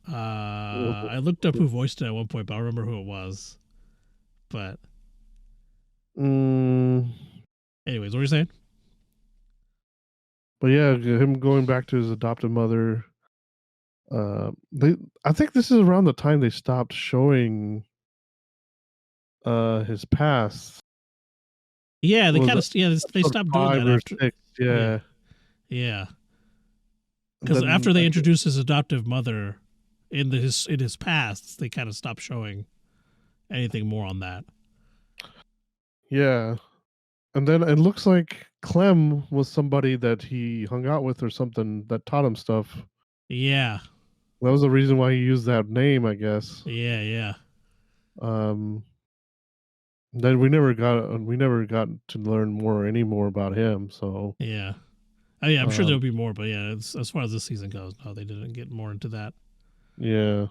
Speaker 2: I looked up who voiced it at one point, but I don't remember who it was. But anyways, what were you saying?
Speaker 3: But yeah, him going back to his adoptive mother. I think this is around the time they stopped showing his past.
Speaker 2: Yeah, they kind of they stopped doing that after
Speaker 3: 6,
Speaker 2: yeah. Because after they introduced his adoptive mother in his past, they kind of stopped showing anything more on that.
Speaker 3: Yeah. And then it looks like Clem was somebody that he hung out with or something that taught him stuff.
Speaker 2: Yeah.
Speaker 3: That was the reason why he used that name, I guess.
Speaker 2: Yeah.
Speaker 3: Then we never got to learn any more about him, so.
Speaker 2: Yeah. Oh, yeah, I'm sure there'll be more, but yeah, as far as this season goes, no, they didn't get more into that.
Speaker 3: Yeah.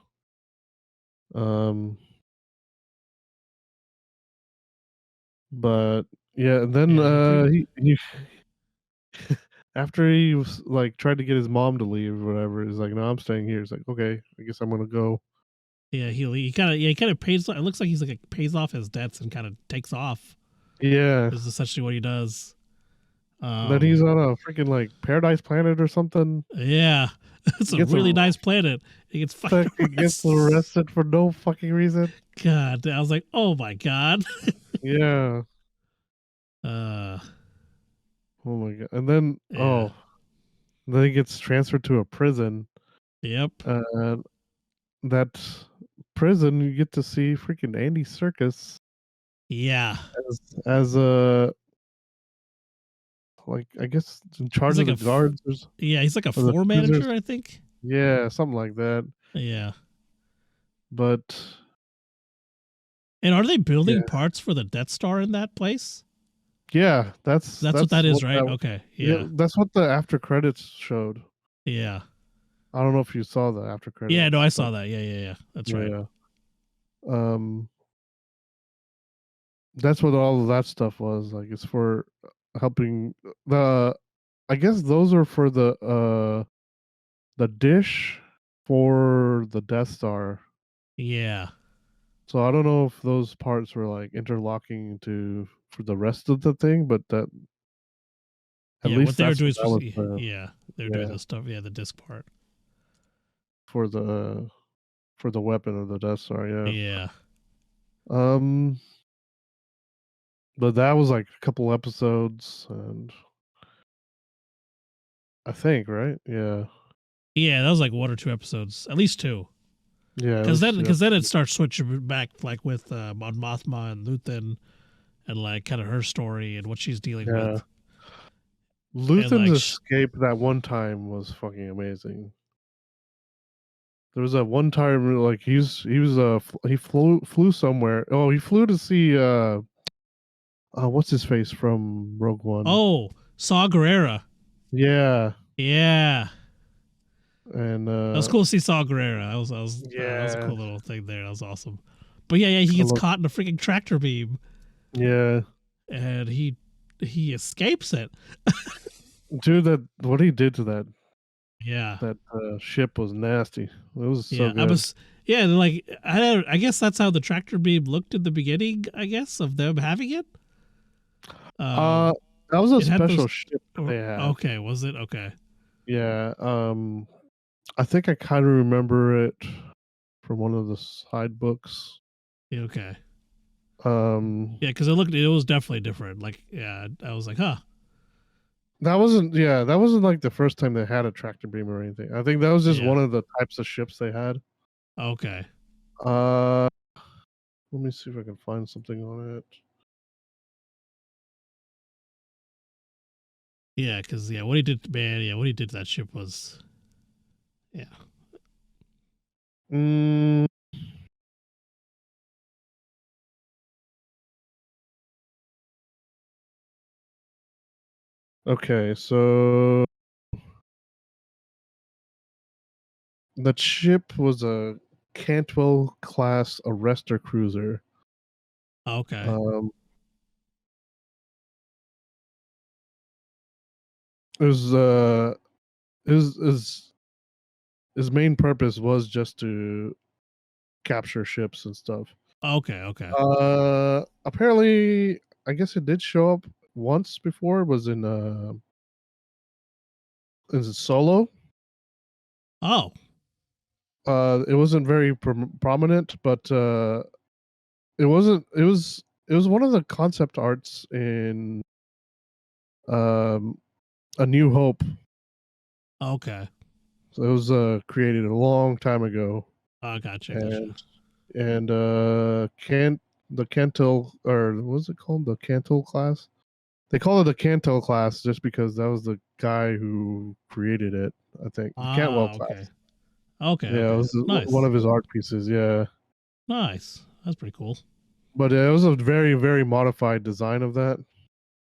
Speaker 3: But yeah, and then he after he was like tried to get his mom to leave or whatever, he's like, no, I'm staying here. He's like, okay, I guess I'm gonna go.
Speaker 2: Yeah, he kind of pays. It looks like he's like pays off his debts and kind of takes off.
Speaker 3: Yeah,
Speaker 2: this is essentially what he does.
Speaker 3: Then he's on a freaking like paradise planet or something.
Speaker 2: Yeah, it's a really nice planet. He gets
Speaker 3: gets arrested for no fucking reason.
Speaker 2: God, I was like, oh my god.
Speaker 3: Yeah. Oh my god! And then then he gets transferred to a prison.
Speaker 2: Yep.
Speaker 3: That prison, you get to see freaking Andy Serkis.
Speaker 2: Yeah.
Speaker 3: As a like, I guess in charge of the guards.
Speaker 2: Yeah, he's like a floor manager, I think.
Speaker 3: Yeah, something like that.
Speaker 2: Yeah.
Speaker 3: But.
Speaker 2: And are they building parts for the Death Star in that place?
Speaker 3: Yeah, that's
Speaker 2: what that is, right? Okay. Yeah.
Speaker 3: that's what the after credits showed.
Speaker 2: Yeah.
Speaker 3: I don't know if you saw the after credits.
Speaker 2: Yeah, no, I saw that. Yeah. That's right.
Speaker 3: Yeah. That's what all of that stuff was. Like, it's for helping the. I guess those are for the dish for the Death Star.
Speaker 2: Yeah.
Speaker 3: So I don't know if those parts were like interlocking for the rest of the thing, but that at
Speaker 2: Yeah,
Speaker 3: least
Speaker 2: what they were
Speaker 3: that's
Speaker 2: doing
Speaker 3: what that was
Speaker 2: yeah, they were doing the stuff, the disc part.
Speaker 3: for the weapon of the Death Star, yeah.
Speaker 2: Yeah.
Speaker 3: But that was like a couple episodes, and I think, right? Yeah.
Speaker 2: Yeah, that was like 1 or 2 episodes, at least 2.
Speaker 3: Yeah.
Speaker 2: Because then it starts switching back, like with Mon Mothma and Luthen, and like kind of her story and what she's dealing with.
Speaker 3: Luthen's
Speaker 2: like,
Speaker 3: escape that one time was fucking amazing. There was that one time like he flew somewhere. Oh, he flew to see what's his face from Rogue One.
Speaker 2: Oh, Saw Gerrera.
Speaker 3: Yeah.
Speaker 2: Yeah.
Speaker 3: And
Speaker 2: that was cool to see Saw Gerrera. That was a cool little thing there. That was awesome. But yeah, he gets caught in a freaking tractor beam.
Speaker 3: Yeah.
Speaker 2: And he escapes it.
Speaker 3: Dude, what he did to that.
Speaker 2: Yeah.
Speaker 3: That ship was nasty. It was so good.
Speaker 2: Like I guess that's how the tractor beam looked in the beginning, I guess, of them having it.
Speaker 3: That was a special ship they had.
Speaker 2: Okay, was it? Okay.
Speaker 3: Yeah. I think I kind of remember it from one of the side books.
Speaker 2: Yeah, okay.
Speaker 3: Yeah,
Speaker 2: because it was definitely different. Like, yeah, I was like, huh.
Speaker 3: That wasn't like the first time they had a tractor beam or anything. I think that was just one of the types of ships they had.
Speaker 2: Okay.
Speaker 3: Let me see if I can find something on it.
Speaker 2: Yeah, because what he did to that ship was, yeah.
Speaker 3: Okay, so the ship was a Cantwell class arrestor cruiser.
Speaker 2: Okay.
Speaker 3: It was his main purpose was just to capture ships and stuff.
Speaker 2: Okay.
Speaker 3: Apparently, I guess it did show up once before. It was in Solo.
Speaker 2: Oh.
Speaker 3: It wasn't very prominent, but it wasn't. It was one of the concept arts in A New Hope.
Speaker 2: Okay.
Speaker 3: So it was created a long time ago.
Speaker 2: Oh, gotcha.
Speaker 3: And the Cantil, or what's it called? The Cantil class. They call it the Cantil class just because that was the guy who created it. I think the Cantwell class.
Speaker 2: Okay.
Speaker 3: Yeah, it was
Speaker 2: nice.
Speaker 3: one of his art pieces. Yeah.
Speaker 2: Nice. That's pretty cool.
Speaker 3: But it was a very, very modified design of that.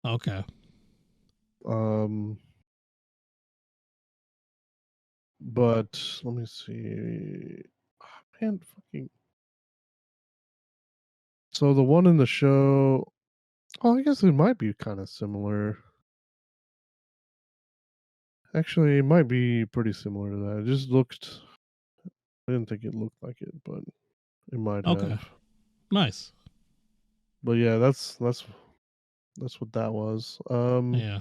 Speaker 2: Okay.
Speaker 3: But let me see. Oh, man, fucking. So the one in the show. Oh, I guess it might be kind of similar. Actually, it might be pretty similar to that. It just looked. I didn't think it looked like it, but it might have.
Speaker 2: Nice.
Speaker 3: But yeah, that's what that was.
Speaker 2: Yeah.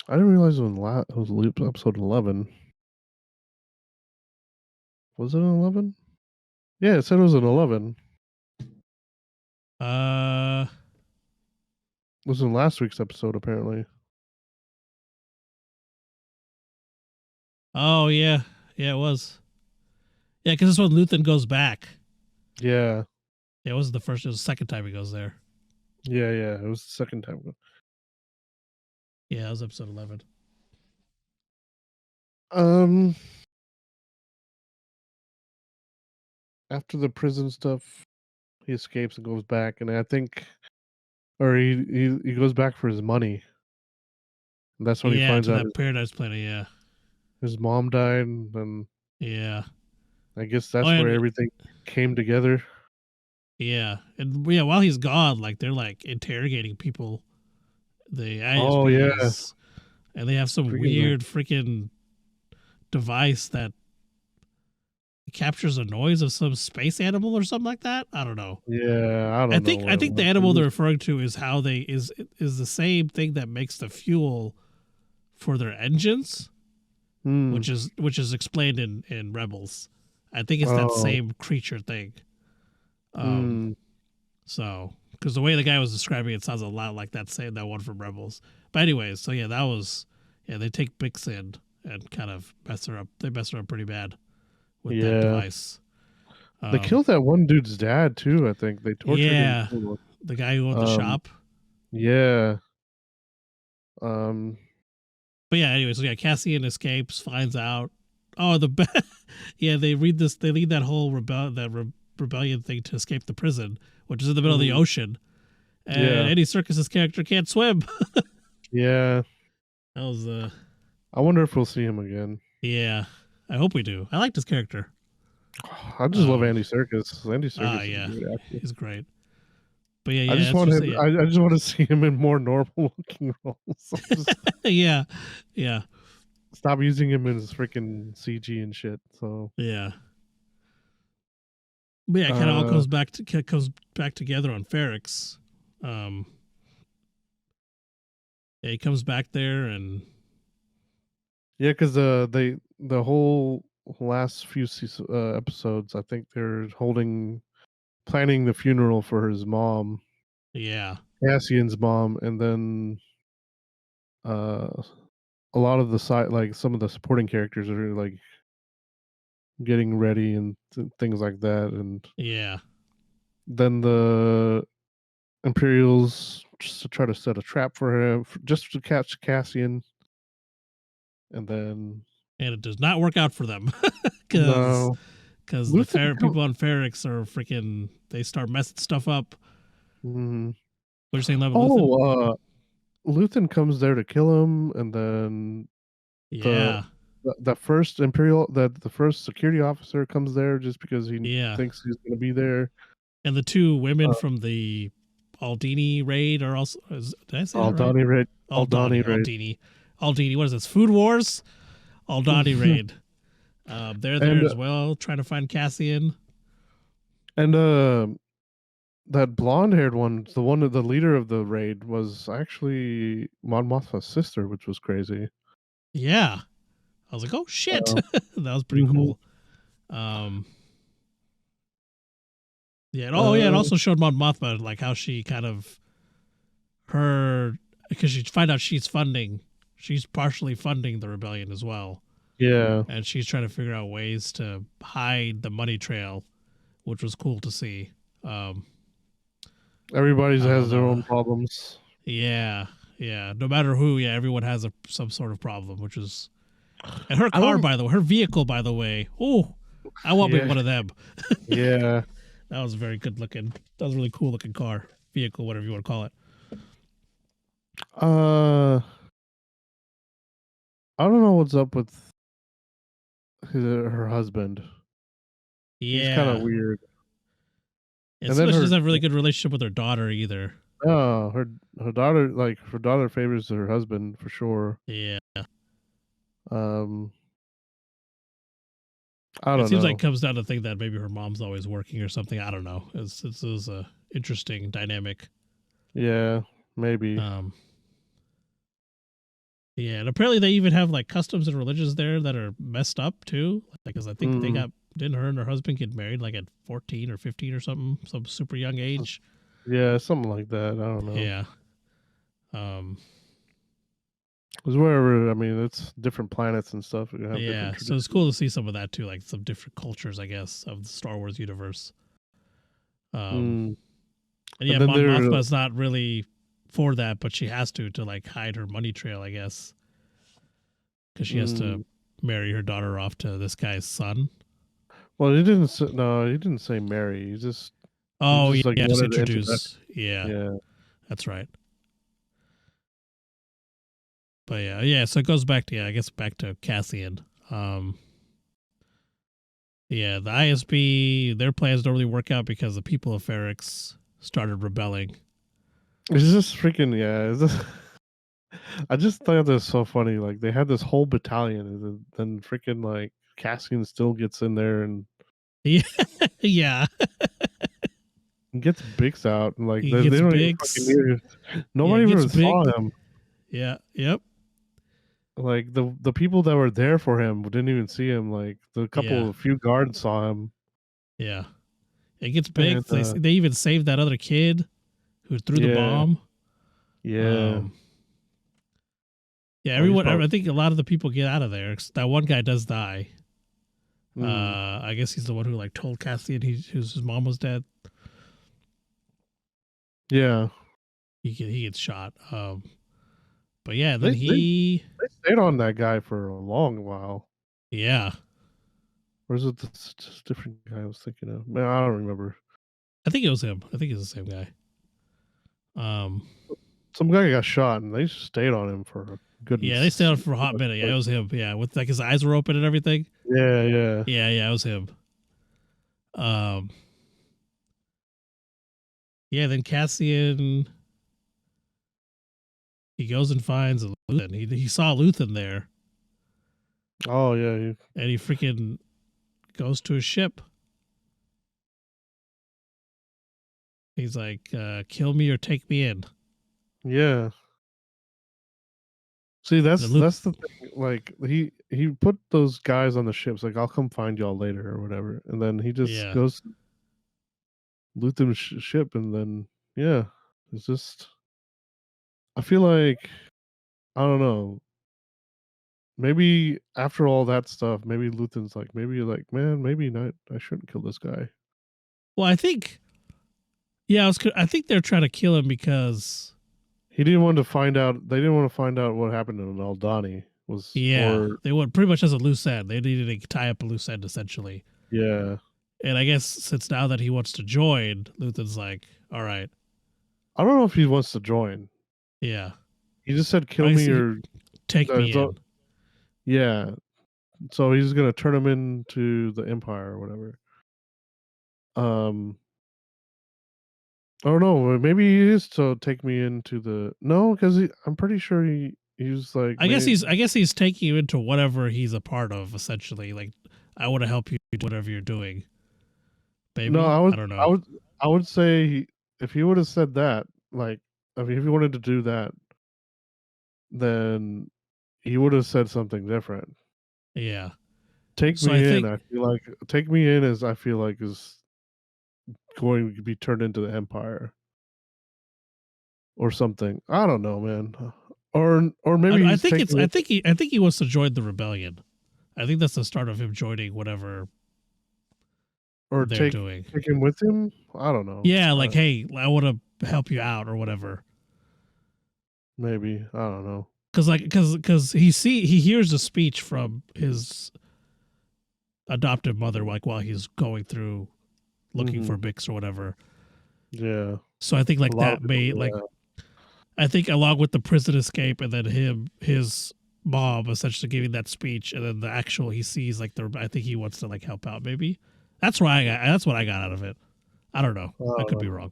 Speaker 3: I didn't realize it was episode 11. Was it an 11? Yeah, it said it was an 11. It was in last week's episode, apparently.
Speaker 2: Oh, yeah. Yeah, it was. Yeah, because this one, Luthen goes back.
Speaker 3: Yeah.
Speaker 2: It wasn't the first, it was the second time he goes there.
Speaker 3: Yeah, it was the second time.
Speaker 2: Yeah, it was episode 11.
Speaker 3: After the prison stuff, he escapes and goes back, and I think or he goes back for his money. And that's when he finds
Speaker 2: to
Speaker 3: out
Speaker 2: that Paradise Planet. Yeah,
Speaker 3: his mom died, and
Speaker 2: yeah.
Speaker 3: I guess that's where everything came together.
Speaker 2: Yeah, and while he's gone, like they're like interrogating people, the ISPs,
Speaker 3: Oh yeah,
Speaker 2: and they have some weird freaking device that captures a noise of some space animal or something like that. I don't know.
Speaker 3: Yeah, I don't know.
Speaker 2: I think the animal they're referring to is how they is the same thing that makes the fuel for their engines, which is explained in Rebels. I think it's that same creature thing. So, because the way the guy was describing it sounds a lot like that one from Rebels. But anyways, so yeah, that was they take Bix in and kind of mess her up. They mess her up pretty bad with that device.
Speaker 3: They killed that one dude's dad too. I think they tortured him.
Speaker 2: Yeah, the guy who owned the shop.
Speaker 3: Yeah.
Speaker 2: But yeah, anyway, so yeah, Cassian escapes, finds out. Oh, they lead that whole rebellion thing to escape the prison, which is in the middle of the ocean. And Andy Serkis's character can't swim.
Speaker 3: Yeah.
Speaker 2: That was
Speaker 3: I wonder if we'll see him again.
Speaker 2: Yeah. I hope we do. I liked his character.
Speaker 3: I just love Andy Serkis. Andy Serkis is a great actor.
Speaker 2: He's great. But yeah,
Speaker 3: I just want to see him in more normal looking roles.
Speaker 2: Yeah.
Speaker 3: Stop using him in his freaking CG and shit. So
Speaker 2: yeah. But yeah, it kind of all comes back together on Ferrix. He comes back there and
Speaker 3: because the whole last few episodes, I think they're planning the funeral for his mom.
Speaker 2: Yeah,
Speaker 3: Cassian's mom, and then a lot of the some of the supporting characters are like getting ready and things like that, and then the Imperials just to try to set a trap for him, just to catch Cassian, and
Speaker 2: it does not work out for them because the people on Ferrix are freaking. They start messing stuff up.
Speaker 3: Mm-hmm.
Speaker 2: What are you saying, Luthen?
Speaker 3: Luthen comes there to kill him, and then the first the first security officer comes there just because he thinks he's going to be there.
Speaker 2: And the two women from the Aldini raid are also. Did I say
Speaker 3: Aldani
Speaker 2: that right?
Speaker 3: Aldani raid.
Speaker 2: Aldini. What is this? Food Wars? Aldani raid. They're there as well, trying to find Cassian.
Speaker 3: And that blonde-haired one, the leader of the raid, was actually Mon Mothma's sister, which was crazy.
Speaker 2: Yeah, I was like, oh shit, that was pretty cool. Yeah, it also showed Mon Mothma like how she kind of because you find out she's partially funding the rebellion as well.
Speaker 3: Yeah,
Speaker 2: and she's trying to figure out ways to hide the money trail, which was cool to see.
Speaker 3: Everybody has their own problems.
Speaker 2: Yeah. No matter who, everyone has some sort of problem, which is. And her car, by the way, her vehicle, by the way. Oh, I want me one of them.
Speaker 3: Yeah,
Speaker 2: that was very good looking. That was a really cool looking car, vehicle, whatever you want to call it.
Speaker 3: I don't know what's up with her husband.
Speaker 2: Yeah,
Speaker 3: he's kind of weird.
Speaker 2: And then she doesn't have a really good relationship with her daughter either.
Speaker 3: Oh, her daughter favors her husband for sure.
Speaker 2: Yeah.
Speaker 3: I don't know.
Speaker 2: It seems like it comes down to think that maybe her mom's always working or something. I don't know. It's a interesting dynamic.
Speaker 3: Yeah, maybe.
Speaker 2: Yeah, and apparently they even have like customs and religions there that are messed up too. Because I think didn't her and her husband get married like at 14 or 15 or something, some super young age?
Speaker 3: Yeah, something like that. I don't know.
Speaker 2: Yeah.
Speaker 3: Because wherever, I mean, it's different planets and stuff.
Speaker 2: Yeah, so it's cool to see some of that too, like some different cultures, I guess, of the Star Wars universe. And yeah, Mon Mothma's not really for that, but she has to like hide her money trail, I guess, because she has to marry her daughter off to this guy's son.
Speaker 3: Well, he didn't say marry. He just
Speaker 2: just introduce. Yeah. That's right. But yeah. So it goes back to I guess back to Cassian. Yeah, the ISB, their plans don't really work out because the people of Ferrix started rebelling.
Speaker 3: It's just freaking I just thought that was so funny. Like they had this whole battalion, and then freaking like Cassian still gets in there and
Speaker 2: yeah,
Speaker 3: gets Bix out, and like
Speaker 2: he
Speaker 3: they
Speaker 2: gets
Speaker 3: don't even
Speaker 2: Bix.
Speaker 3: fucking need it. Nobody even saw him.
Speaker 2: Yeah. Yep.
Speaker 3: Like the people that were there for him didn't even see him. Like a few guards saw him.
Speaker 2: Yeah, it gets big. They even saved that other kid who threw the bomb.
Speaker 3: Yeah.
Speaker 2: Yeah, everyone. I think a lot of the people get out of there. That one guy does die. I guess he's the one who like told Cassian his mom was dead.
Speaker 3: Yeah,
Speaker 2: he gets shot. But yeah, then they
Speaker 3: stayed on that guy for a long while.
Speaker 2: Yeah.
Speaker 3: Or is it this different guy I was thinking of? Man, I don't remember.
Speaker 2: I think it was him. I think it's the same guy.
Speaker 3: Some guy got shot, and they stayed on him for a good.
Speaker 2: Yeah, they stayed on for a hot minute. Yeah, it was him. Yeah, with like his eyes were open and everything.
Speaker 3: Yeah.
Speaker 2: It was him. Yeah, then Cassian, he goes and finds Luthen. He saw Luthen there.
Speaker 3: Oh yeah,
Speaker 2: and he freaking goes to his ship. He's like, kill me or take me in.
Speaker 3: Yeah. See, that's the thing. Like he put those guys on the ships. Like, I'll come find y'all later or whatever. And then he just goes to Luthen's ship, and then it's just. I feel like, I don't know. Maybe after all that stuff, maybe Luthen's like, man, maybe not. I shouldn't kill this guy.
Speaker 2: Well, I think. Yeah, I think they're trying to kill him because
Speaker 3: he didn't want to find out. They didn't want to find out what happened in Aldhani.
Speaker 2: They went pretty much as a loose end. They needed to tie up a loose end essentially.
Speaker 3: Yeah.
Speaker 2: And I guess since now that he wants to join, Luthen's like, all right.
Speaker 3: I don't know if he wants to join.
Speaker 2: Yeah.
Speaker 3: He just said, kill me or
Speaker 2: take me in.
Speaker 3: Yeah. So he's going to turn him into the Empire or whatever. Oh no, maybe he is to take me into the because I'm pretty sure he's like.
Speaker 2: I guess he's taking you into whatever he's a part of. Essentially, like I want to help you do whatever you're doing. Maybe
Speaker 3: no,
Speaker 2: I don't know.
Speaker 3: I would say if he would have said that, like, I mean, if he wanted to do that, then he would have said something different.
Speaker 2: Yeah.
Speaker 3: Take me in. I feel like take me in is going to be turned into the Empire or something. I don't know, man. Or maybe
Speaker 2: I think he wants to join the rebellion. I think that's the start of him joining whatever they're doing.
Speaker 3: Take him with him. I don't know.
Speaker 2: Yeah, like hey, I want to help you out or whatever.
Speaker 3: Maybe I don't know.
Speaker 2: Because he hears a speech from his adoptive mother, like while he's going through looking for Bix or whatever.
Speaker 3: Yeah.
Speaker 2: So I think like that may like. I think along with the prison escape and then his mom essentially giving that speech, and then the actual he sees like I think he wants to like help out. Maybe that's what I got out of it. I don't know. I could be wrong.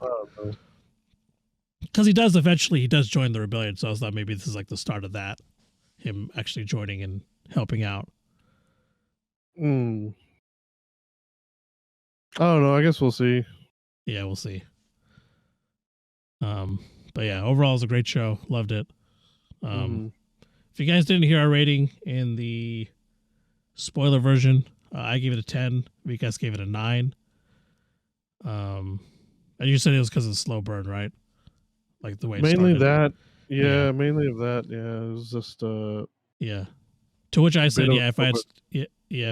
Speaker 2: Because he does join the rebellion, so I thought maybe this is like the start of that, him actually joining and helping out.
Speaker 3: I don't know. I guess we'll see.
Speaker 2: Yeah, we'll see. But yeah, overall, it was a great show. Loved it. If you guys didn't hear our rating in the spoiler version, I gave it a 10. You guys gave it a 9. And you said it was because of the slow burn, right? Like the way it
Speaker 3: mainly
Speaker 2: started.
Speaker 3: That. Yeah, mainly of that. Yeah, it was just
Speaker 2: yeah. To which I said, if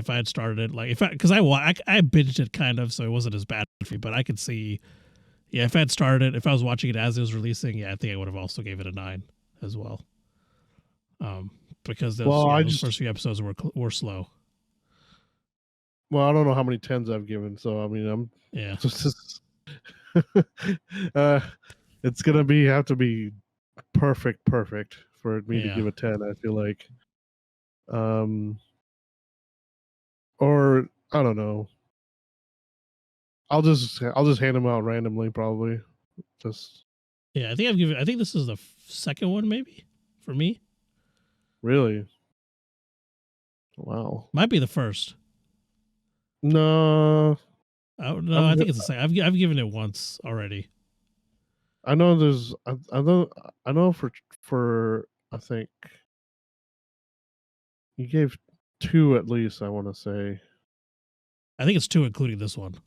Speaker 2: I had started it, like because I binged it kind of, so it wasn't as bad for me, but I could see. Yeah, if I had started it, if I was watching it as it was releasing, I think I would have also gave it a 9 as well. Because those first few episodes were slow.
Speaker 3: Well, I don't know how many 10s I've given, so I mean, I'm
Speaker 2: yeah.
Speaker 3: It's It's gonna have to be perfect for me to give a 10. I feel like, or I don't know. I'll just hand them out randomly, probably. Just
Speaker 2: I think this is the second one, maybe for me.
Speaker 3: Really? Wow.
Speaker 2: Might be the first.
Speaker 3: No.
Speaker 2: No, I think it's the same. I've given it once already.
Speaker 3: I know there's. I know for I think you gave 2 at least. I want to say.
Speaker 2: I think it's 2, including this one.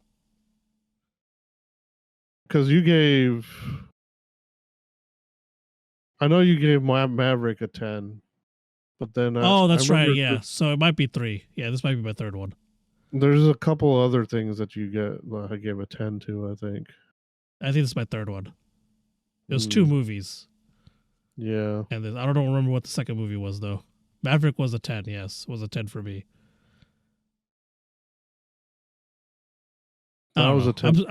Speaker 3: Because you gave. I know you gave Maverick a 10, but then
Speaker 2: that's right. Yeah, so it might be 3. Yeah, this might be my third one.
Speaker 3: There's a couple other things that you get. I gave a 10 to. I think
Speaker 2: this is my third one. It was 2 movies.
Speaker 3: Yeah,
Speaker 2: and I don't remember what the second movie was though. Maverick was a 10. Yes, was a 10 for me.
Speaker 3: That was a 10.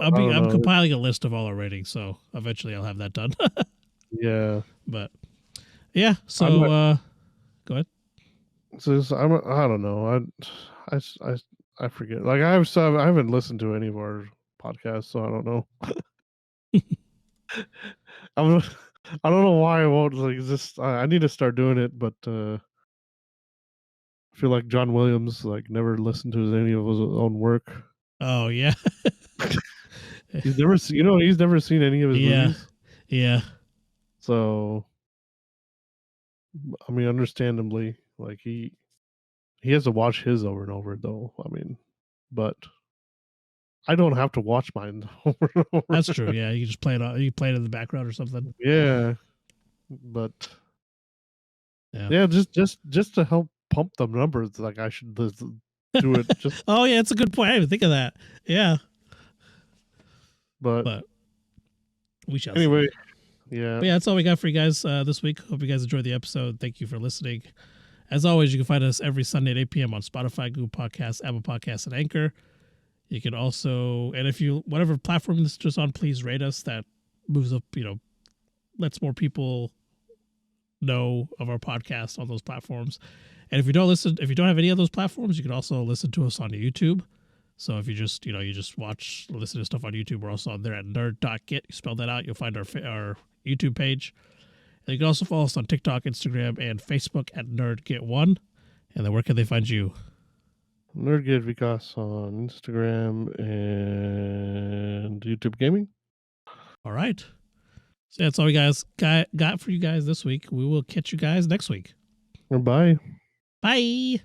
Speaker 2: I'm compiling a list of all our ratings, so eventually I'll have that done.
Speaker 3: Yeah,
Speaker 2: but yeah. So go ahead.
Speaker 3: So I don't know. I forget. Like I haven't listened to any of our podcasts, so I don't know. I don't know why I won't like this. I need to start doing it, but I feel like John Williams like never listened to any of his own work.
Speaker 2: Oh yeah.
Speaker 3: He's never seen any of his movies.
Speaker 2: Yeah.
Speaker 3: So I mean, understandably, like he has to watch his over and over though. I mean, but I don't have to watch mine over and over.
Speaker 2: That's true. Yeah, you just play it. You play it in the background or something.
Speaker 3: Yeah, but just to help pump the numbers, like I should do it. Just
Speaker 2: oh yeah, it's a good point. I didn't think of that. Yeah,
Speaker 3: but
Speaker 2: we shall.
Speaker 3: Anyway,
Speaker 2: see. Yeah, that's all we got for you guys this week. Hope you guys enjoyed the episode. Thank you for listening. As always, you can find us every Sunday at 8 p.m. on Spotify, Google Podcasts, Apple Podcasts, and Anchor. You can also, and if you, whatever platform this is just on, please rate us. That moves up, lets more people know of our podcast on those platforms. And if you don't have any of those platforms, you can also listen to us on YouTube. So if you just, listen to stuff on YouTube, we're also on there at nerd.get. You spell that out, you'll find our YouTube page. And you can also follow us on TikTok, Instagram, and Facebook at NerdGet1. And then where can they find you?
Speaker 3: NerdGet Vikas on Instagram and YouTube Gaming.
Speaker 2: All right. So that's all we guys got for you guys this week. We will catch you guys next week.
Speaker 3: Bye.
Speaker 2: Bye.